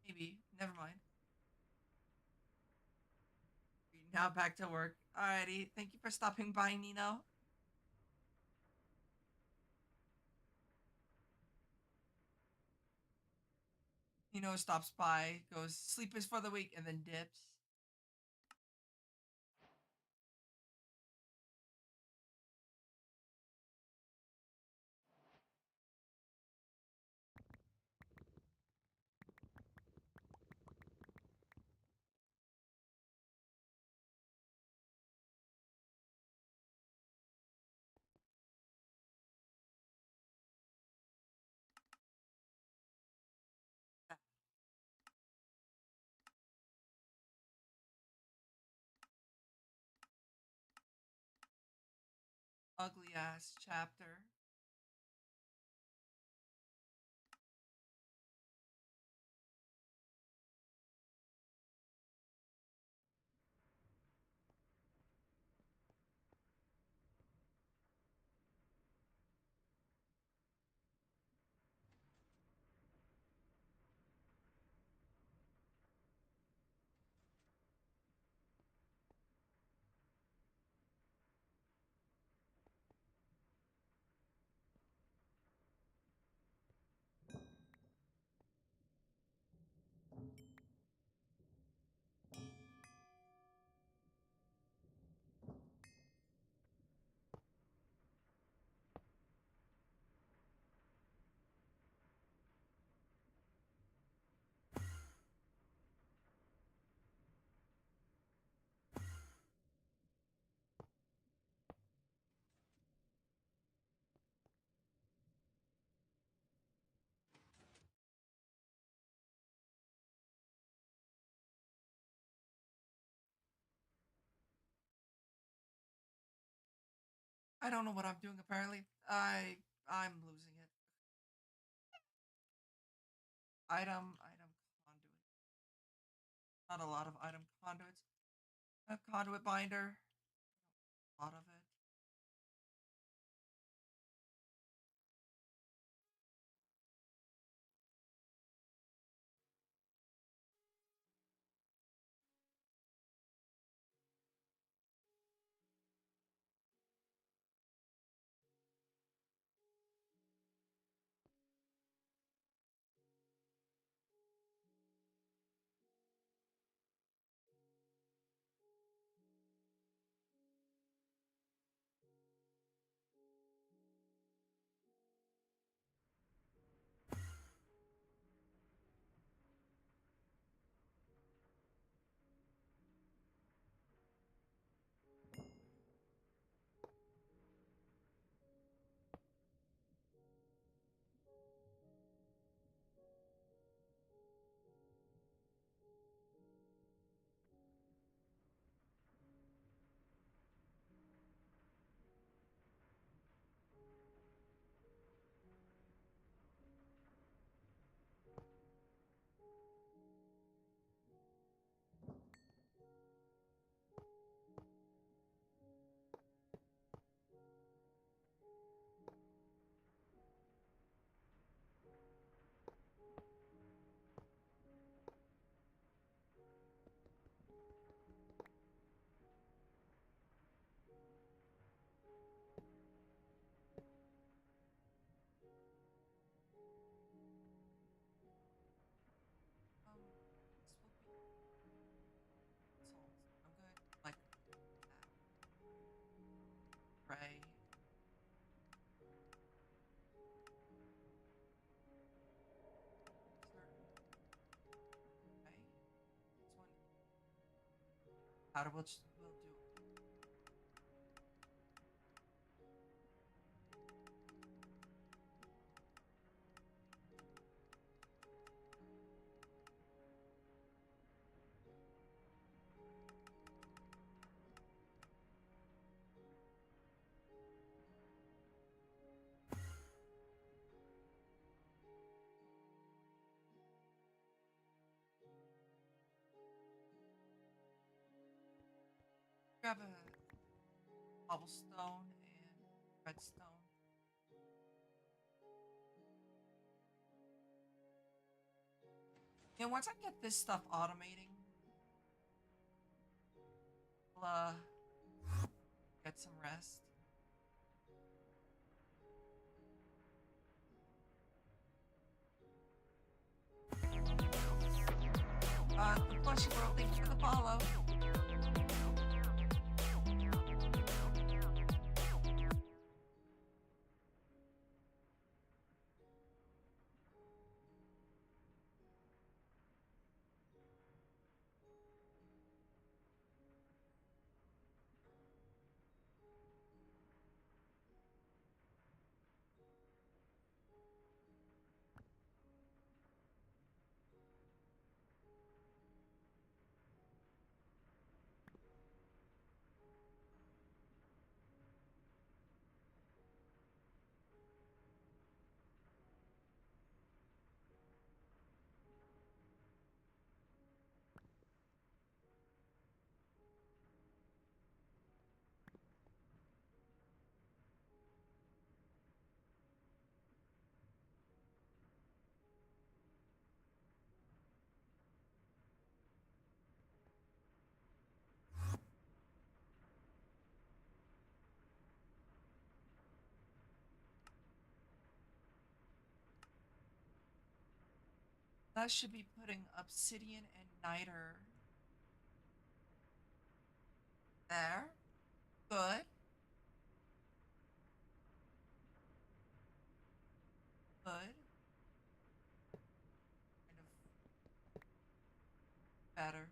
maybe. Never mind. Now back to work. Alrighty. Thank you for stopping by, Nino. Nino stops by, goes, sleep is for the week, and then dips. Ugly ass chapter. I don't know what I'm doing apparently. I'm losing it. Item conduit. Not a lot of item conduits. A conduit binder. A lot of it. This will be salt. I'm good. Like that. Gray. Certain. Okay. This one. Powder will do. Grab a cobblestone and redstone. And once I get this stuff automating, I'll get some rest. The Plushy World, thank you for the follow. That should be putting obsidian and niter there. Good. Good. Kind of better.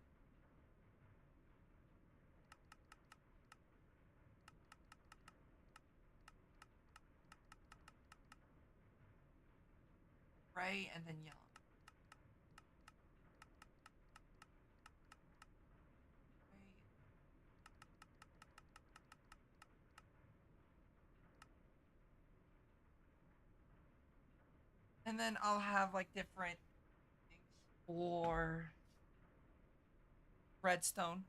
Gray and then yellow. Gray. And then I'll have like different things for redstone.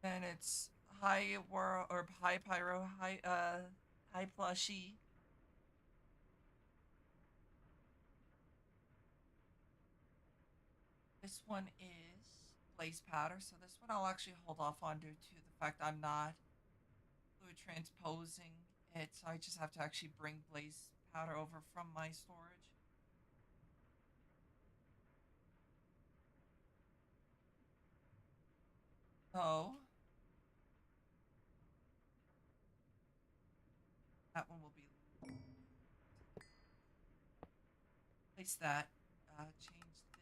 And it's high world or high pyro, high plushy. This one is blaze powder, so this one I'll actually hold off on due to the fact I'm not fluid transposing it, so I just have to actually bring blaze powder over from my storage. So that one will be place that. Change this one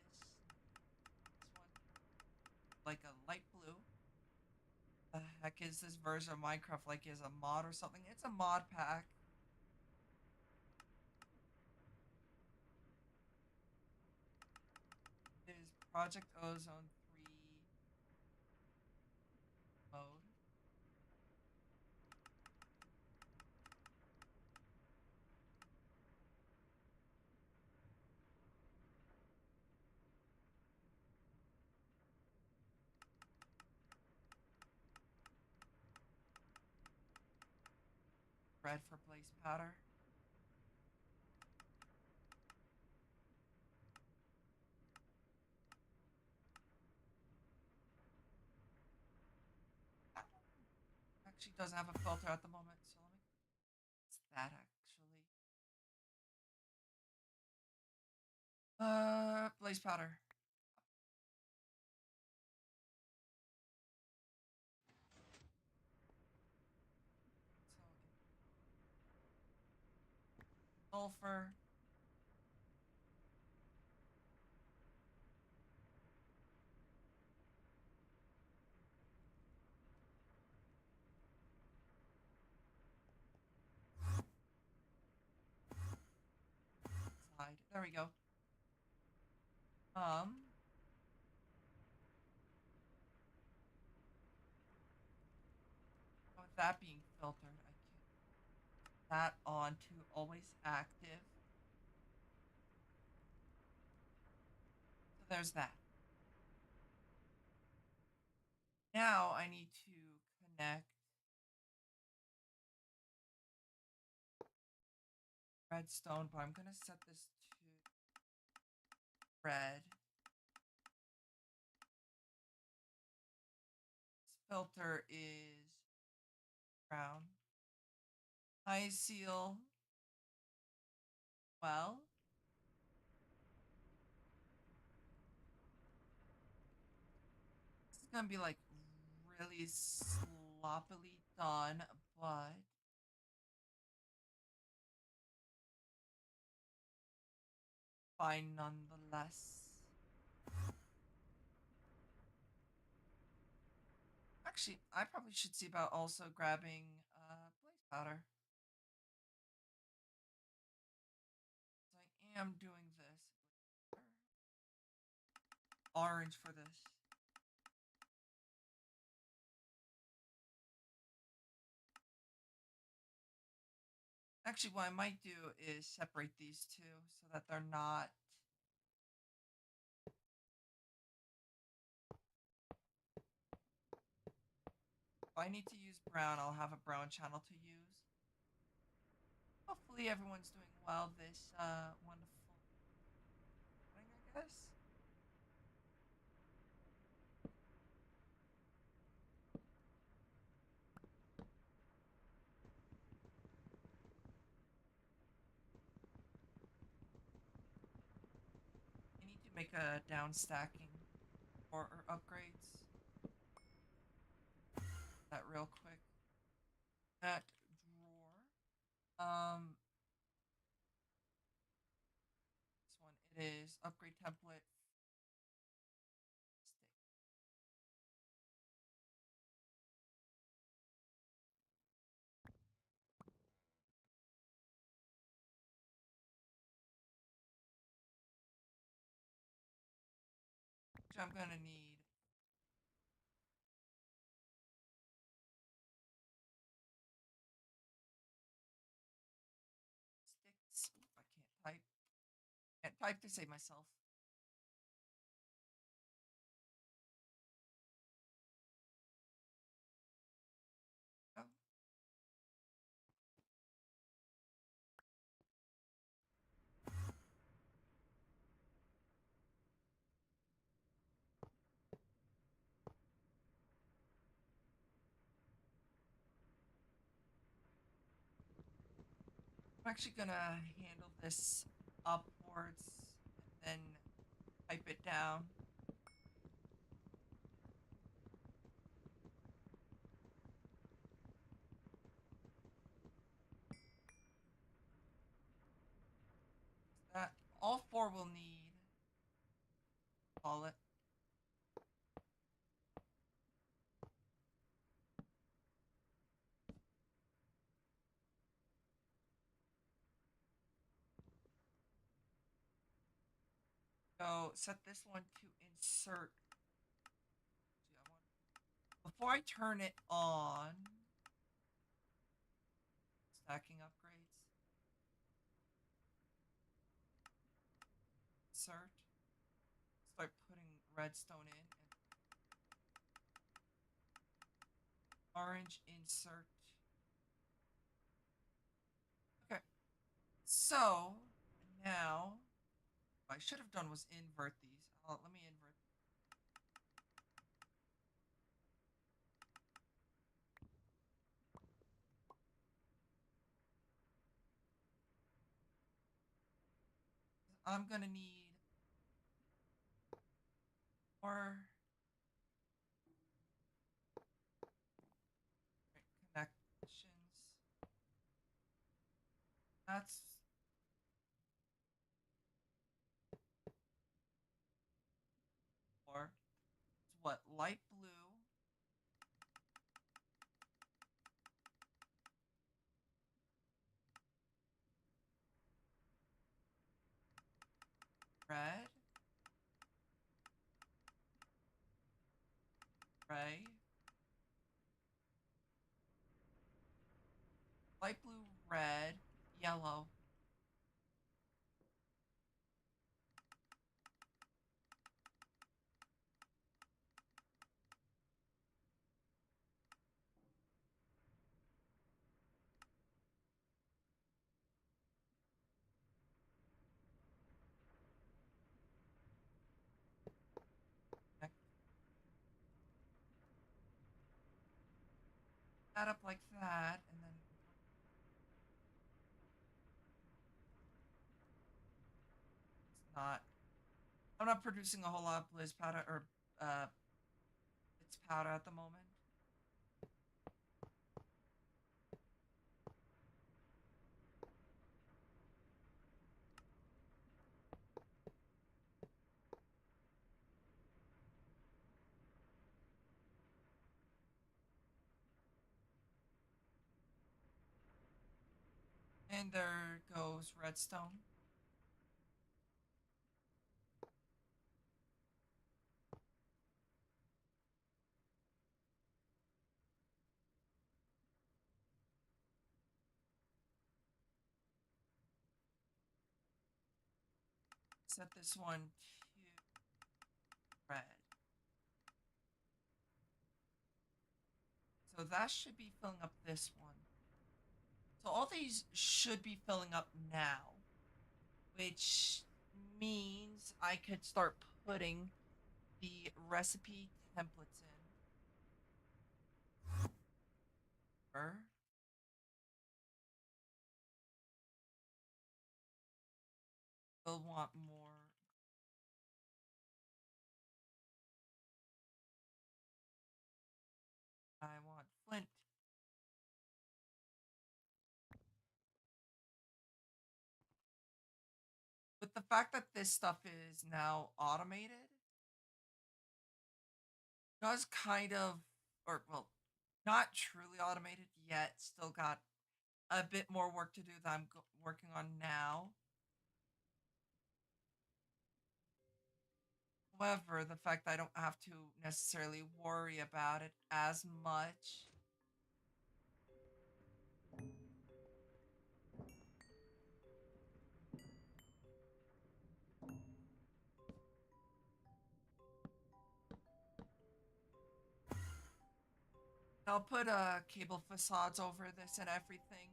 like a light blue. The heck is this version of Minecraft like is a mod or something? It's a mod pack. It is Project Ozone 3 mode. Red for blaze powder. Actually doesn't have a filter at the moment, so let me. It's that actually. Blaze powder. So sulfur. Slide. There we go. Um, with that being filtered, I can put that on to always active. So there's that. Now I need to connect redstone, but I'm gonna set this to red. This filter is brown. High seal. Well, this is gonna be like really sloppily done, but fine nonetheless. Actually, I probably should see about also grabbing blaze powder. I am doing this. Orange for this. Actually, what I might do is separate these two so that they're not. If I need to use brown, I'll have a brown channel to use. Hopefully, everyone's doing well this wonderful morning, I guess. I need to make a down stacking or upgrades. That real quick. That drawer. This one it is upgrade template. Which I'm gonna need Can't type to save myself. Oh, I'm actually gonna handle this upwards and then type it down. That all four will need call it. So set this one to insert. Before I turn it on, stacking upgrades. Insert. Start putting redstone in and orange insert. Okay. So now what I should have done was invert these. Let me invert. I'm gonna need more connections. That's or it's what light blue, red, gray, light blue, red, yellow. Connect that up like that, and then it's not. I'm not producing a whole lot of blizz powder or uh, it's powder at the moment. And there goes redstone. Set this one to red. So that should be filling up this one. So all these should be filling up now, which means I could start putting the recipe templates in. We'll want more. I want flint. With the fact that this stuff is now automated, does kind of, or well, not truly automated yet, still got a bit more work to do that I'm working on now. However, the fact that I don't have to necessarily worry about it as much. I'll put cable facades over this and everything.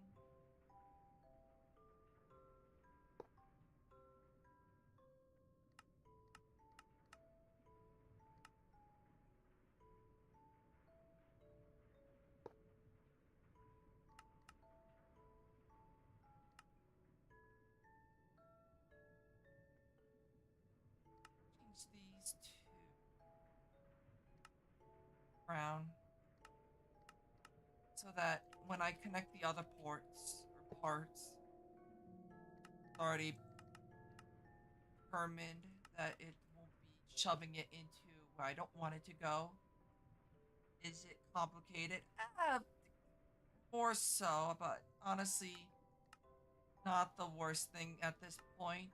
Change these to brown so that when I connect the other ports or parts, it's already determined that it won't be shoving it into where I don't want it to go. Is it complicated? More so, but honestly, not the worst thing at this point.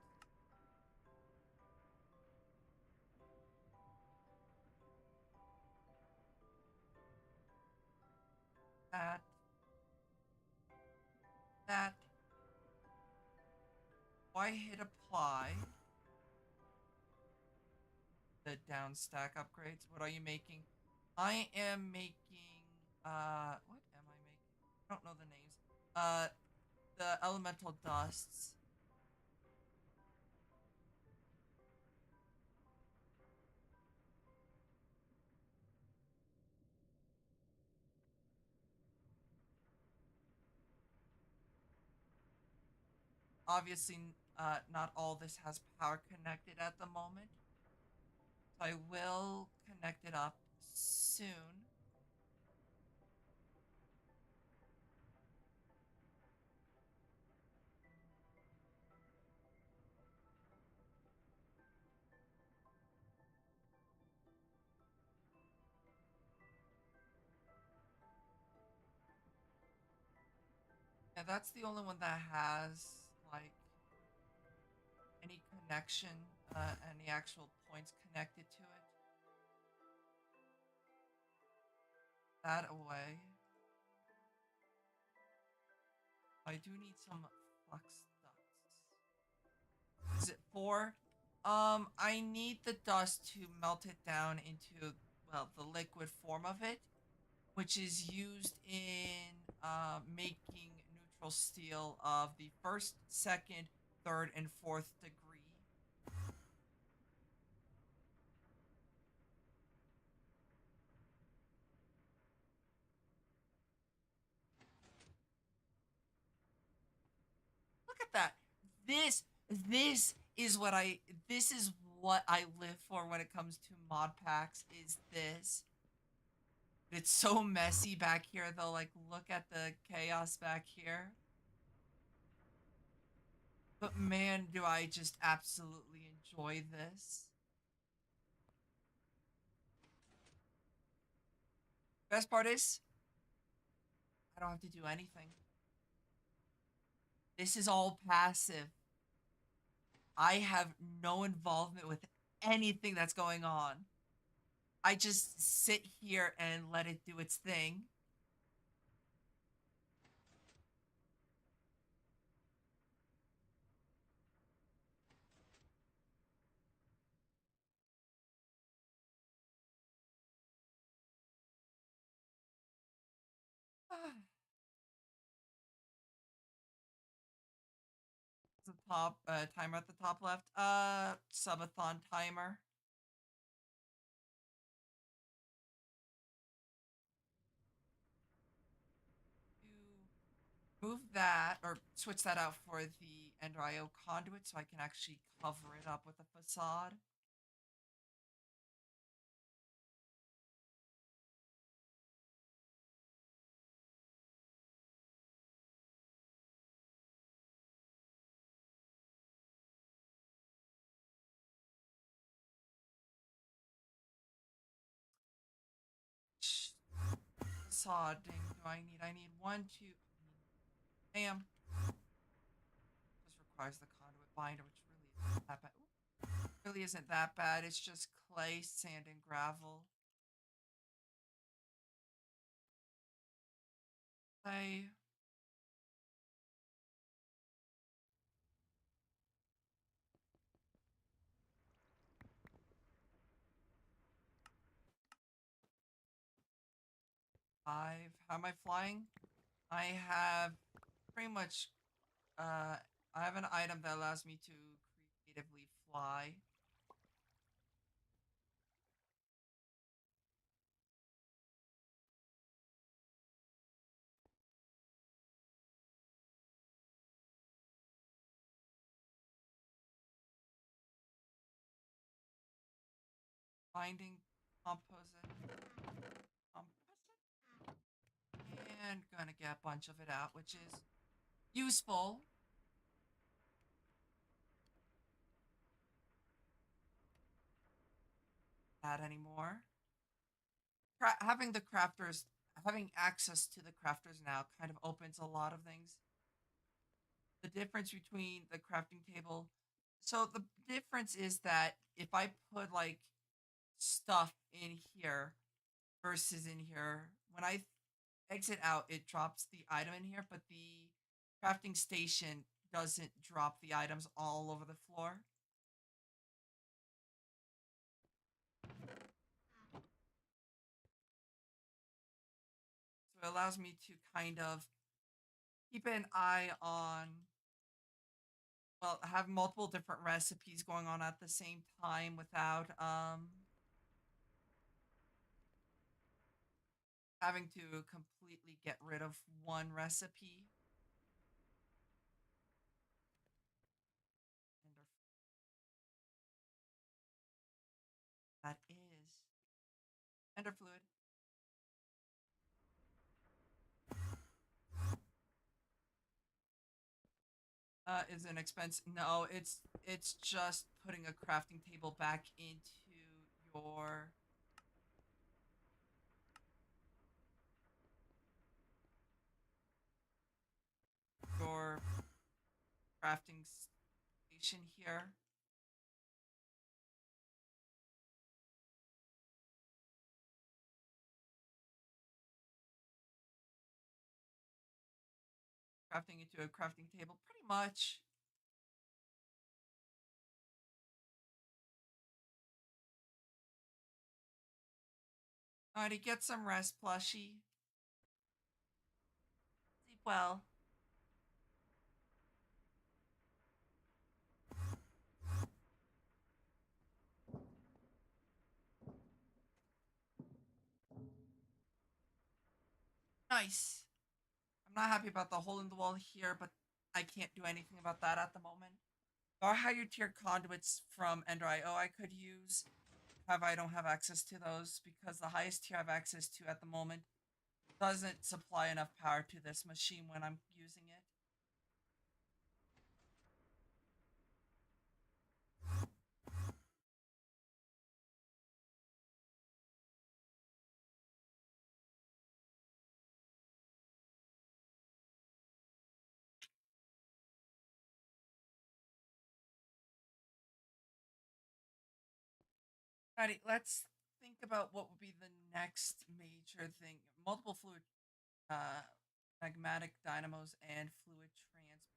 That, that, why hit apply? The down stack upgrades. What are you making? I am making, what am I making? I don't know the names. The elemental dusts. Obviously, not all this has power connected at the moment. So I will connect it up soon. Yeah, that's the only one that has like any connection, any actual points connected to it. That away. I do need some flux ducts. Is it four? I need the dust to melt it down into, well, the liquid form of it, which is used in making neutral steel of the first, second, third, and fourth degree. Look at that. This is what I this is what I live for when it comes to mod packs is this. It's so messy back here though. Like look at the chaos back here. But man, do I just absolutely enjoy this. Best part is I don't have to do anything. This is all passive. I have no involvement with anything that's going on. I just sit here and let it do its thing. The top timer at the top left. Subathon timer. To move that or switch that out for the Ender IO conduit so I can actually cover it up with a facade. Facading do I need? I need one, two. Damn. Just requires the conduit binder, which really isn't that bad. Ooh, really isn't that bad. It's just clay, sand, and gravel. I 5. How am I flying? I have pretty much I have an item that allows me to creatively fly. Finding composite, composite, and gonna get a bunch of it out, which is useful. That anymore. Having the crafters, having access to the crafters now kind of opens a lot of things. The difference between the crafting table. So the difference is that if I put like stuff in here versus in here, when I exit out, it drops the item in here, but the crafting station doesn't drop the items all over the floor. So it allows me to kind of keep an eye on, well, have multiple different recipes going on at the same time without having to completely get rid of one recipe. That is ender fluid. Is an expense. No, it's just putting a crafting table back into your your crafting station here. Crafting into a crafting table, pretty much. Alrighty, get some rest, plushie. Sleep well. Nice. I'm not happy about the hole in the wall here, but I can't do anything about that at the moment. There are higher tier conduits from Ender.io I could use. However, I don't have access to those because the highest tier I have access to at the moment doesn't supply enough power to this machine when I'm using it. Alrighty, let's think about what would be the next major thing. Multiple fluid, uh, magmatic dynamos and fluid transposers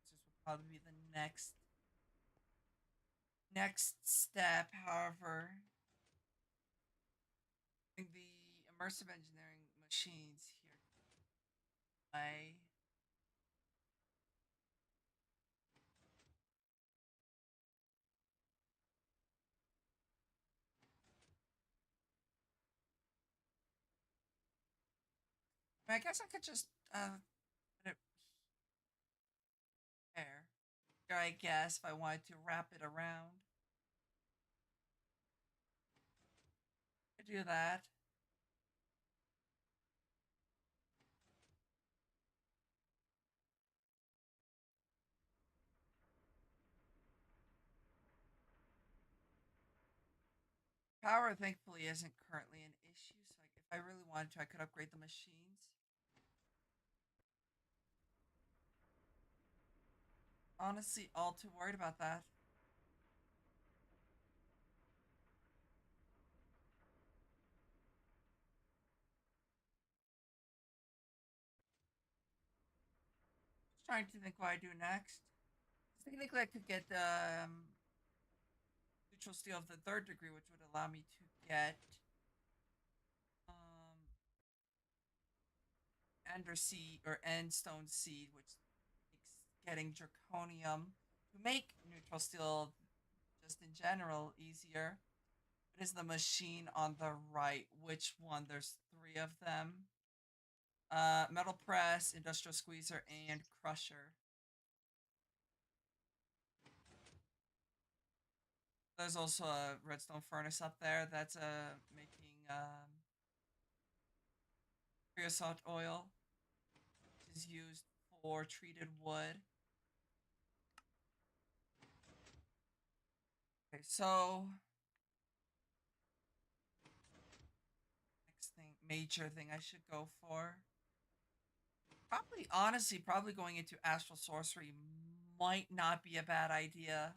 would probably be the next step. However, the immersive engineering machines here, I guess I could just put it there. I guess if I wanted to wrap it around, I could do that. Power, thankfully, isn't currently an issue, so if I really wanted to, I could upgrade the machines. Honestly, all too worried about that. Just trying to think what I do next. Technically, I could get neutral steel of the third degree, which would allow me to get um, ender seed or end stone seed, which makes getting draconium to make neutral steel just in general easier. It is the machine on the right. Which one? There's three of them. Metal press, industrial squeezer, and crusher. There's also a redstone furnace up there that's making creosote oil, which is used for treated wood. Okay, so next thing, major thing I should go for. Probably, honestly, probably going into astral sorcery might not be a bad idea.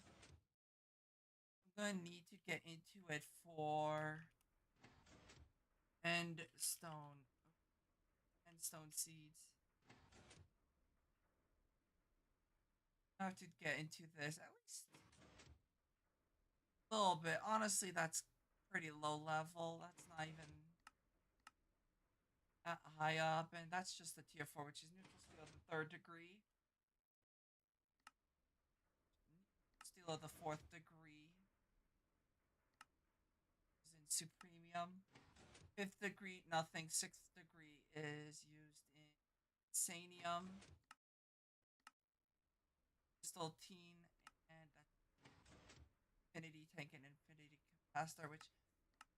I'm gonna need to get into it for end stone, end stone seeds. I have to get into this at least a little bit. Honestly, that's pretty low level. That's not even that high up, and that's just the tier 4, which is neutral steel of the 3rd degree, steel of the 4th degree is in supremium. 5th degree, nothing. 6th degree is used in sanium, crystal teen, and infinity tank and infinity capacitor, which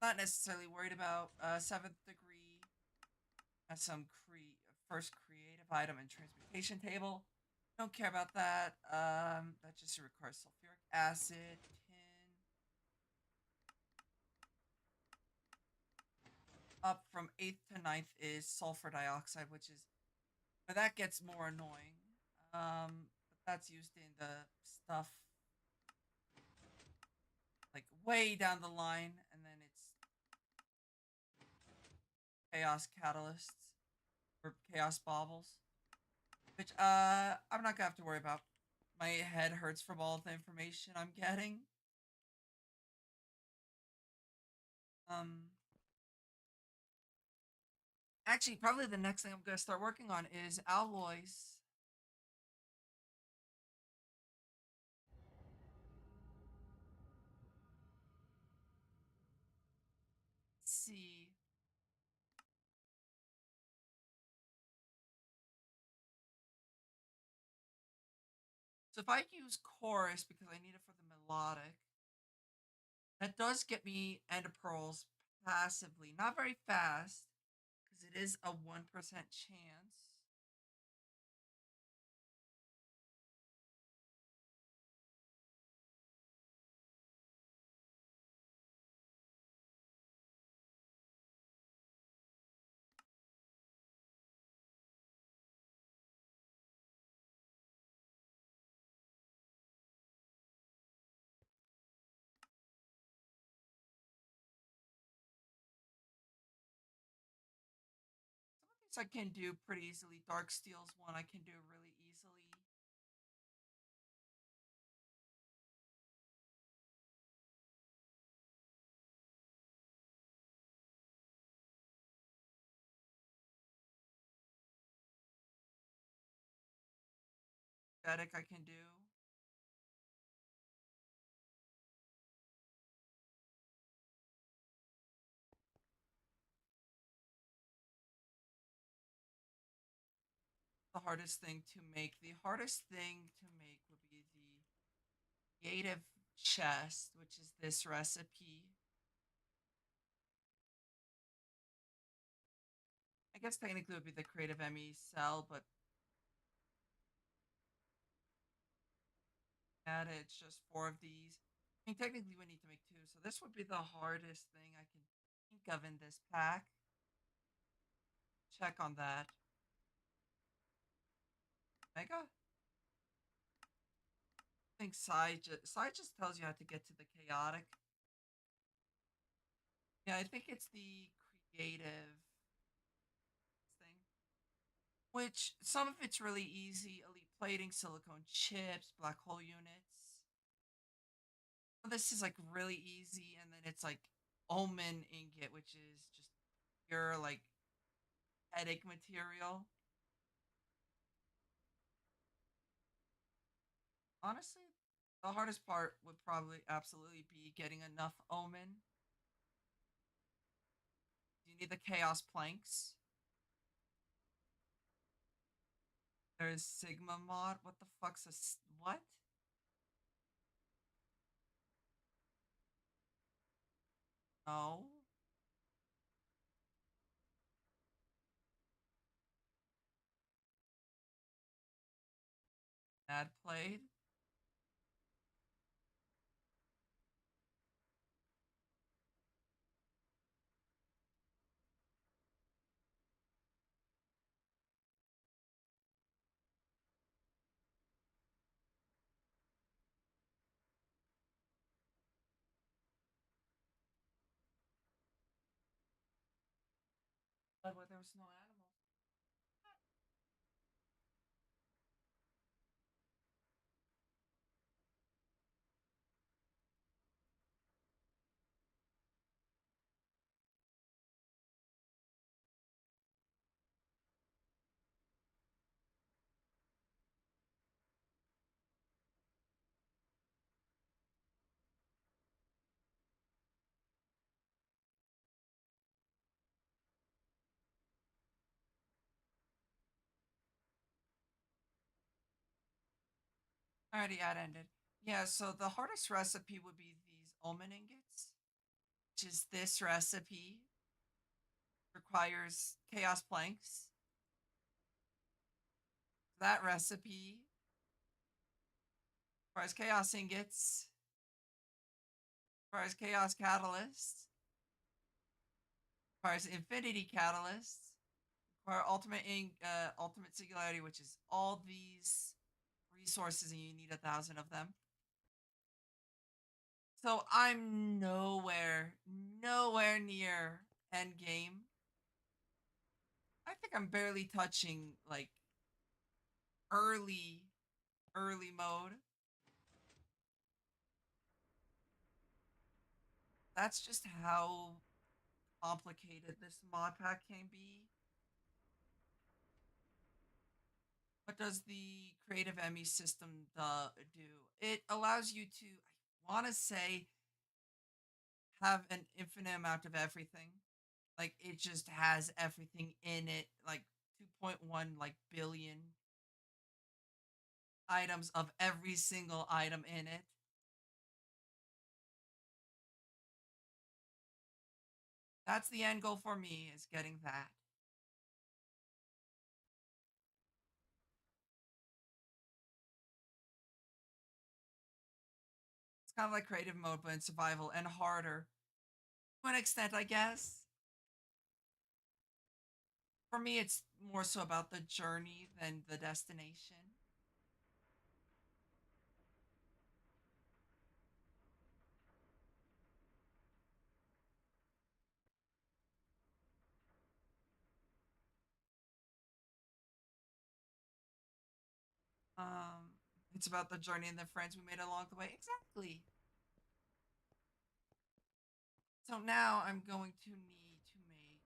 I'm not necessarily worried about. 7th degree has some first creative item and transmutation table. Don't care about that. That just requires sulfuric acid, tin. Up from 8th to 9th is sulfur dioxide, which is where that gets more annoying. But that's used in the stuff like way down the line, and then it's chaos catalysts or chaos baubles, which I'm not gonna have to worry about. My head hurts from all the information I'm getting. Um, Actually, probably the next thing I'm gonna start working on is alloys. Let's see. So if I use chorus because I need it for the melodic, that does get me ender pearls passively. Not very fast, because it is a 1% chance. Some of these I can do pretty easily. Dark Steel's one I can do really easily. Static I can do. The hardest thing to make. The hardest thing to make would be the creative chest, which is this recipe. I guess technically it would be the creative ME cell, but add it, it's just 4 of these. I mean, technically we need to make 2, so this would be the hardest thing I can think of in this pack. Check on that. Mega? I think Sai just tells you how to get to the chaotic. Yeah, I think it's the creative thing. Which some of it's really easy. Elite plating, silicone chips, black hole units. This is like really easy, and then it's like omen ingot, which is just pure like headache material. Honestly, the hardest part would probably absolutely be getting enough omen. You need the chaos planks. There's Sigma mod. What the fuck's what? No. Mad played. But there was no animal. Alrighty, ad ended. Yeah, so the hardest recipe would be these almond ingots, which is this recipe requires chaos planks. That recipe requires chaos ingots, requires chaos catalyst, requires infinity catalyst, require ultimate singularity, which is all these resources, and you need 1,000 of them. So I'm nowhere near end game. I think I'm barely touching like early, early mode. That's just how complicated this mod pack can be. What does the creative ME system do? It allows you to, I want to say, have an infinite amount of everything. Like it just has everything in it, like 2.1 like billion items of every single item in it. That's the end goal for me is getting that. It's kind of like creative mode, but in survival and harder to an extent, I guess. For me, it's more so about the journey than the destination. Um, it's about the journey and the friends we made along the way. Exactly. So now I'm going to need to make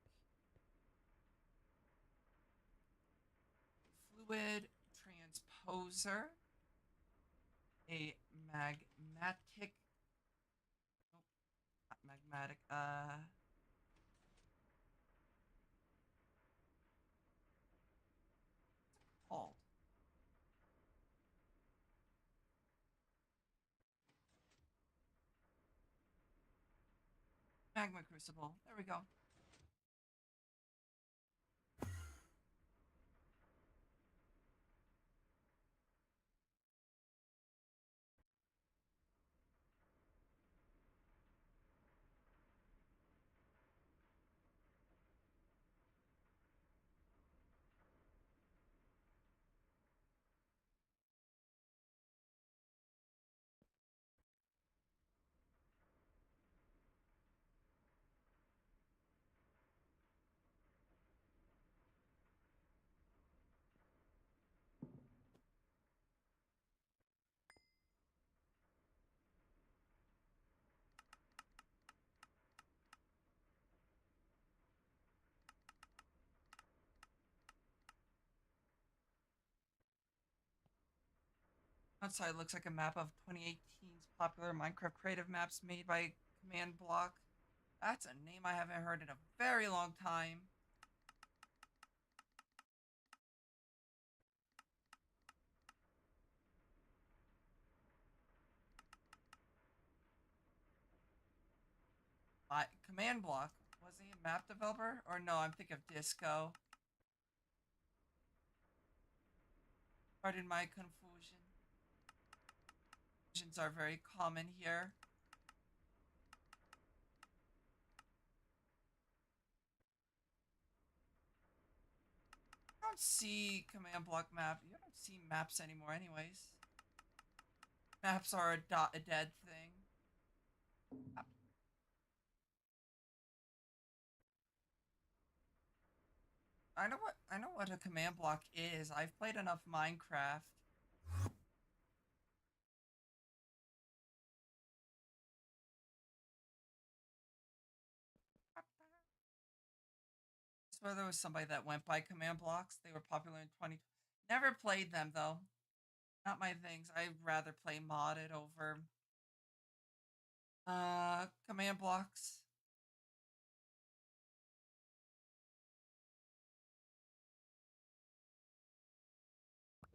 fluid transposer, a magmatic, nope, not magmatic, called magma crucible. There we go. Outside looks like a map of 2018's popular Minecraft creative maps made by Command Block. That's a name I haven't heard in a very long time. Command Block. Was he a map developer? Or no, I'm thinking of Disco. Pardon my confusion. Confusions are very common here. I don't see Command Block map. You don't see maps anymore anyways. Maps are a dead thing. I know what a command block is. I've played enough Minecraft. I swear there was somebody that went by command blocks. They were popular in 20. Never played them though. Not my things. I'd rather play modded over command blocks.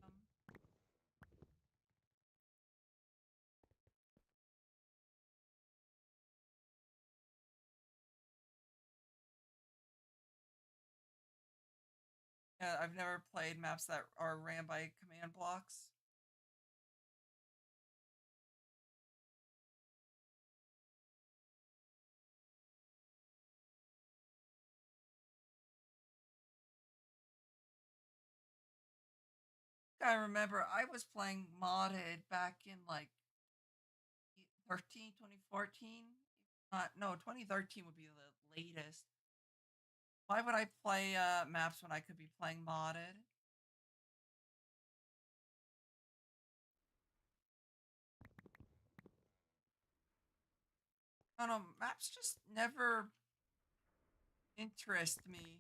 Um, yeah, I've never played maps that are ran by command blocks. I remember I was playing modded back in like 2014. No, 2013 would be the latest. Why would I play maps when I could be playing modded? I don't know, maps just never interest me.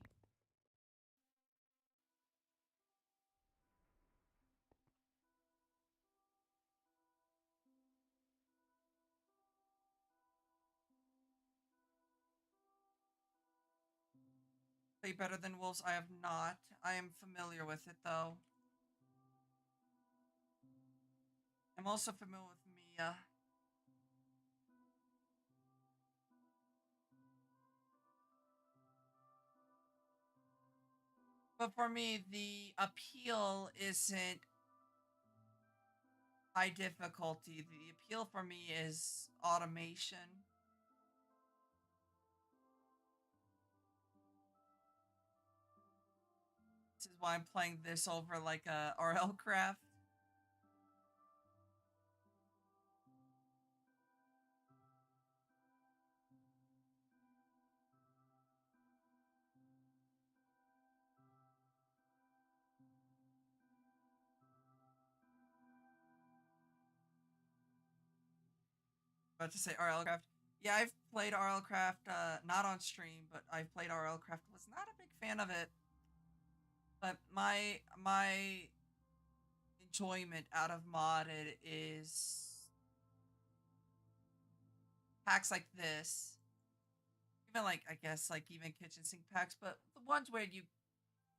Play better than wolves? I have not. I am familiar with it though. I'm also familiar with Mia. But for me, the appeal isn't high difficulty. The appeal for me is automation. This is why I'm playing this over like a RL craft. About to say RL craft. Yeah, I've played RL craft, not on stream, but I've played RL craft. Was not a big fan of it, but my enjoyment out of modded is packs like this. Even like I guess like even kitchen sink packs, but the ones where you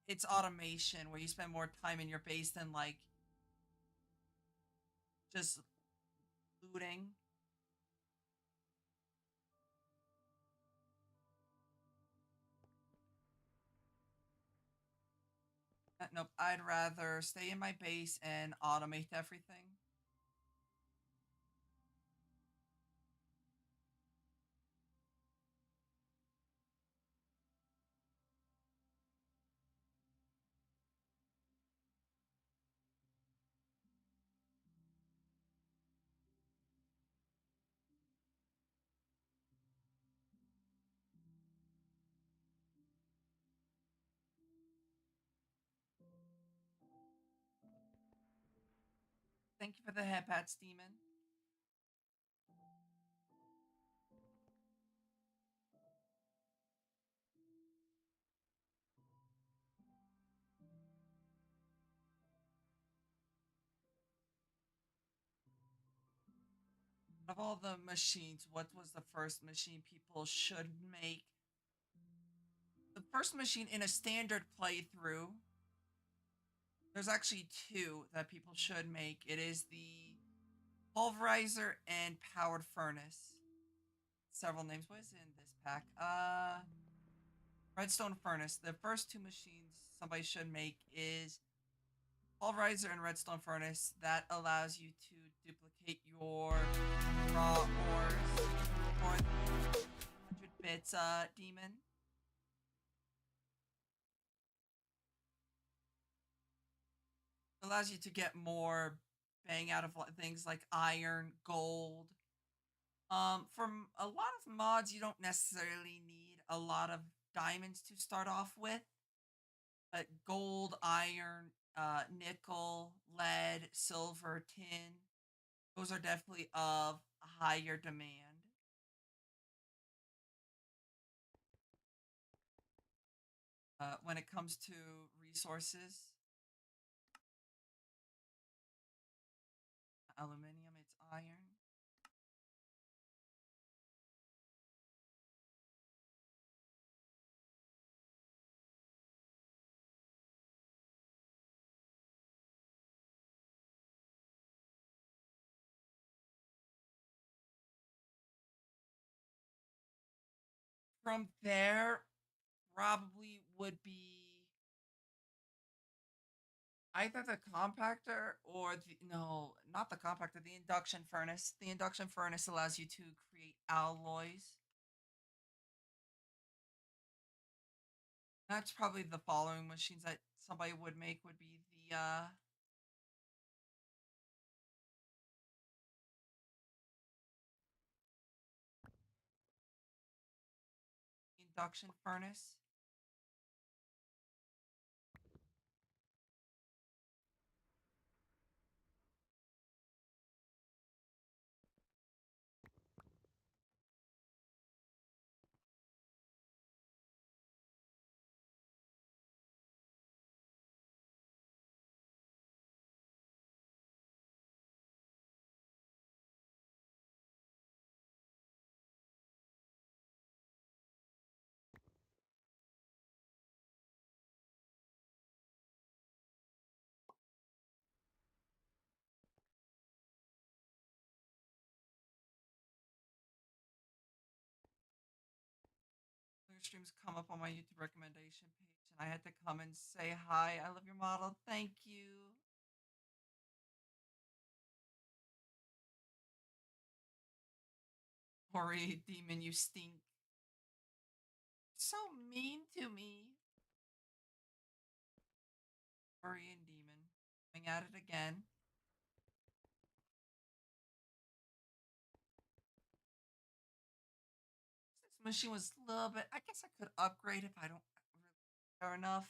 it's automation where you spend more time in your base than like just looting. Nope, I'd rather stay in my base and automate everything. Thank you for the headpats, demon. Of all the machines, what was the first machine people should make? The first machine in a standard playthrough, there's actually two that people should make. It is the pulverizer and powered furnace. Several names. What is in this pack? Redstone furnace. The first two machines somebody should make is pulverizer and redstone furnace. That allows you to duplicate your raw ores for the 100 bits demon. It allows you to get more bang out of things like iron, gold. From a lot of mods, you don't necessarily need a lot of diamonds to start off with, but gold, iron, nickel, lead, silver, tin, those are definitely of higher demand. When it comes to resources, aluminum, it's iron. From there, probably would be either the compactor or the no, not the compactor, the induction furnace. The induction furnace allows you to create alloys. That's probably the following machines that somebody would make would be the induction furnace. Your streams come up on my YouTube recommendation page, and I had to come and say hi. I love your model. Thank you. Ori demon, you stink. So mean to me. Ori and demon. Going at it again. This machine was a little bit. I guess I could upgrade if I don't really care enough.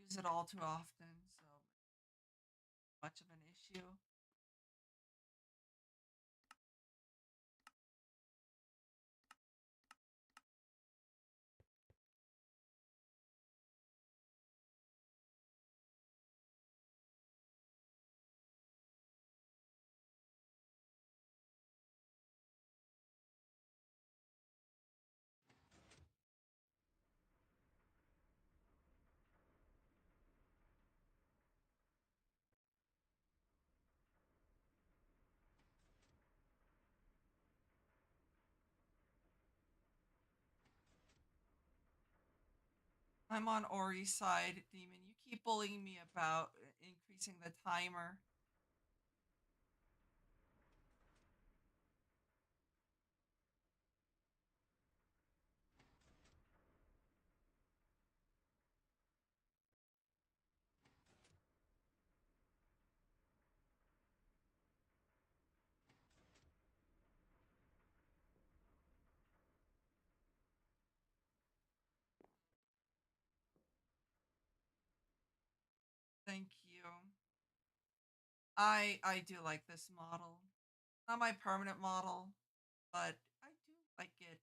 Use it all too often, so much of an issue. I'm on Ori's side, demon. You keep bullying me about increasing the timer. Thank you. I do like this model. Not my permanent model, but I do like it.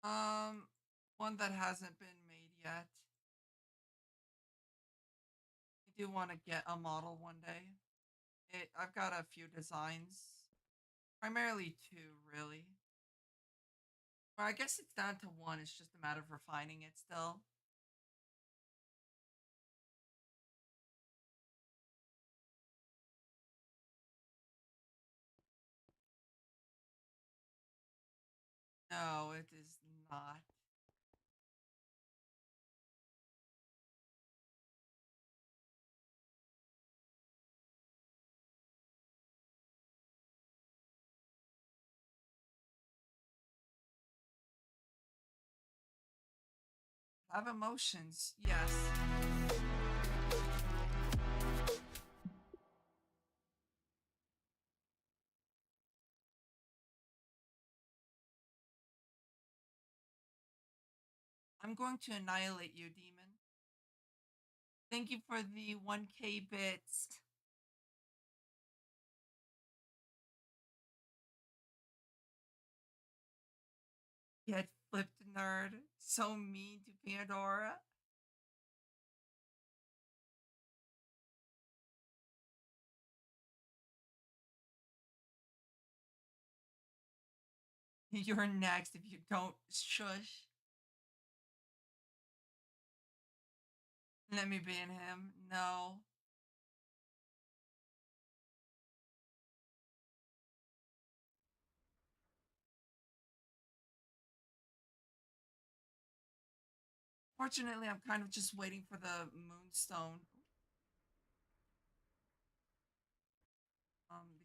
Um, one that hasn't been made yet. I do want to get a model one day. I've got a few designs, primarily two, really. Or I guess it's down to one. It's just a matter of refining it still. No, it is not. Have emotions, yes. I'm going to annihilate you, demon. Thank you for the 1K bits. Get flipped, nerd. So mean to Pandora. You're next if you don't shush. Let me ban him. No. Fortunately, I'm kind of just waiting for the moonstone.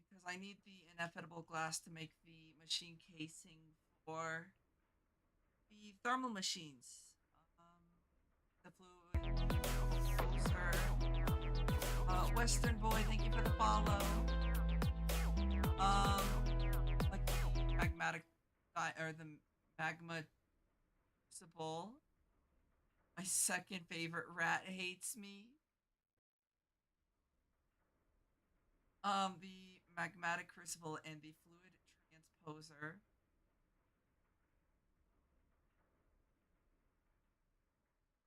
Because I need the inevitable glass to make the machine casing for the thermal machines. The fluid, sir. Western boy, thank you for the follow. Um, like the magmatic, or the magma crucible. My second favorite rat hates me. The magmatic crucible and the fluid transposer.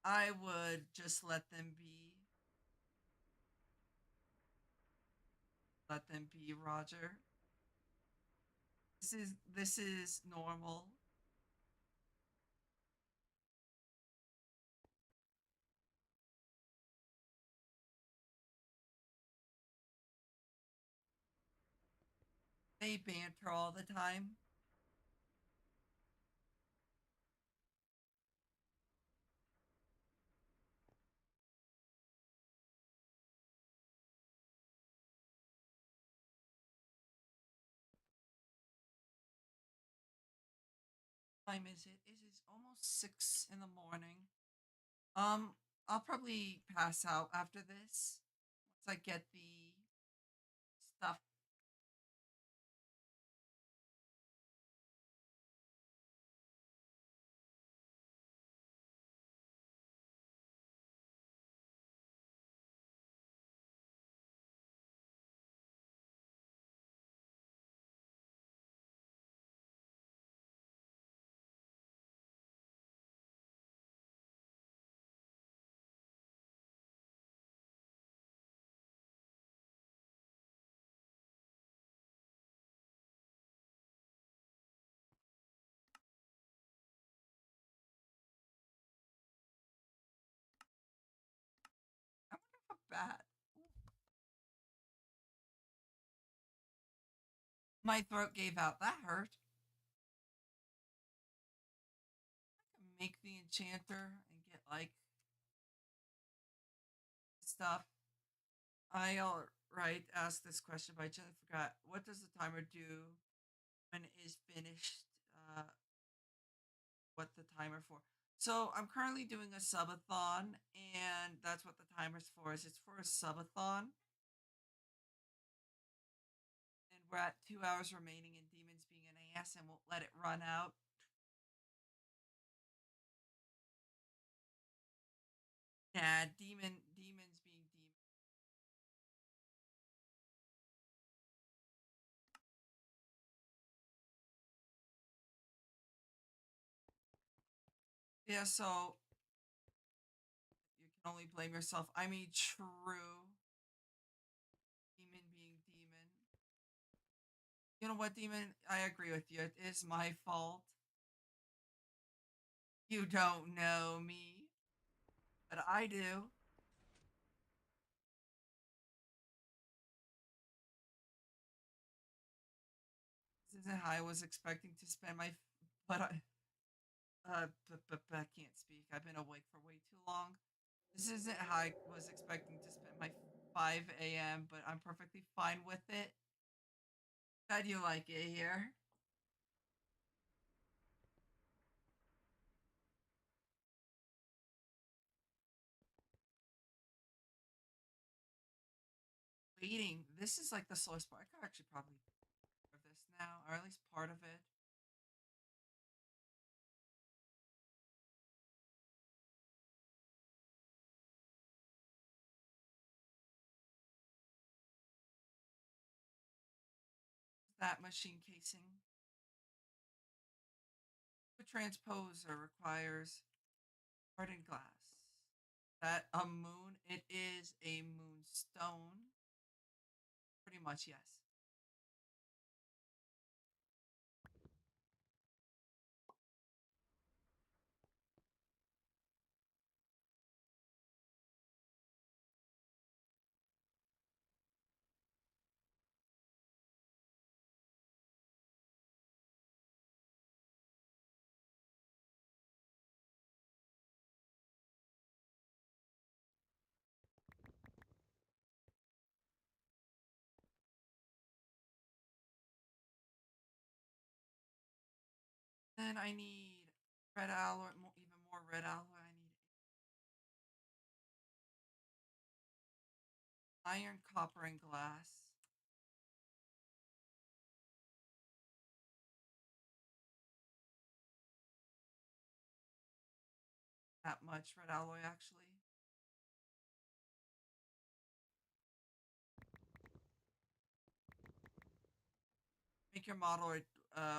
I would just let them be, Roger. This is normal. They banter all the time. What time is it? It is almost 6 in the morning. Um, I'll probably pass out after this once I get the stuff. I wonder how bad. My throat gave out. That hurt. I can make the enchanter and get like stuff. I all right asked this question, but I just forgot. What does the timer do when it is finished? Uh, what the timer for? So I'm currently doing a subathon, and that's what the timer's for. Is it's for a subathon, and we're at 2 hours remaining, and Demon's being an ass and won't let it run out. Nah, Demon's being Demon. Yeah, so you can only blame yourself. I mean, true. Demon being demon. You know what, demon? I agree with you. It is my fault. You don't know me, but I do. This isn't how I was expecting to spend my. But I can't speak. I've been awake for way too long. This isn't how I was expecting to spend my 5 a.m., but I'm perfectly fine with it. How do you like it here? Waiting. This is like the slowest part. I could actually probably do this now, or at least part of it. That machine casing. The transposer requires hardened glass. That a moon? It is a moonstone. Pretty much, yes. Then I need red alloy, even more red alloy. I need iron, copper, and glass. That much red alloy, actually. Make your model,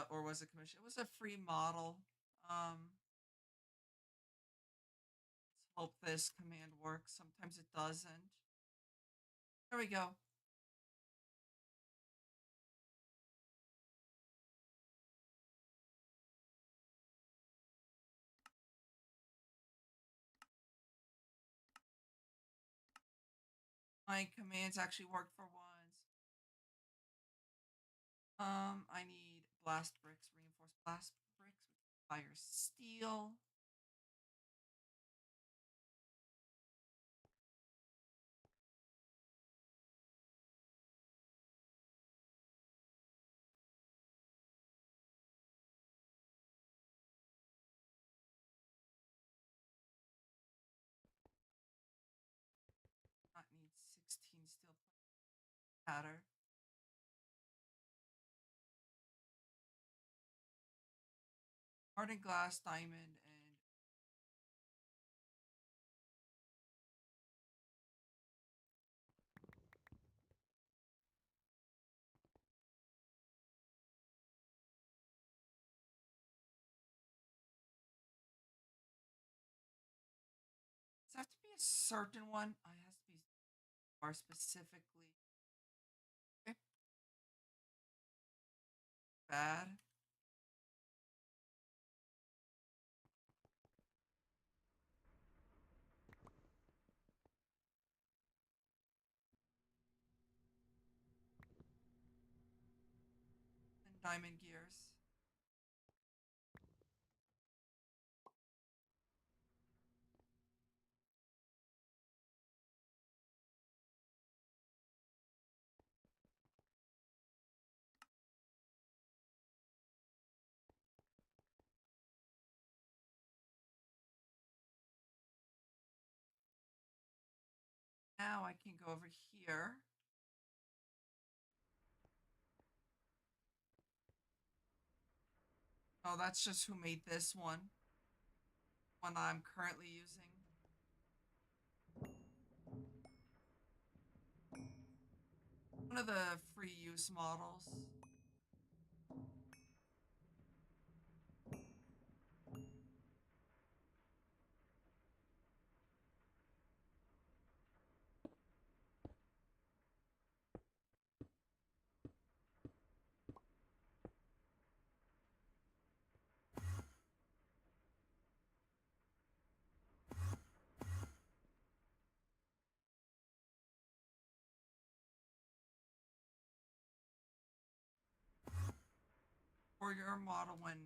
or was it commission? It was a free model. Let's hope this command works. Sometimes it doesn't. There we go. My commands actually worked for once. I need blast bricks, reinforced blast bricks with fire steel. Not need 16 steel powder. Hardened glass, diamond, and does it have to be a certain one? It has to be more specifically. Okay. Bad. And diamond gears. Now I can go over here. Oh, that's just who made this one I'm currently using. One of the free use models. for your model when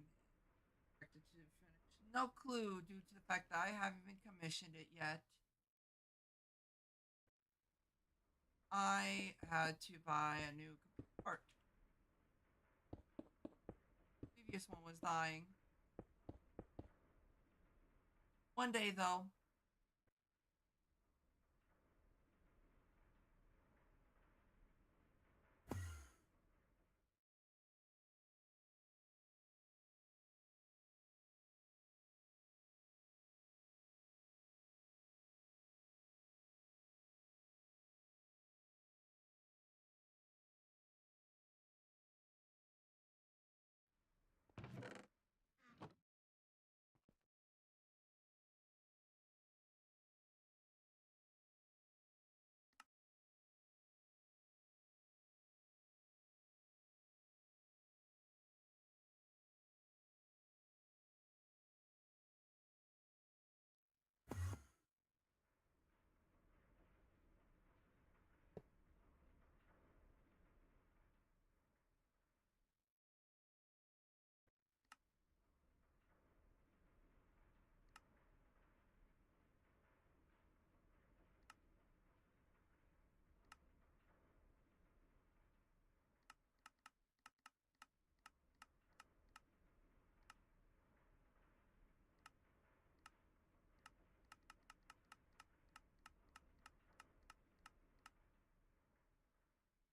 expected to finish? No clue due to the fact that I haven't even commissioned it yet. I had to buy a new part. The previous one was dying. One day though.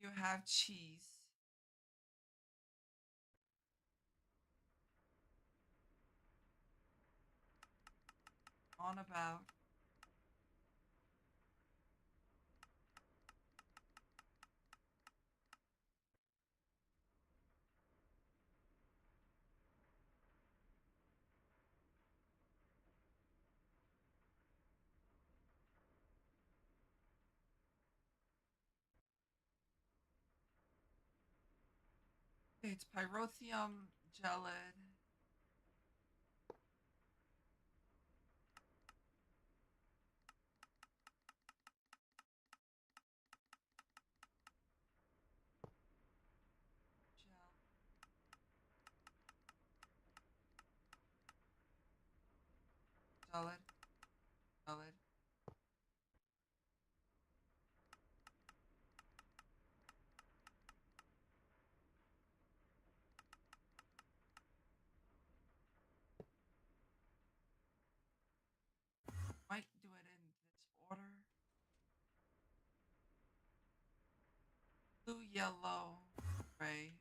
You have cheese on about. It's pyrotheum gelid. Gel, gelid, gelid. Might do it in this order. Blue, yellow, gray.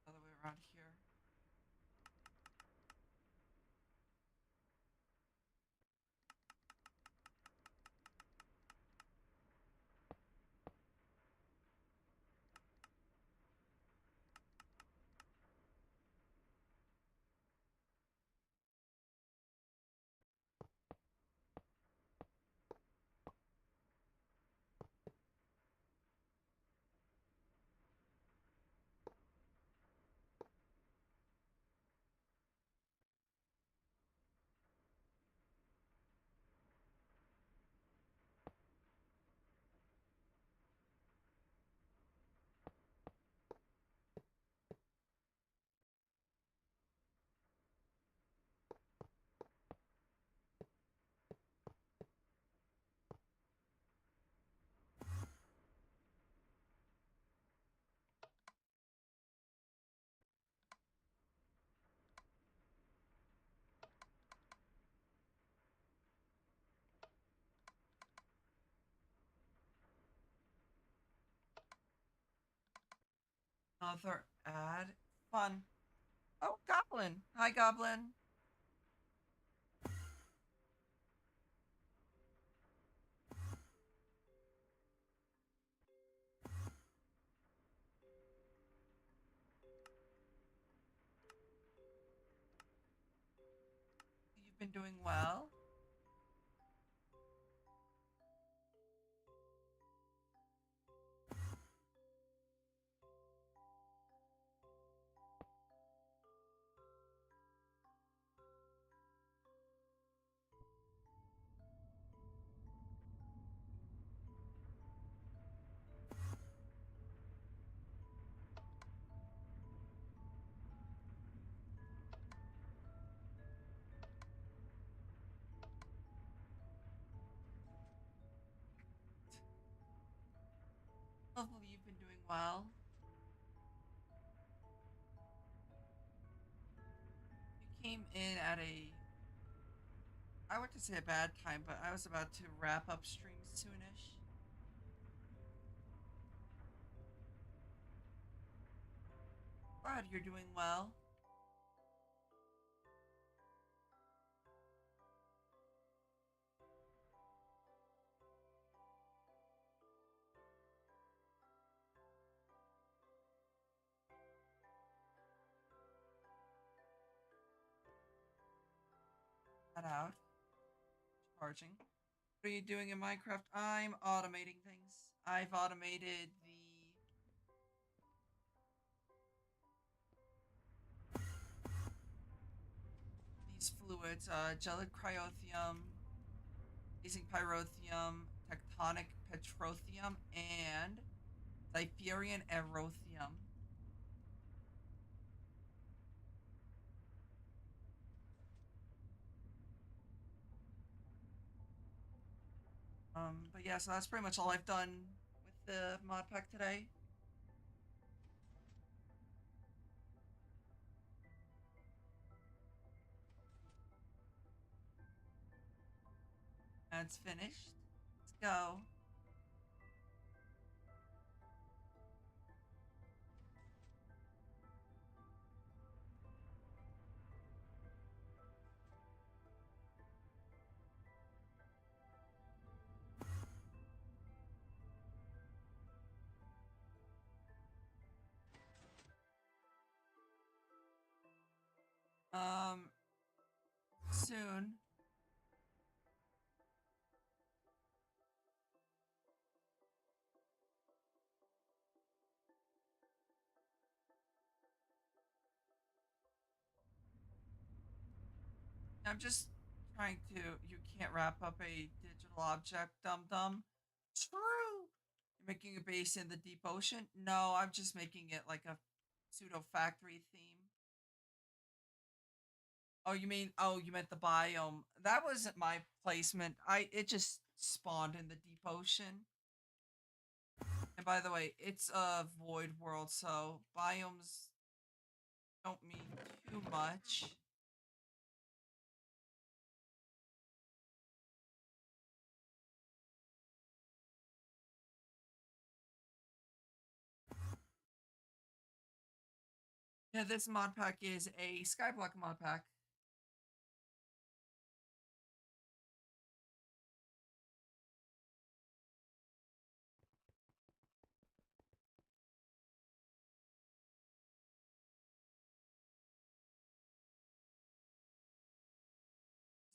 Other way around here. Another ad. Fun. Oh, Goblin. Hi, Goblin. You've been doing well. well. You came in at a, I would say a bad time, but I was about to wrap up stream soonish. Glad you're doing well. That out. Charging. What are you doing in Minecraft? I'm automating things. I've automated these fluids, gelid cryothium, blazing pyrotheum, tectonic petrotheum, and Cypherian erothium. But yeah, so that's pretty much all I've done with the mod pack today. That's finished. Let's go. Um, soon. I'm just trying to. You can't wrap up a digital object, dum dum. True. You're making a base in the deep ocean? No, I'm just making it like a pseudo factory theme. Oh, you mean? Oh, you meant the biome. That wasn't my placement. It just spawned in the deep ocean. And by the way, it's a void world, so biomes don't mean too much. Yeah, this mod pack is a skyblock mod pack.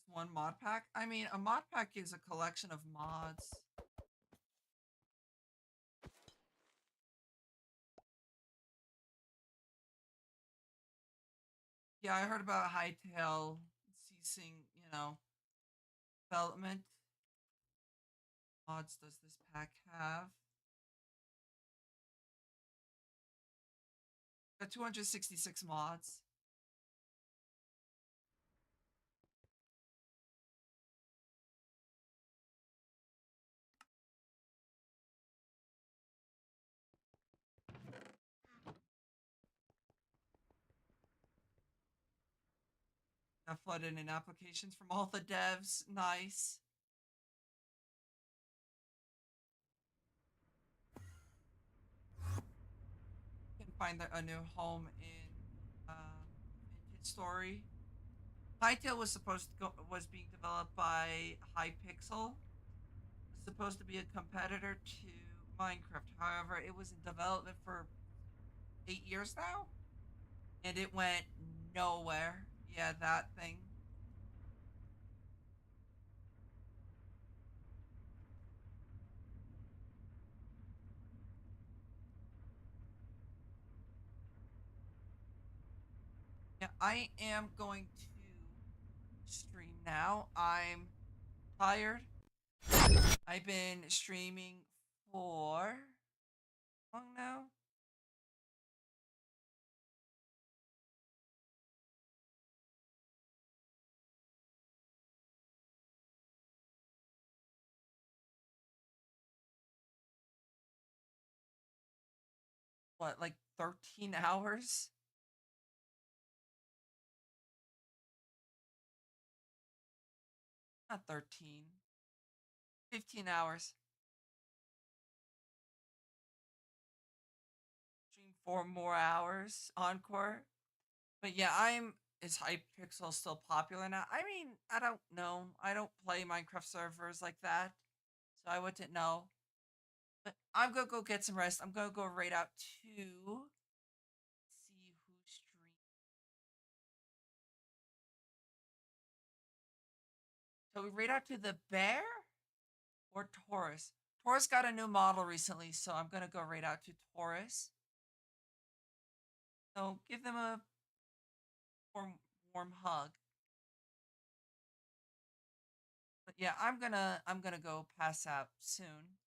One mod pack. I mean, a mod pack is a collection of mods. Yeah, I heard about Hightail ceasing, development. Mods does this pack have? Got 266 mods. Got flooded in applications from all the devs. Nice. Can find a new home in Hit Story. Hytale was being developed by Hypixel. Was supposed to be a competitor to Minecraft. However, it was in development for 8 years now, and it went nowhere. Yeah, that thing. Yeah, I am going to stream now. I'm tired. I've been streaming for how long now? what, like 13 hours? Not 13, 15 hours. Stream 4 more hours encore. But yeah, is Hypixel still popular now? I mean, I don't know. I don't play Minecraft servers like that, so I wouldn't know. But I'm gonna go get some rest. I'm gonna go raid out to see who streams. So we raid out to the bear or Taurus. Taurus got a new model recently, so I'm gonna go raid out to Taurus. So give them a warm, warm hug. But yeah, I'm gonna go pass out soon.